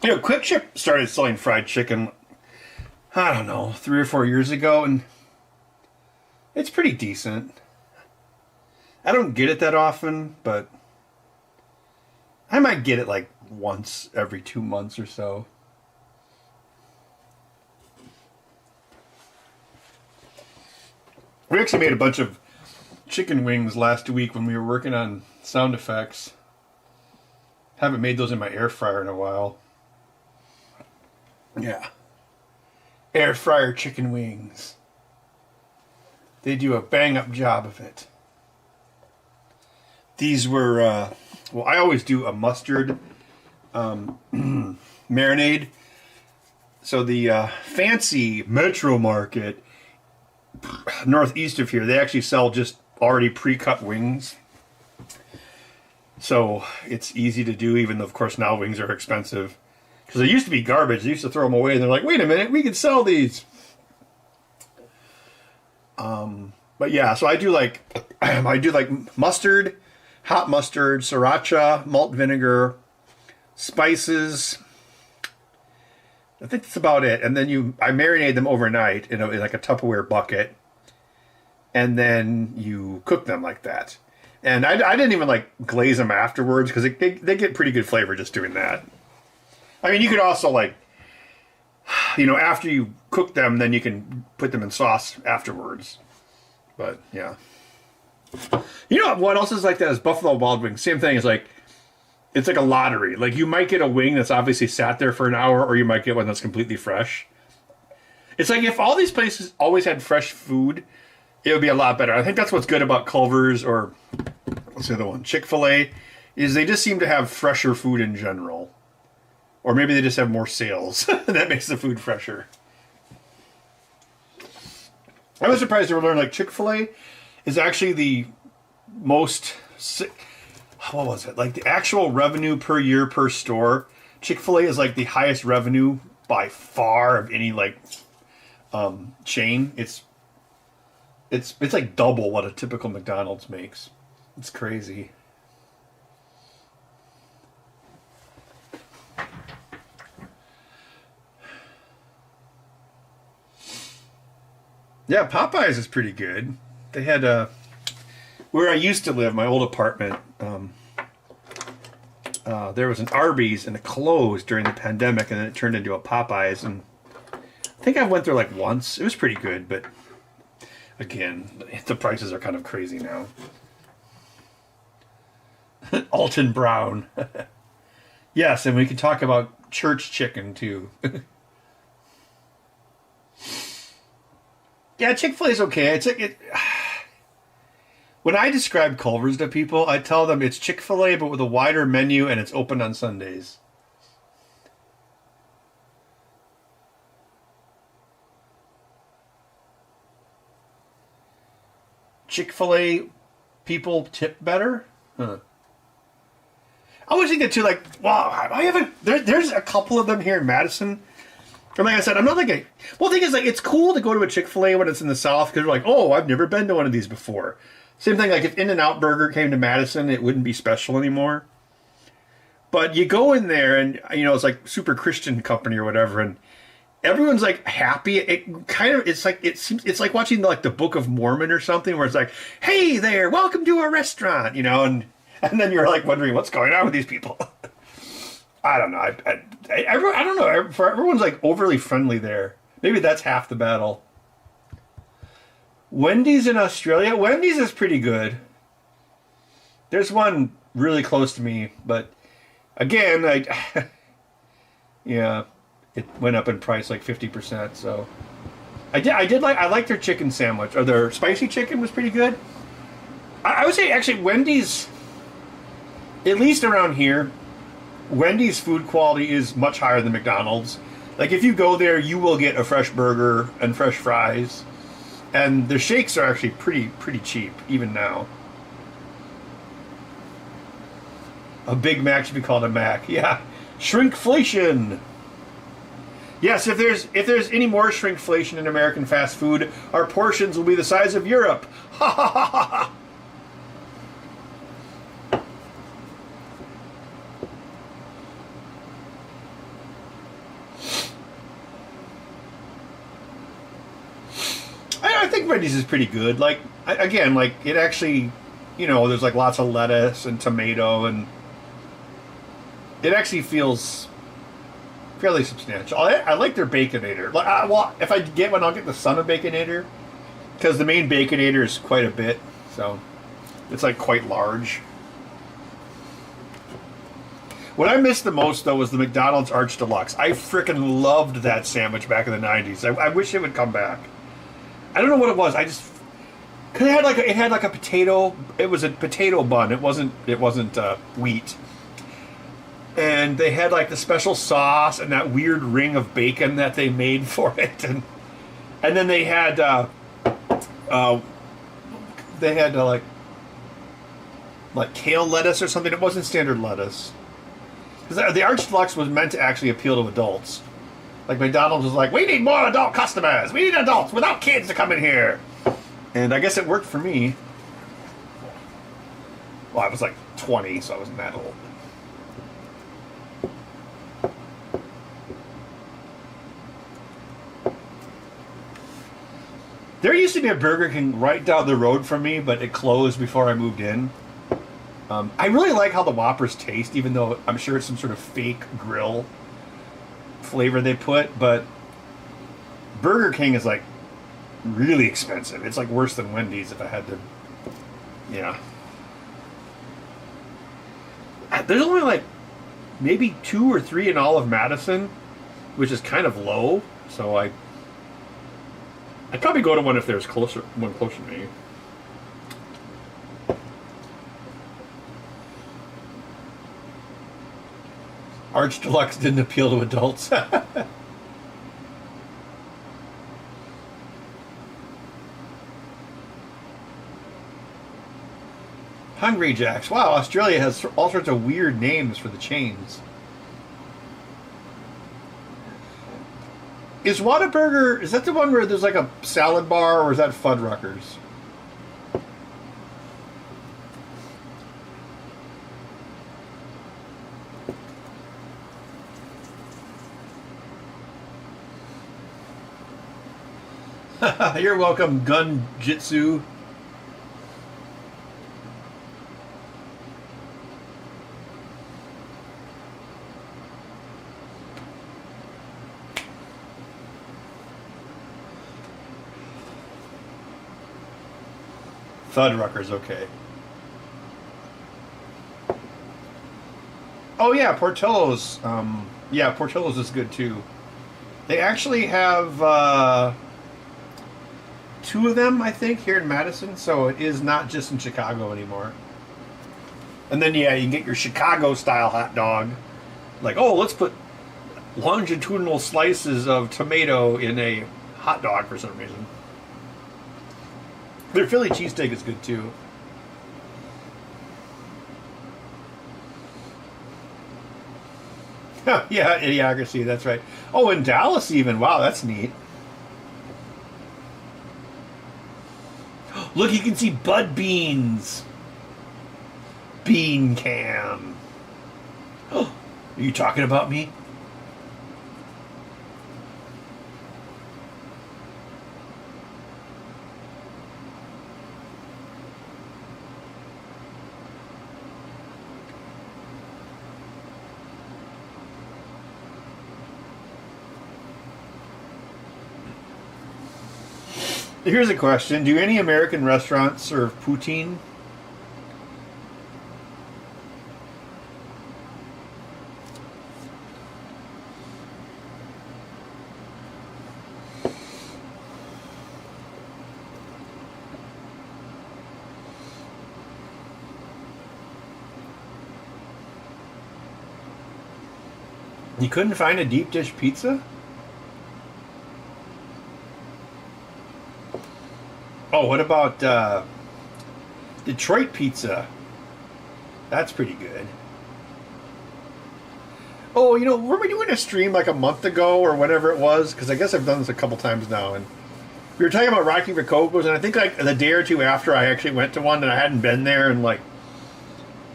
You know, Quick Trip started selling fried chicken, I don't know, 3 or 4 years ago, and it's pretty decent. I don't get it that often, but I might get it like once every 2 months or so. We actually made a bunch of chicken wings last week when we were working on sound effects. Haven't made those in my air fryer in a while. Yeah. Air fryer chicken wings. They do a bang-up job of it. These were, well, I always do a mustard marinade. So the fancy Metro Market, northeast of here, they actually sell just already pre-cut wings. So it's easy to do, even though, of course, now wings are expensive. Because they used to be garbage. They used to throw them away, and they're like, wait a minute, we can sell these. But yeah, so I do like mustard, hot mustard, sriracha, malt vinegar, spices. I think that's about it. And then I marinate them overnight in like a Tupperware bucket. And then you cook them like that. And I didn't even like glaze them afterwards, because they get pretty good flavor just doing that. I mean, you could also, like, you know, after you cook them, then you can put them in sauce afterwards. But, yeah. You know what else is like that is Buffalo Wild Wings. Same thing. It's like a lottery. Like, you might get a wing that's obviously sat there for an hour, or you might get one that's completely fresh. It's like if all these places always had fresh food, it would be a lot better. I think that's what's good about Culver's, or what's the other one? Chick-fil-A, is they just seem to have fresher food in general. Or maybe they just have more sales. That makes the food fresher. I was surprised to learn, like, Chick-fil-A is actually the most, what was it? Like, the actual revenue per year per store. Chick-fil-A is, like, the highest revenue by far of any, like, chain. It's like double what a typical McDonald's makes. It's crazy. Yeah, Popeyes is pretty good. They had where I used to live, my old apartment, there was an Arby's, and it closed during the pandemic, and then it turned into a Popeyes, and I think I went there like once. It was pretty good, but again, the prices are kind of crazy now. Alton Brown. Yes, and we can talk about church chicken too. Yeah, Chick-fil-A is okay. It's like when I describe Culver's to people, I tell them it's Chick-fil-A but with a wider menu, and it's open on Sundays. Chick-fil-A people tip better? Huh. I always think that too, like, wow, I haven't, there's a couple of them here in Madison. And like I said, I'm not like a, well, the thing is, like, it's cool to go to a Chick-fil-A when it's in the South, because you're like, oh, I've never been to one of these before. Same thing, like, if In-N-Out Burger came to Madison, it wouldn't be special anymore. But you go in there, and, you know, it's like super Christian company or whatever, and everyone's like happy. It kind of, it's like, it seems, it's like watching like the Book of Mormon or something, where it's like, hey there, welcome to our restaurant, you know, and then you're like wondering what's going on with these people. I don't know. I don't know. Everyone's like overly friendly there. Maybe that's half the battle. Wendy's in Australia. Wendy's is pretty good. There's one really close to me, but again, yeah, it went up in price like 50%. So I liked their chicken sandwich, or their spicy chicken was pretty good. I would say actually Wendy's, at least around here, Wendy's food quality is much higher than McDonald's. Like, if you go there, you will get a fresh burger and fresh fries. And their shakes are actually pretty cheap, even now. A Big Mac should be called a Mac. Yeah. Shrinkflation. Yes, if there's any more shrinkflation in American fast food, our portions will be the size of Europe. Ha ha ha ha ha. I think Wendy's is pretty good. Like, again, like, it actually, you know, there's like lots of lettuce and tomato, and it actually feels fairly substantial. I like their Baconator. Well, if I get one, I'll get the Son of Baconator, because the main Baconator is quite a bit, so it's like quite large. What I missed the most, though, was the McDonald's Arch Deluxe. I frickin' loved that sandwich back in the 90s. I wish it would come back. I don't know what it was. I just, cause it had like a potato. It was a potato bun. It wasn't wheat. And they had like the special sauce and that weird ring of bacon that they made for it, and then they had like kale lettuce or something. It wasn't standard lettuce. Because the Arch Deluxe was meant to actually appeal to adults. Like, McDonald's was like, we need more adult customers. We need adults without kids to come in here. And I guess it worked for me. Well, I was like 20, so I wasn't that old. There used to be a Burger King right down the road from me, but it closed before I moved in. I really like how the Whoppers taste, even though I'm sure it's some sort of fake grill flavor they put, but Burger King is like really expensive. It's like worse than Wendy's if I had to, yeah. There's only like maybe 2 or 3 in all of Madison, which is kind of low, so I'd probably go to one if there's one closer to me. Arch Deluxe didn't appeal to adults. Hungry Jacks. Wow, Australia has all sorts of weird names for the chains. Is Whataburger, is that the one where there's like a salad bar, or is that Fuddruckers? You're welcome, Gun Jitsu. Fuddruckers, okay. Oh yeah, Portillo's. Yeah, Portillo's is good too. They actually have 2 of them, I think, here in Madison, so it is not just in Chicago anymore. And then, yeah, you can get your Chicago-style hot dog. Like, oh, let's put longitudinal slices of tomato in a hot dog for some reason. Their Philly cheesesteak is good, too. Yeah, Idiocracy, that's right. Oh, in Dallas even. Wow, that's neat. Look, you can see Bud Beans. Bean Cam. Are you talking about me? Here's a question. Do any American restaurants serve poutine? You couldn't find a deep dish pizza? Oh, what about Detroit pizza? That's pretty good. Oh, were we doing a stream like a month ago or whenever it was? Because I guess I've done this a couple times now, and we were talking about Rocky Rococo's, and I think like the day or two after I actually went to one, and I hadn't been there in like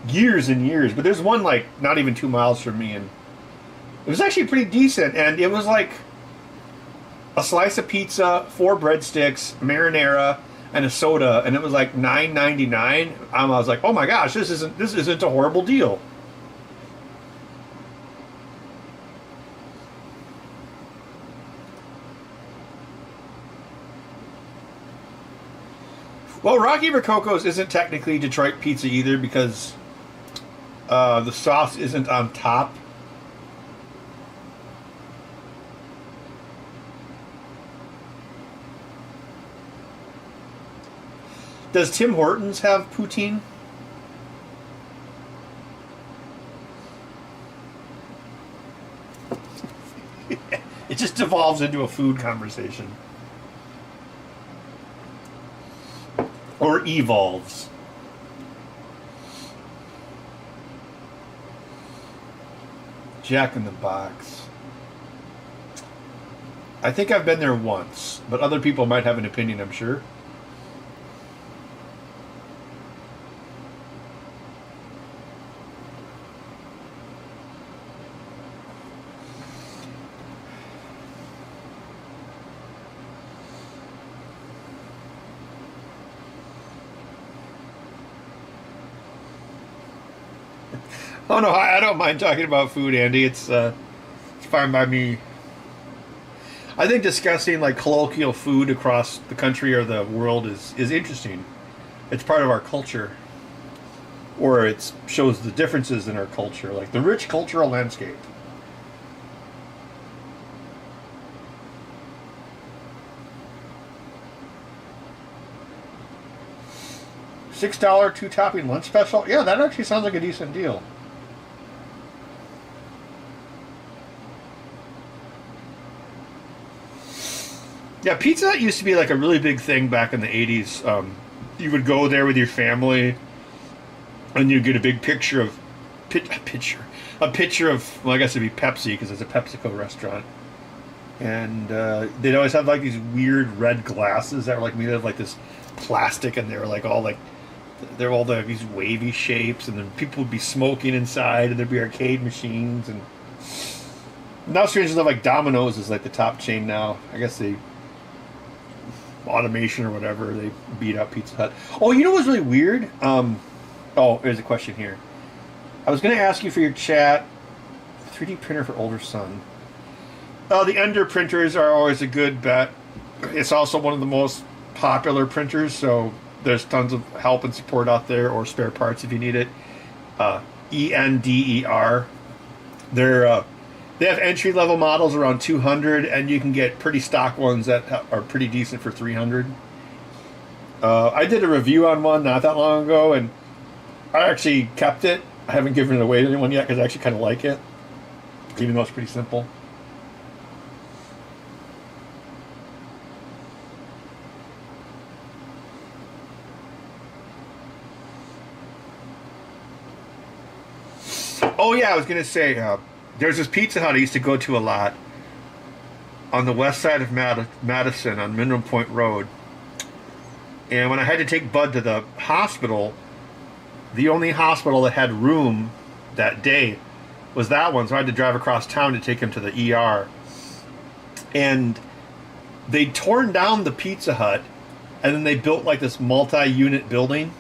years and years. But there's one like not even 2 miles from me, and it was actually pretty decent, and it was like a slice of pizza, 4 breadsticks, marinara, and a soda, and it was like $9.99. I was like, oh my gosh, this isn't a horrible deal. Well, Rocky Rococo's isn't technically Detroit pizza either because the sauce isn't on top. Does Tim Hortons have poutine? It just devolves into a food conversation. Or evolves. Jack in the Box. I think I've been there once, but other people might have an opinion, I'm sure. Oh no, I don't mind talking about food, Andy. It's fine by me. I think discussing like colloquial food across the country or the world is interesting. It's part of our culture, or it shows the differences in our culture, like the rich cultural landscape. $6 2-topping lunch special? Yeah, that actually sounds like a decent deal. Yeah, Pizza Hut used to be like a really big thing back in the 80s. You would go there with your family, and you'd get a big picture of a picture of, well, I guess it'd be Pepsi because it's a PepsiCo restaurant, and they'd always have like these weird red glasses that were like made of like this plastic, and they were like all like they're all these wavy shapes, and then people would be smoking inside, and there'd be arcade machines, and now strangely enough, like Domino's is like the top chain now. I guess they automation or whatever, they beat up Pizza Hut. Oh, you know what's really weird? Oh, there's a question here. I was going to ask you for your chat. 3D printer for older son. The Ender printers are always a good bet. It's also one of the most popular printers, so there's tons of help and support out there, or spare parts if you need it. ENDER. They have entry-level models around 200, and you can get pretty stock ones that are pretty decent for 300. I did a review on one not that long ago, and I actually kept it. I haven't given it away to anyone yet because I actually kind of like it, even though it's pretty simple. Oh yeah, I was going to say... There's this Pizza Hut I used to go to a lot on the west side of Madison on Mineral Point Road. And when I had to take Bud to the hospital, the only hospital that had room that day was that one. So I had to drive across town to take him to the ER. And they'd torn down the Pizza Hut, and then they built like this multi-unit building.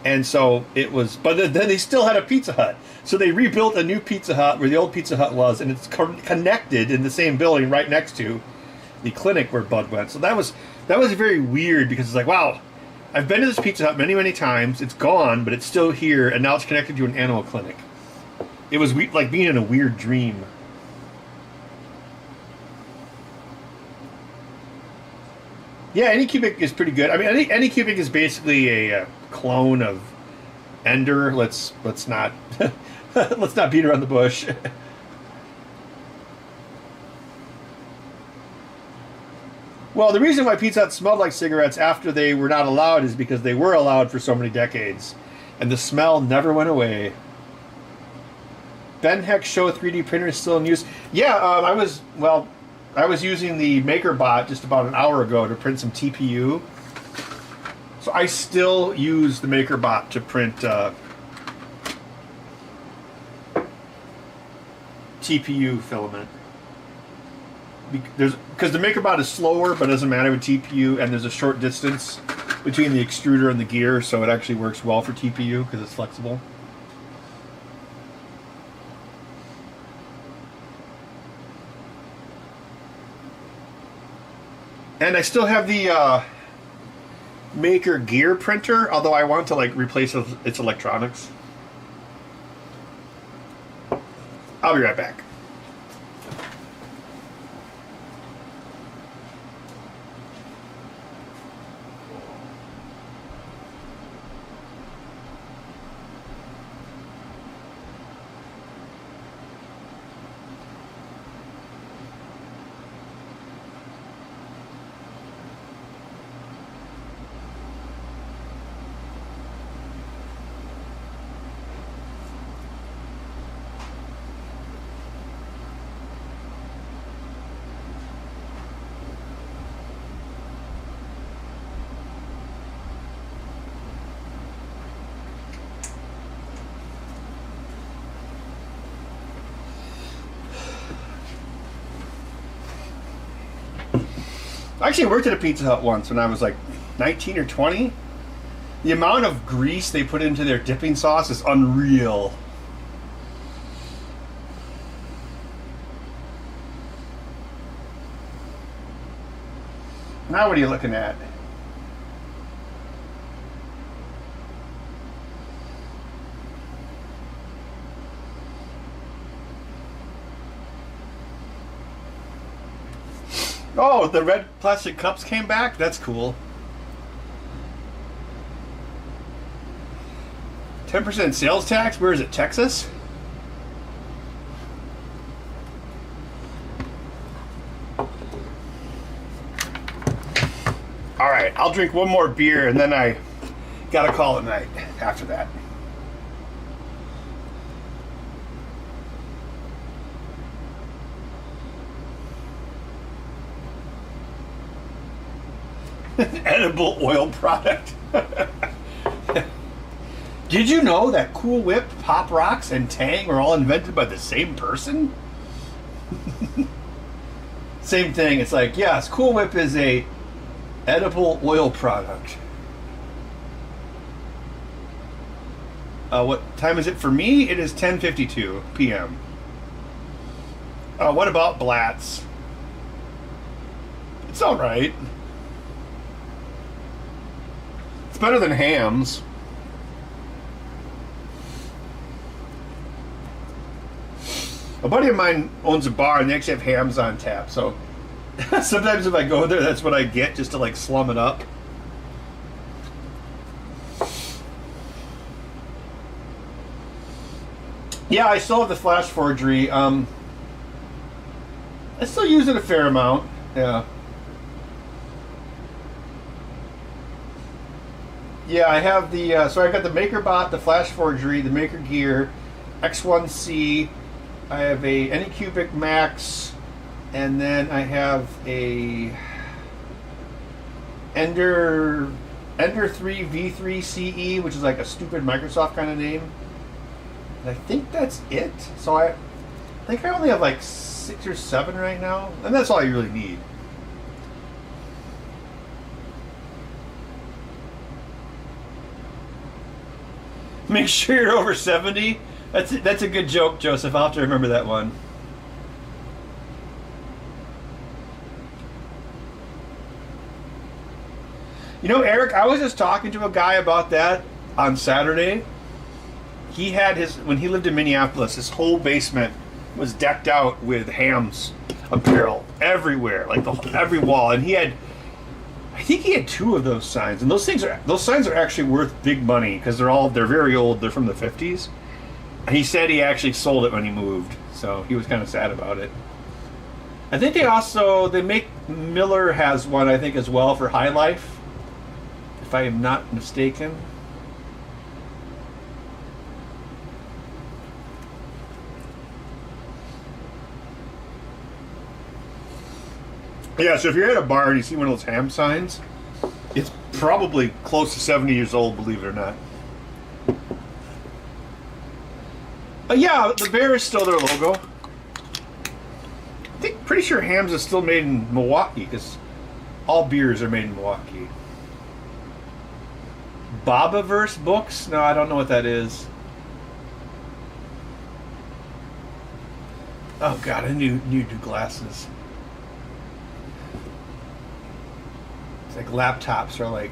And so it was, but then they still had a Pizza Hut. So they rebuilt a new Pizza Hut where the old Pizza Hut was, and it's connected in the same building right next to the clinic where Bud went. So that was very weird, because it's like, wow, I've been to this Pizza Hut many, many times. It's gone, but it's still here, and now it's connected to an animal clinic. It was like being in a weird dream. Yeah, Anycubic is pretty good. I mean, Anycubic is basically a clone of Ender. Let's not let's not beat around the bush. Well, the reason why Pizza Hut smelled like cigarettes after they were not allowed is because they were allowed for so many decades, and the smell never went away. Ben Heck Show 3D printer is still in use. Yeah, I was using the MakerBot just about an hour ago to print some TPU. So I still use the MakerBot to print TPU filament. Because the MakerBot is slower, but it doesn't matter with TPU, and there's a short distance between the extruder and the gear, so it actually works well for TPU because it's flexible. And I still have the Maker gear printer, although I want to like replace its electronics. I'll be right back. I actually worked at a Pizza Hut once when I was like 19 or 20. The amount of grease they put into their dipping sauce is unreal. Now what are you looking at? Oh, the red plastic cups came back? That's cool. 10% sales tax? Where is it? Texas? Alright, I'll drink one more beer and then I gotta call it night after that. Edible oil product. Did you know that Cool Whip, Pop Rocks, and Tang were all invented by the same person? Same thing. It's like, yes, Cool Whip is a edible oil product. What time is it for me? It is 10:52 p.m. What about Blatz? It's all right. It's better than Hams. A buddy of mine owns a bar and they actually have Hams on tap, so sometimes if I go there, that's what I get just to like slum it up. Yeah, I still have the Flash Forgery. I still use it a fair amount. Yeah. Yeah, I have the, so I got the MakerBot, the Flash Forgery, the Maker Gear, X1C, I have a Anycubic Max, and then I have a Ender 3 V3 CE, which is like a stupid Microsoft kind of name. And I think that's it. So I think I only have like 6 or 7 right now, and that's all you really need. Make sure you're over 70. That's a good joke, Joseph. I'll have to remember that one. You know, Eric, I was just talking to a guy about that on Saturday. He had when he lived in Minneapolis, his whole basement was decked out with Ham's apparel everywhere, like every wall. And I think he had 2 of those signs. And those signs are actually worth big money because they're very old. They're from the 50s. He said he actually sold it when he moved, so he was kind of sad about it. I think Miller has one, I think, as well for High Life, if I am not mistaken. Yeah, so if you're at a bar and you see one of those Ham signs, it's probably close to 70 years old, believe it or not. Yeah, the bear is still their logo. I think, pretty sure Ham's is still made in Milwaukee, because all beers are made in Milwaukee. Bobaverse books? No, I don't know what that is. Oh god, I need new glasses. It's like laptops are like,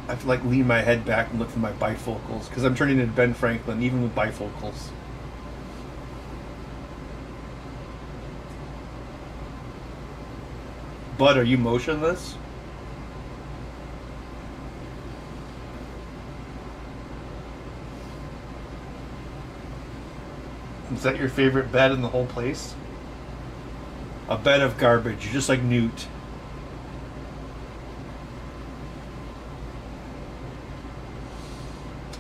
I have to like lean my head back and look for my bifocals because I'm turning into Ben Franklin even with bifocals. Bud, are you motionless? Is that your favorite bed in the whole place? A bed of garbage, just like Newt.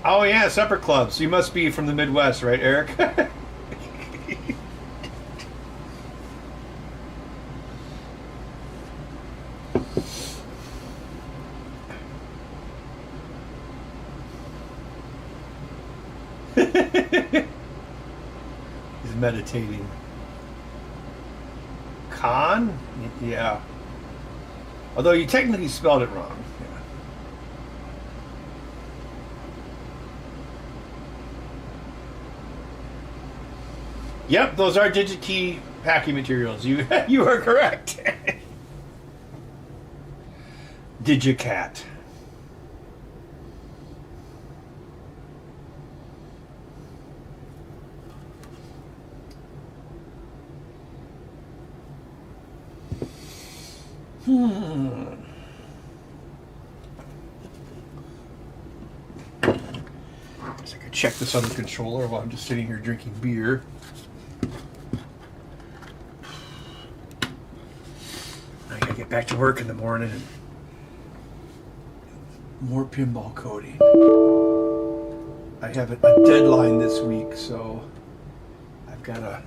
Oh yeah, supper clubs. You must be from the Midwest, right, Eric? He's meditating. Con? Yeah. Although you technically spelled it wrong. Yep, those are DigiKey packing materials. You you are correct. Digicat. Guess I could check this other controller while I'm just sitting here drinking beer. I gotta get back to work in the morning and more pinball coding. I have a deadline this week, so I've gotta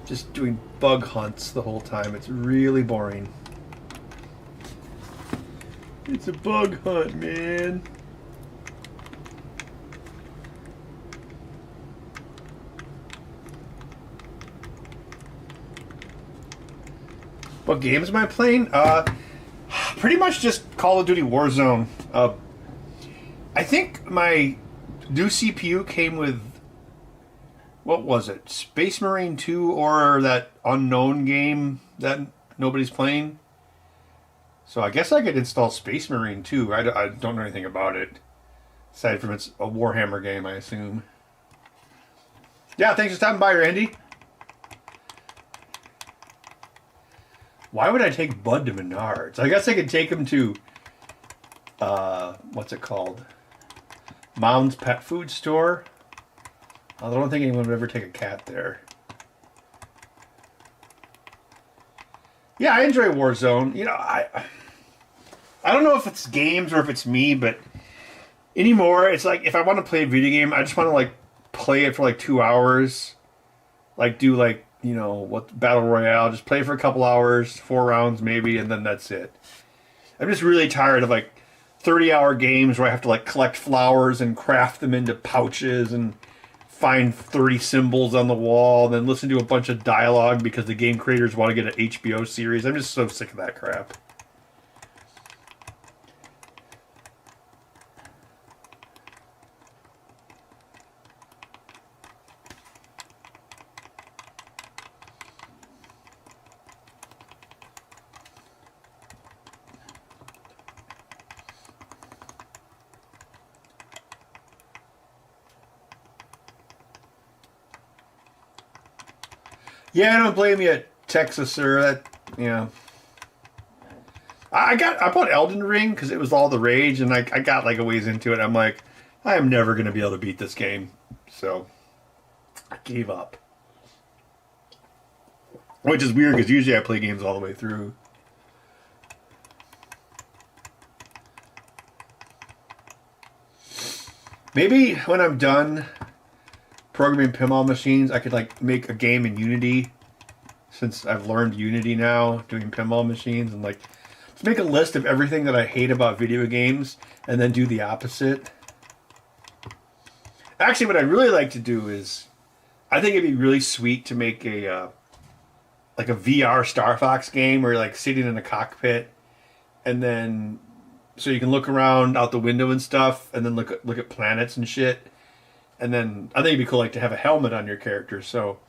just doing bug hunts the whole time. It's really boring. It's a bug hunt, man. What games am I playing? Pretty much just Call of Duty Warzone. I think my new CPU came with, what was it? Space Marine 2 or that unknown game that nobody's playing? So I guess I could install Space Marine 2. I don't know anything about it. Aside from it's a Warhammer game, I assume. Yeah, thanks for stopping by, Randy. Why would I take Bud to Menards? I guess I could take him to, what's it called? Mound's Pet Food Store. I don't think anyone would ever take a cat there. Yeah, I enjoy Warzone. You know, I don't know if it's games or if it's me, but anymore, it's like if I want to play a video game, I just want to like play it for like 2 hours like do like, you know, what battle royale, just play for a couple hours, 4 rounds maybe, and then that's it. I'm just really tired of like 30-hour games where I have to like collect flowers and craft them into pouches and find 30 symbols on the wall and then listen to a bunch of dialogue because the game creators want to get an HBO series. I'm just so sick of that crap. Yeah, I don't blame you, Texas, sir. That, you know, I bought Elden Ring because it was all the rage, and I got like a ways into it. I'm like, I am never gonna be able to beat this game, so I gave up. Which is weird because usually I play games all the way through. Maybe when I'm done programming pinball machines, I could like make a game in Unity, since I've learned Unity now doing pinball machines, and like just make a list of everything that I hate about video games and then do the opposite. Actually, what I'd really like to do is, I think it'd be really sweet to make a like a VR Star Fox game where you're like sitting in a cockpit, and then so you can look around out the window and stuff, and then look at planets and shit. And then I think it'd be cool like to have a helmet on your character, so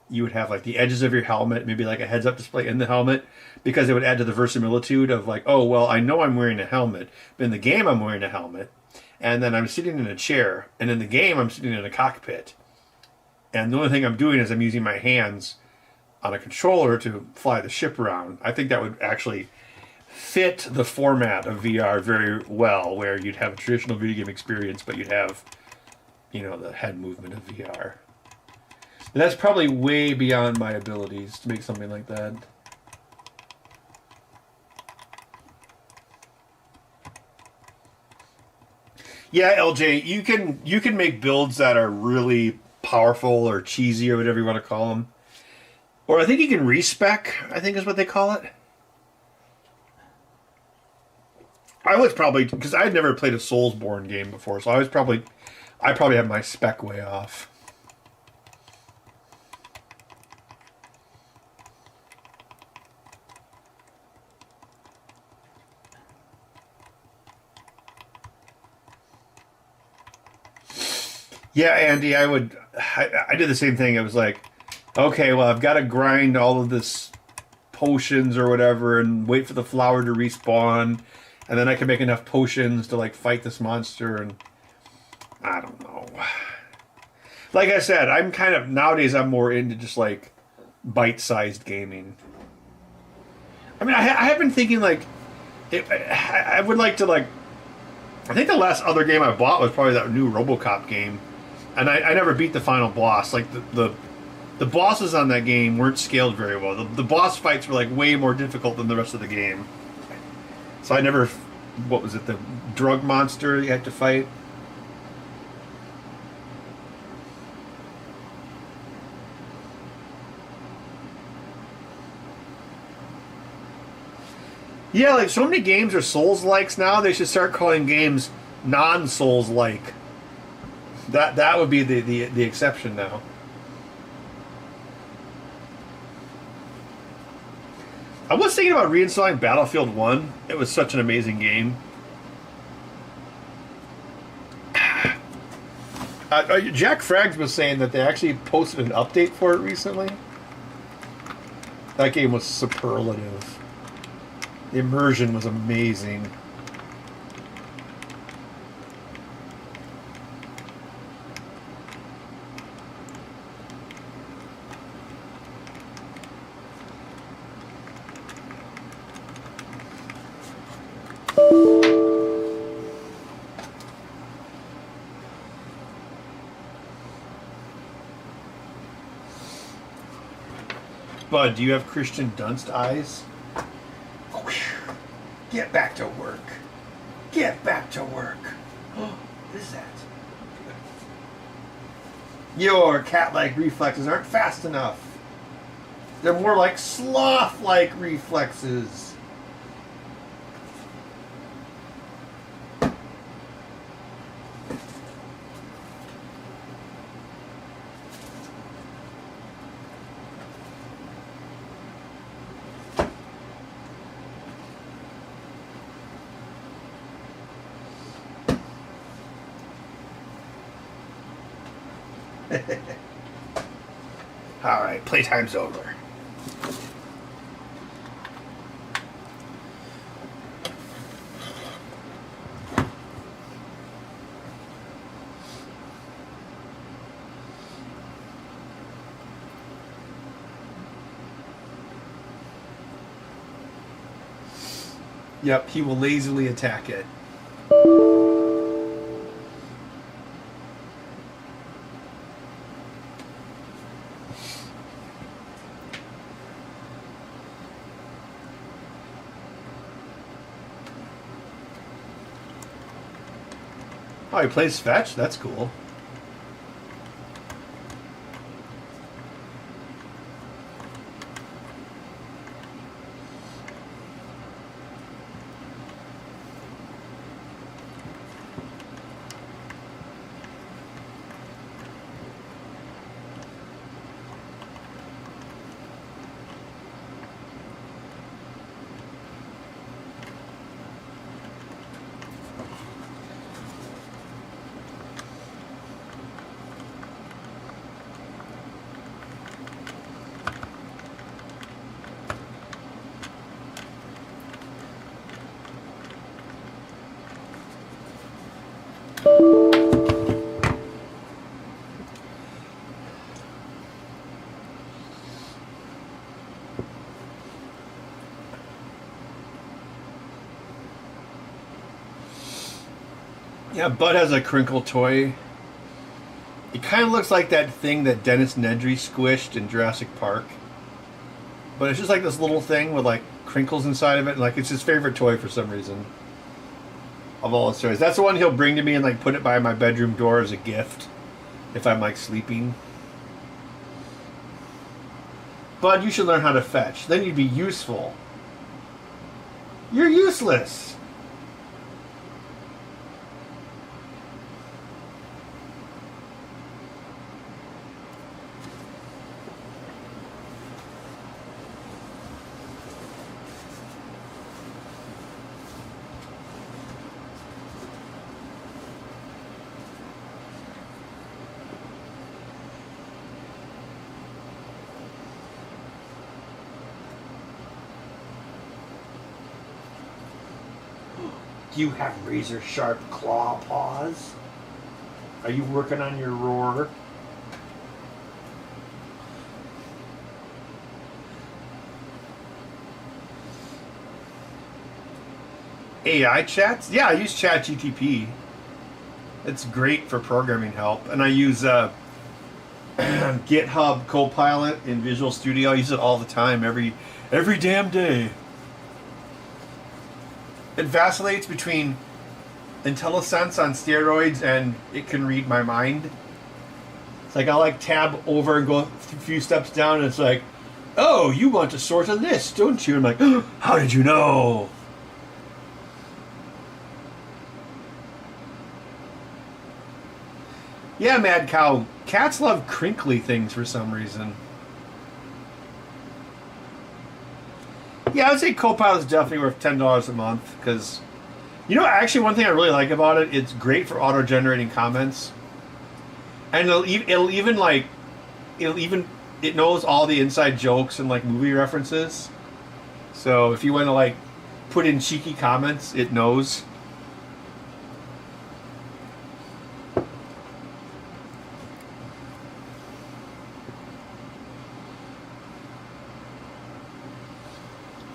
you would have like the edges of your helmet, maybe like a heads-up display in the helmet, because it would add to the verisimilitude of like, oh well, I know I'm wearing a helmet, but in the game I'm wearing a helmet, and then I'm sitting in a chair, and in the game I'm sitting in a cockpit, and the only thing I'm doing is I'm using my hands on a controller to fly the ship around. I think that would actually fit the format of VR very well, where you'd have a traditional video game experience, but you'd have, you know, the head movement of VR. And that's probably way beyond my abilities to make something like that. Yeah, LJ, you can make builds that are really powerful or cheesy or whatever you want to call them. Or I think you can respec, I think is what they call it. I was probably, because I had never played a Soulsborne game before, so I probably have my spec way off. Yeah, Andy, I did the same thing. It was like, okay, well, I've got to grind all of this potions or whatever and wait for the flower to respawn, and then I can make enough potions to like fight this monster, and I don't know. Like I said, I'm kind of, nowadays I'm more into just like bite-sized gaming. I mean, I have been thinking like, I would like to like, I think the last other game I bought was probably that new RoboCop game, and I never beat the final boss. Like the bosses on that game weren't scaled very well. The boss fights were like way more difficult than the rest of the game. So I never, what was it, the drug monster you had to fight? Yeah, like so many games are Souls-likes now. They should start calling games non-Souls-like. That would be the exception now. I was thinking about reinstalling Battlefield 1. It was such an amazing game. Jack Fraggs was saying that they actually posted an update for it recently. That game was superlative. The immersion was amazing. Bud, do you have Christian Dunst eyes? Get back to work. Get back to work. What is that? Your cat-like reflexes aren't fast enough. They're more like sloth-like reflexes. Alright, playtime's over. Yep, he will lazily attack it. Oh, he plays fetch? That's cool. Yeah, Bud has a crinkle toy. It kind of looks like that thing that Dennis Nedry squished in Jurassic Park. But it's just like this little thing with like crinkles inside of it. Like it's his favorite toy for some reason. Of all his toys. That's the one he'll bring to me and like put it by my bedroom door as a gift. If I'm like sleeping. Bud, you should learn how to fetch. Then you'd be useful. You're useless. Do you have razor sharp claw paws? Are you working on your roar? AI chats? Yeah, I use ChatGTP. It's great for programming help. And I use GitHub Copilot in Visual Studio. I use it all the time, every damn day. It vacillates between IntelliSense on steroids and it can read my mind. It's like I'll like tab over and go a few steps down and it's like, oh, you want to sort a list, don't you? I'm like, oh, how did you know? Yeah, Mad Cow. Cats love crinkly things for some reason. Yeah, I would say Copilot is definitely worth $10 a month because, you know, actually one thing I really like about it, it's great for auto-generating comments, and it knows all the inside jokes and like movie references. So if you want to like put in cheeky comments, it knows.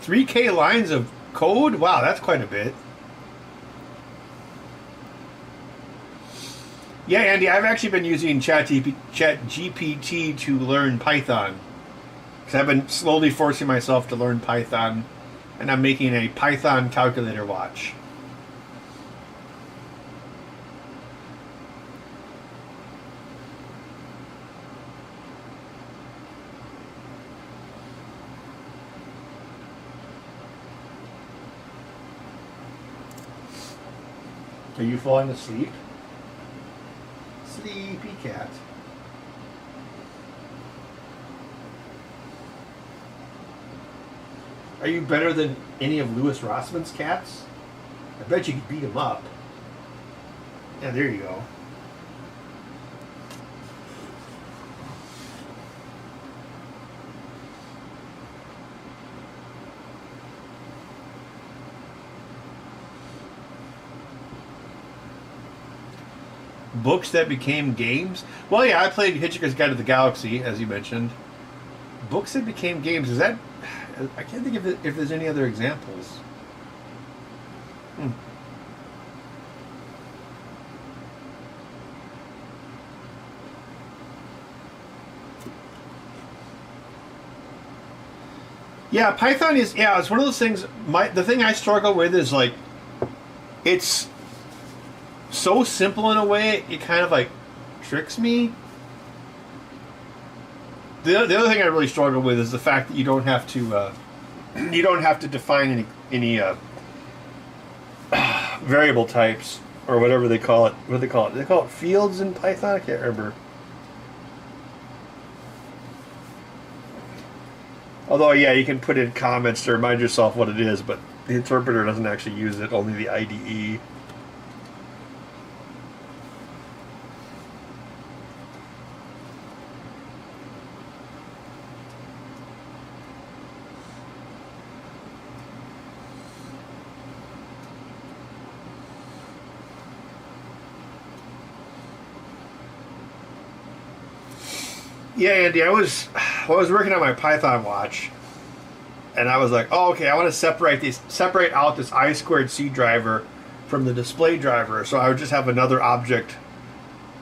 $3,000 lines of code? Wow, that's quite a bit. Yeah, Andy, I've actually been using ChatGPT to learn Python. Because I've been slowly forcing myself to learn Python. And I'm making a Python calculator watch. Are you falling asleep? Sleepy cat. Are you better than any of Louis Rossman's cats? I bet you could beat him up. Yeah, there you go. Books that became games? Well, yeah, I played Hitchhiker's Guide to the Galaxy, as you mentioned. Books that became games, is that... I can't think if there's any other examples. Yeah, Python is... Yeah, it's one of those things... The thing I struggle with is, like... It's so simple in a way, it kind of, like, tricks me. The other thing I really struggle with is the fact that you don't have to define any variable types or whatever they call it. What do they call it? Do they call it fields in Python? I can't remember. Although, yeah, you can put in comments to remind yourself what it is, but the interpreter doesn't actually use it, only the IDE. Yeah, Andy, I was working on my Python watch, and I was like, oh, okay, I want to separate out this I2C driver from the display driver, so I would just have another object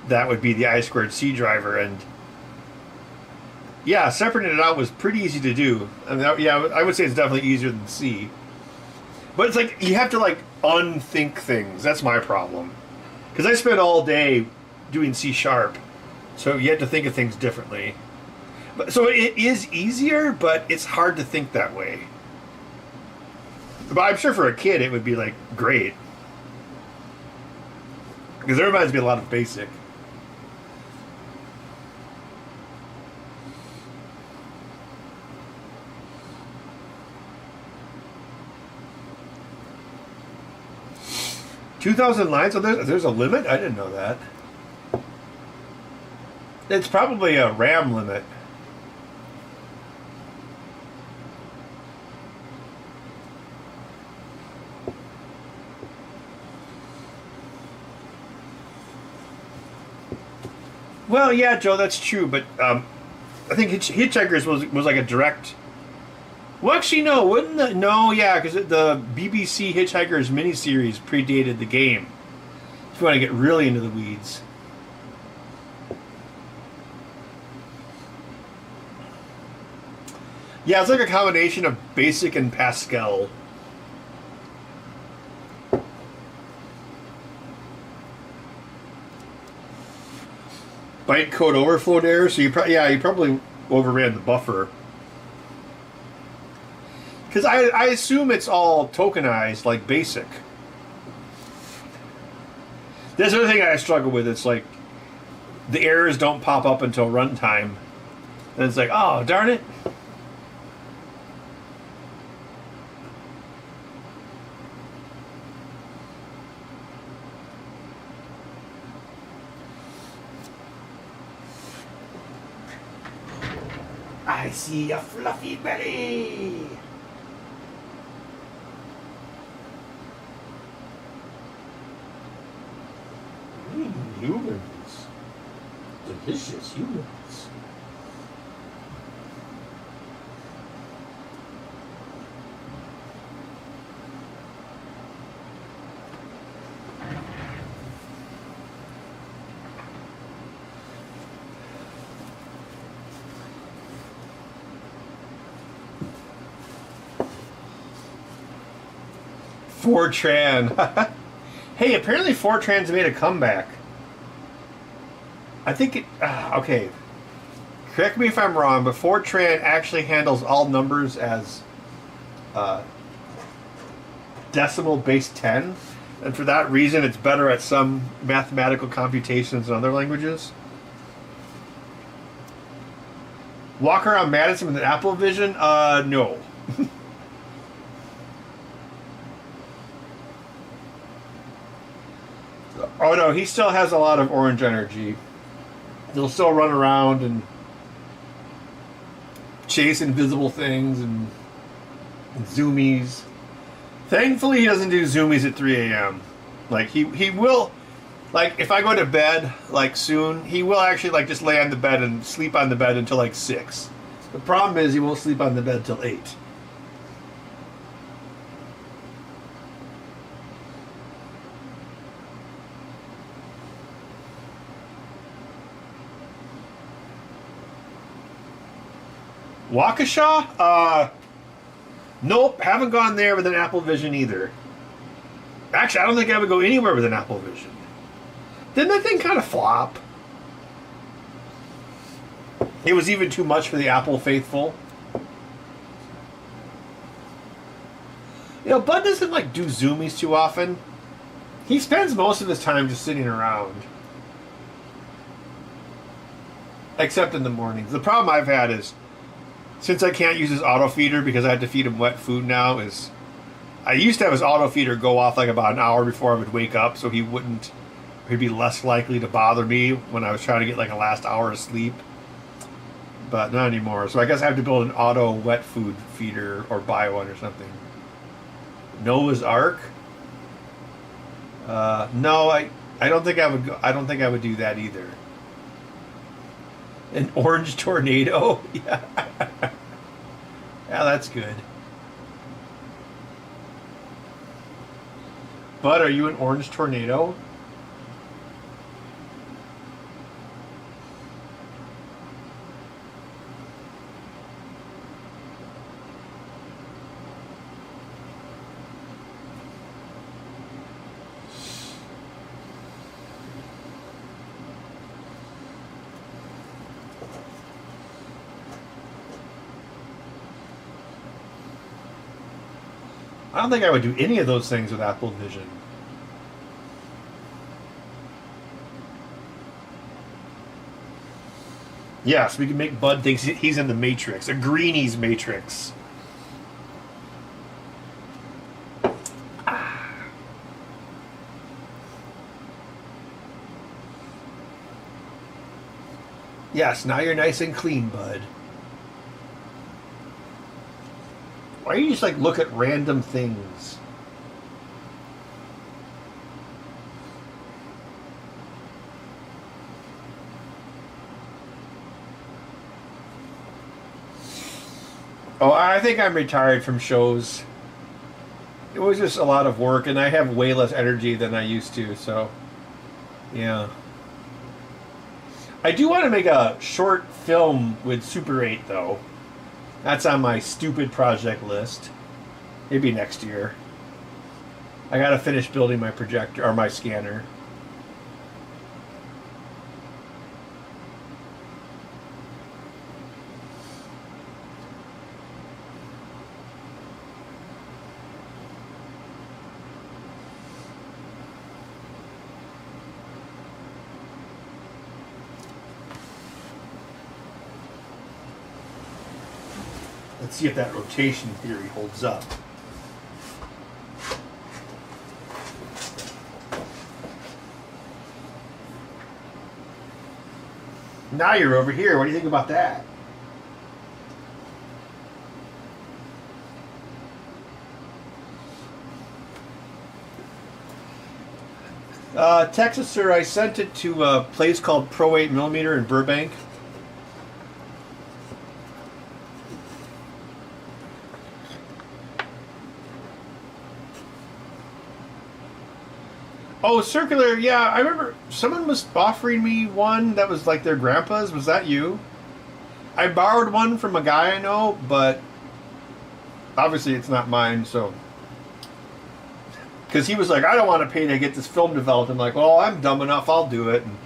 that would be the I2C driver, and yeah, separating it out was pretty easy to do. I mean, yeah, I would say it's definitely easier than C, but it's like you have to like unthink things. That's my problem, because I spent all day doing C#. So you have to think of things differently. So it is easier, but it's hard to think that way. But I'm sure for a kid it would be like great. Because it reminds me a lot of BASIC. $2,000 lines? So there's a limit? I didn't know that. It's probably a RAM limit. Well, yeah, Joe, that's true, but I think Hitchhikers was like a direct... Well, actually, no, wouldn't the... No, yeah, because the BBC Hitchhikers miniseries predated the game. If you want to get really into the weeds. Yeah, it's like a combination of BASIC and Pascal. Bytecode overflow error, so you probably overran the buffer. Because I assume it's all tokenized like BASIC. There's another thing I struggle with. It's like the errors don't pop up until runtime, and it's like, oh darn it. I see a fluffy belly. Humans. Delicious humans. Fortran. Hey, apparently Fortran's made a comeback. I think it... okay. Correct me if I'm wrong, but Fortran actually handles all numbers as decimal base 10. And for that reason, it's better at some mathematical computations than other languages. Walk around Madison with an Apple Vision? No. Oh no, he still has a lot of orange energy. He'll still run around and chase invisible things and zoomies. Thankfully, he doesn't do zoomies at 3 a.m. Like, he will, like, if I go to bed, like, soon, he will actually, like, just lay on the bed and sleep on the bed until, like, 6. The problem is he won't sleep on the bed until 8. Waukesha? Nope, haven't gone there with an Apple Vision either. Actually, I don't think I would go anywhere with an Apple Vision. Didn't that thing kind of flop? It was even too much for the Apple faithful. You know, Bud doesn't like do zoomies too often. He spends most of his time just sitting around. Except in the mornings. The problem I've had is, since I can't use his auto feeder because I have to feed him wet food now, is I used to have his auto feeder go off like about an hour before I would wake up, so he'd be less likely to bother me when I was trying to get like a last hour of sleep. But not anymore. So I guess I have to build an auto wet food feeder or buy one or something. Noah's Ark? No, I don't think I would go, I don't think I would do that either. An orange tornado? Yeah. Yeah, that's good. Bud, are you an orange tornado? I don't think I would do any of those things with Apple Vision. Yes, we can make Bud think he's in the Matrix, a Greenie's Matrix. Yes, now you're nice and clean, Bud. Why do you just like look at random things? Oh, I think I'm retired from shows. It was just a lot of work, and I have way less energy than I used to, so yeah. I do want to make a short film with Super 8, though. That's on my stupid project list. Maybe next year. I gotta finish building my projector, or my scanner. Let's see if that rotation theory holds up. Now you're over here. What do you think about that? Texas, sir, I sent it to a place called Pro 8mm in Burbank. Oh, circular, yeah, I remember someone was offering me one that was like their grandpa's. Was that you? I borrowed one from a guy I know, but obviously it's not mine, so. Because he was like, I don't want to pay to get this film developed. I'm like, well, I'm dumb enough, I'll do it. And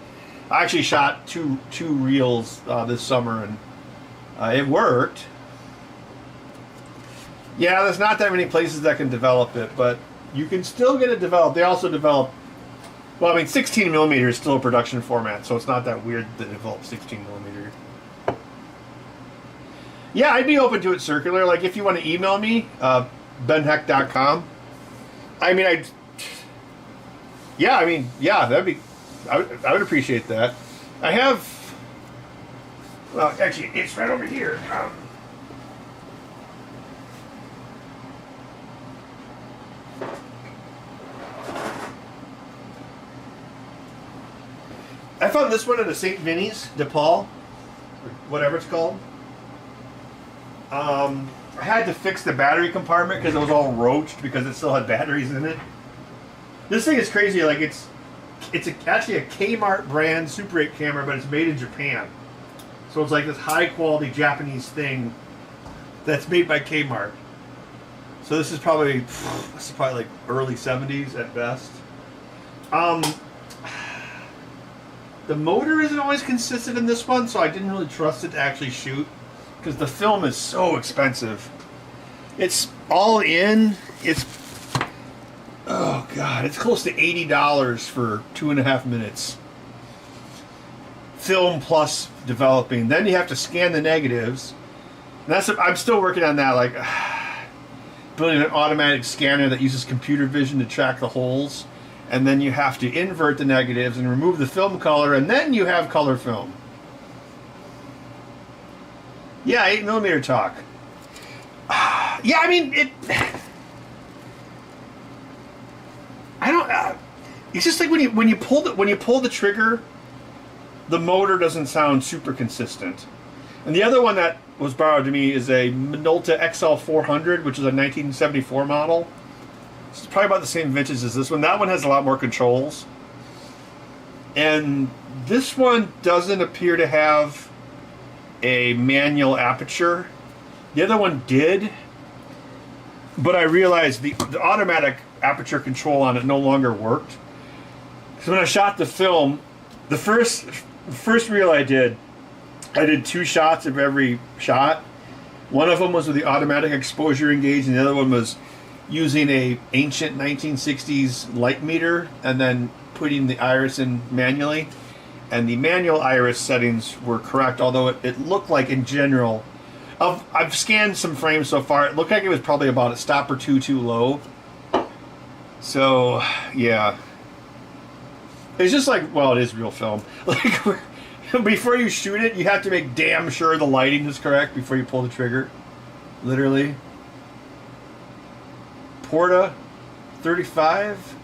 I actually shot two reels this summer, and it worked. Yeah, there's not that many places that can develop it, but You can still get it developed. They also develop, well, I mean, 16 millimeter is still a production format, so it's not that weird to develop 16 millimeter. Yeah, I'd be open to it circular. Like, if you want to email me, benheck.com. I mean, that'd be, I would appreciate that. I have, well, actually, it's right over here. I found this one at a St. Vinny's de Paul, or whatever it's called. I had to fix the battery compartment because it was all roached because it still had batteries in it. This thing is crazy. Like, it's actually a Kmart brand Super 8 camera, but it's made in Japan. So it's like this high quality Japanese thing that's made by Kmart. So this is probably like early 70s at best. The motor isn't always consistent in this one, so I didn't really trust it to actually shoot because the film is so expensive. It's all in. It's, oh god, it's close to $80 for 2.5 minutes. Film plus developing. Then you have to scan the negatives. And I'm still working on that, like building an automatic scanner that uses computer vision to track the holes. And then you have to invert the negatives and remove the film color, and then you have color film. Yeah, 8mm talk. Yeah, I mean, I don't. It's just like when you pull the trigger, the motor doesn't sound super consistent. And the other one that was borrowed to me is a Minolta XL400, which is a 1974 model. It's probably about the same vintage as this one. That one has a lot more controls. And this one doesn't appear to have a manual aperture. The other one did. But I realized the automatic aperture control on it no longer worked. So when I shot the film, the first reel I did 2 shots of every shot. One of them was with the automatic exposure engaged, and the other one was using a ancient 1960s light meter and then putting the iris in manually. And the manual iris settings were correct, although it looked like in general, I've scanned some frames so far, it looked like it was probably about a stop or two too low. So yeah, it's just like, well, it is real film. Like, before you shoot it, you have to make damn sure the lighting is correct before you pull the trigger. Literally. Porta 35.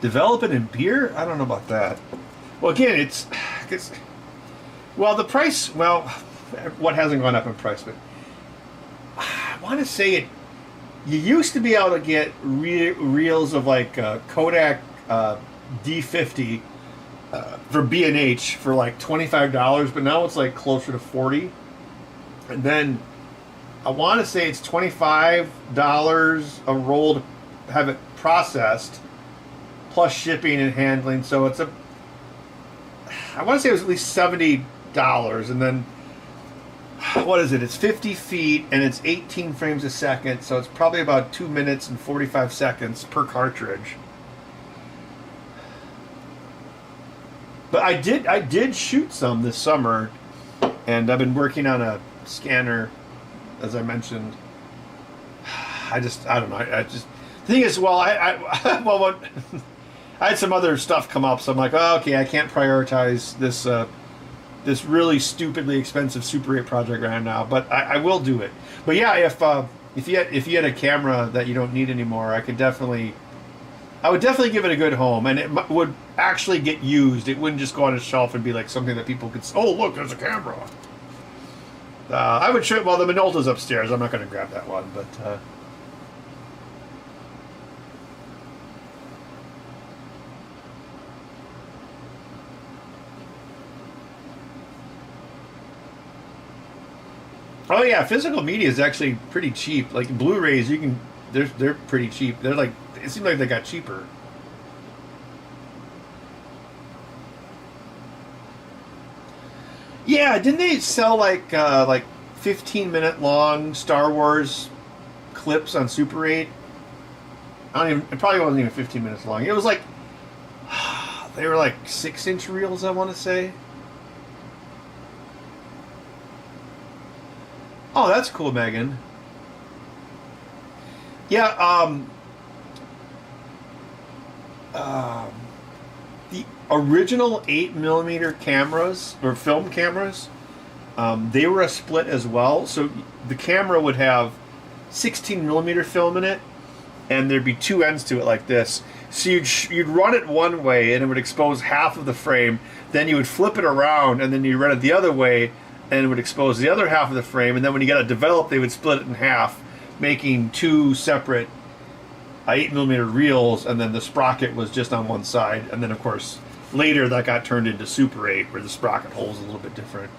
Develop it in beer? I don't know about that. Well, again, well, the price, well, what hasn't gone up in price, but I want to say it. You used to be able to get reels of like Kodak D50 for B&H for like $25, but now it's like closer to $40. And then I want to say it's $25 a roll to have it processed, plus shipping and handling. So it's I want to say it was at least $70, and then what is it? It's 50 feet and it's 18 frames a second, so it's probably about 2 minutes and 45 seconds per cartridge. But I did shoot some this summer, and I've been working on a scanner, as I mentioned. I don't know. The thing is, well, I had some other stuff come up, so I'm like, oh, okay, I can't prioritize this really stupidly expensive Super 8 project right now, but I will do it. But yeah, if you had a camera that you don't need anymore, I would definitely give it a good home, and it would actually get used. It wouldn't just go on a shelf and be like something that people could say, oh, look, there's a camera. I would show, well, the Minolta's upstairs. I'm not going to grab that one, but oh yeah, physical media is actually pretty cheap. Like Blu-rays, they're pretty cheap. They're like, it seems like they got cheaper. Yeah, didn't they sell like 15-minute long Star Wars clips on Super 8? I don't even. It probably wasn't even 15 minutes long. It was like they were like 6-inch reels, I want to say. Oh, that's cool, Megan. Yeah, um, the original 8mm cameras or film cameras, they were a split as well. So the camera would have 16mm film in it, and there'd be two ends to it like this. So you'd run it one way, and it would expose half of the frame. Then you would flip it around, and then you'd run it the other way, and it would expose the other half of the frame. And then when you got it developed, they would split it in half, making two separate 8mm reels, and then the sprocket was just on one side. And then, of course, later that got turned into Super 8, where the sprocket hole is a little bit different.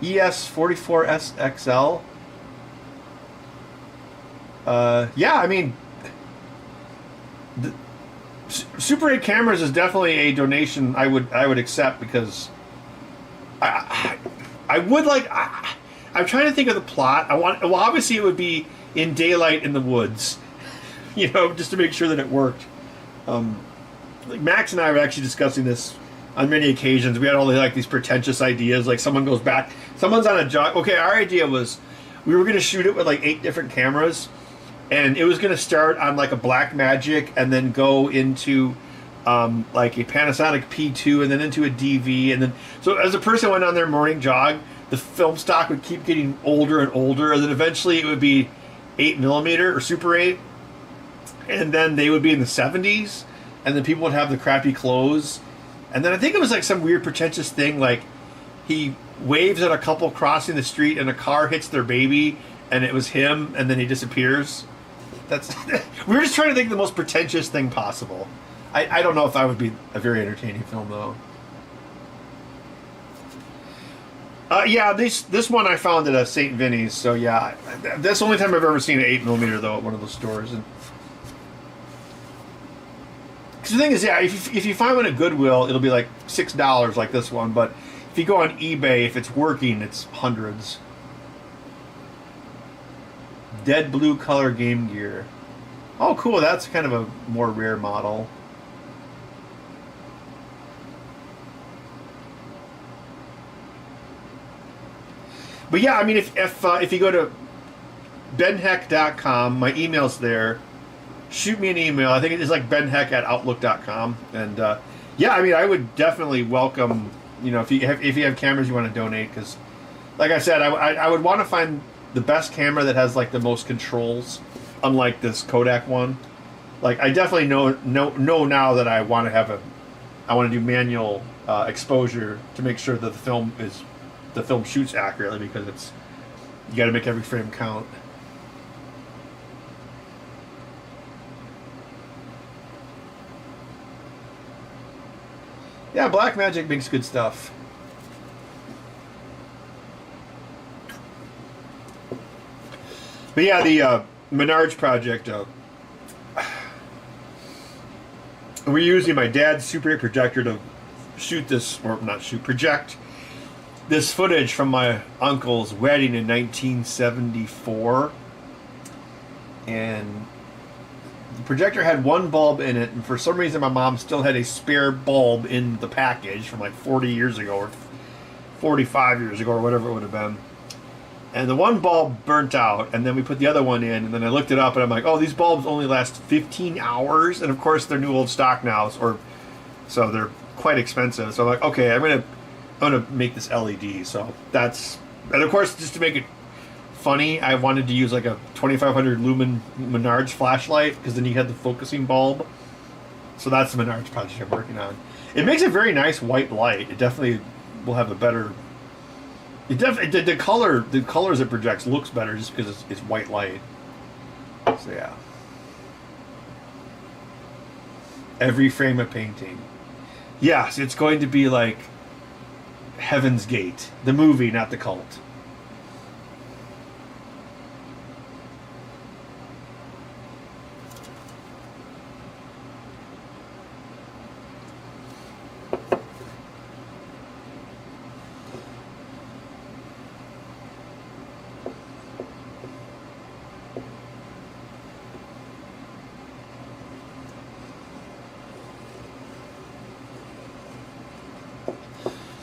ES44SXL. Yeah, I mean, the Super 8 cameras is definitely a donation I would accept, because I would like. I'm trying to think of the plot. Well, obviously it would be in daylight in the woods, just to make sure that it worked. Like Max and I were actually discussing this on many occasions. We had all these pretentious ideas, like someone's on a jog. Okay, our idea was we were going to shoot it with like 8 different cameras, and it was going to start on like a Blackmagic and then go into like a Panasonic P2 and then into a DV, and then so as the person went on their morning jog, the film stock would keep getting older and older, and then eventually it would be 8mm or Super 8, and then they would be in the 70s, and then people would have the crappy clothes, and then I think it was like some weird pretentious thing, like he waves at a couple crossing the street and a car hits their baby, and it was him, and then he disappears. That's we were just trying to think of the most pretentious thing possible. I don't know if that would be a very entertaining film though. Yeah, this one I found at St. Vinny's. So yeah, that's the only time I've ever seen an 8mm though at one of those stores. And cause the thing is, yeah, if you find one at Goodwill, it'll be like $6 like this one. But if you go on eBay, if it's working, it's hundreds. Dead blue color Game Gear. Oh, cool. That's kind of a more rare model. But yeah, I mean, if you go to benheck.com, my email's there. Shoot me an email. I think it's like benheck@outlook.com. And yeah, I mean, I would definitely welcome, if you have cameras you want to donate, because, like I said, I would want to find the best camera that has like the most controls, unlike this Kodak one. Like I definitely know now that I want to do manual exposure to make sure that the film shoots accurately, because you got to make every frame count. Yeah, Blackmagic makes good stuff. But yeah, the Menards project, we're using my dad's Super 8 projector to project this footage from my uncle's wedding in 1974. And the projector had one bulb in it, and for some reason my mom still had a spare bulb in the package from like 40 years ago or 45 years ago or whatever it would have been. And the one bulb burnt out, and then we put the other one in, and then I looked it up, and I'm like, oh, these bulbs only last 15 hours, and of course they're new old stock now, so they're quite expensive. So I'm like, okay, I'm gonna make this LED. So that's, and of course, just to make it funny, I wanted to use like a 2500 lumen Menards flashlight, because then you had the focusing bulb. So that's the Menards project I'm working on. It makes a very nice white light. It definitely will have a better. The colors it projects looks better just because it's white light. So yeah. Every frame a painting. Yes, it's going to be like Heaven's Gate, the movie, not the cult.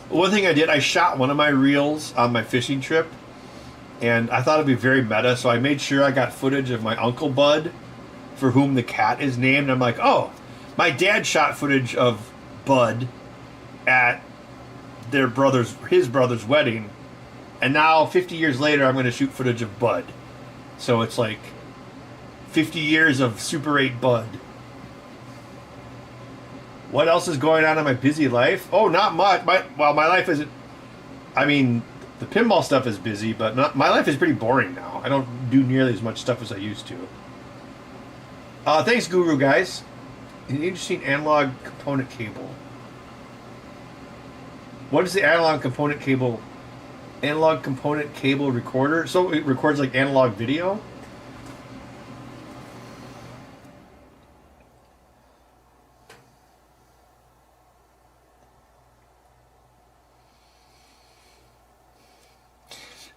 One thing I did, I shot one of my reels on my fishing trip, and I thought it'd be very meta, so I made sure I got footage of my Uncle Bud, for whom the cat is named. I'm like, oh, my dad shot footage of Bud at his brother's wedding, and now 50 years later I'm going to shoot footage of Bud. So it's like 50 years of Super 8 Bud. What else is going on in my busy life? Oh, not much. My life isn't... I mean, the pinball stuff is busy, but my life is pretty boring now. I don't do nearly as much stuff as I used to. Thanks, Guru, guys. An interesting analog component cable. What is the analog component cable? Analog component cable recorder? So it records like analog video?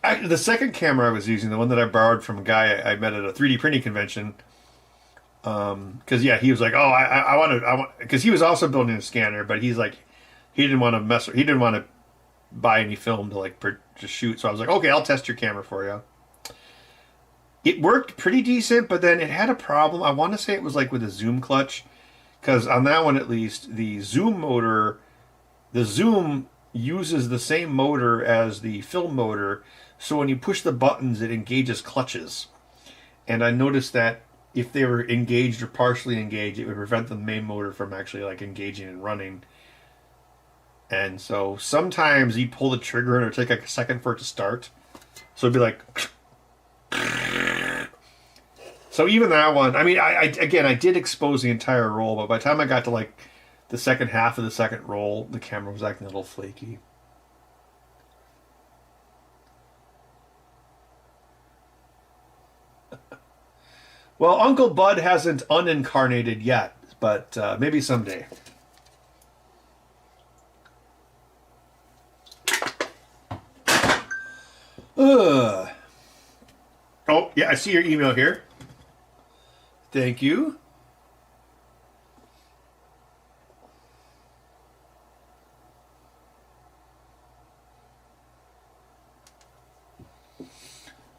Actually, the second camera I was using, the one that I borrowed from a guy I met at a 3D printing convention, because yeah, he was like, "Oh, I want," because he was also building a scanner, but he's like, he didn't want to buy any film to like to shoot. So I was like, "Okay, I'll test your camera for you." It worked pretty decent, but then it had a problem. I want to say it was like with a zoom clutch, because on that one at least, the zoom uses the same motor as the film motor. So when you push the buttons, it engages clutches. And I noticed that if they were engaged or partially engaged, it would prevent the main motor from actually like engaging and running. And so sometimes you pull the trigger and it would take like a second for it to start. So it'd be like... So even that one, I mean, I did expose the entire roll, but by the time I got to like the second half of the second roll, the camera was acting a little flaky. Well, Uncle Bud hasn't unincarnated yet, but maybe someday. Oh, yeah, I see your email here. Thank you.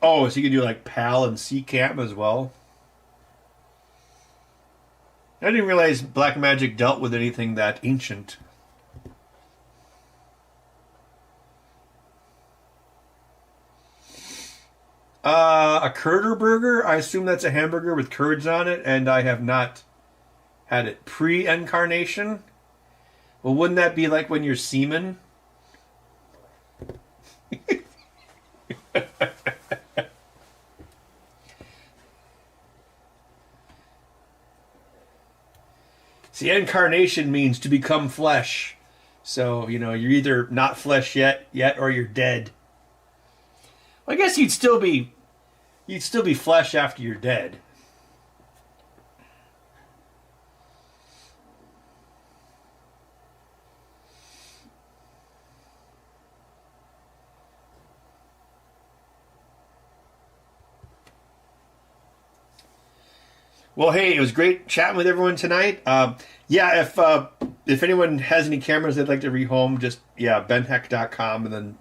Oh, so you can do like PAL and CCAM as well. I didn't realize Black Magic dealt with anything that ancient. A curder burger? I assume that's a hamburger with curds on it, and I have not had it pre-incarnation. Well, wouldn't that be like when you're semen? See, incarnation means to become flesh. So, you know, you're either not flesh yet, or you're dead. Well, I guess you'd still be flesh after you're dead. Well, hey, it was great chatting with everyone tonight. Yeah, if anyone has any cameras they'd like to rehome, just benheck.com and then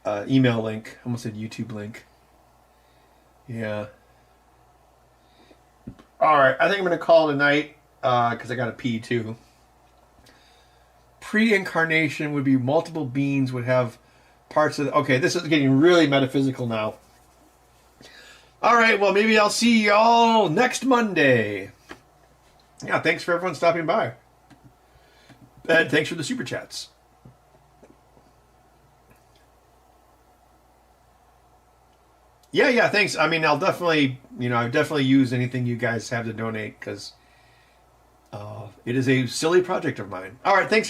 the email link. I almost said YouTube link. Yeah. All right, I think I'm going to call it a night because I got to pee too. Pre-incarnation would be multiple beings would have parts of... Okay, this is getting really metaphysical now. All right, well, maybe I'll see y'all next Monday. Yeah, thanks for everyone stopping by. And thanks for the super chats. Yeah, thanks. I mean, I'll definitely use anything you guys have to donate because it is a silly project of mine. All right, thanks.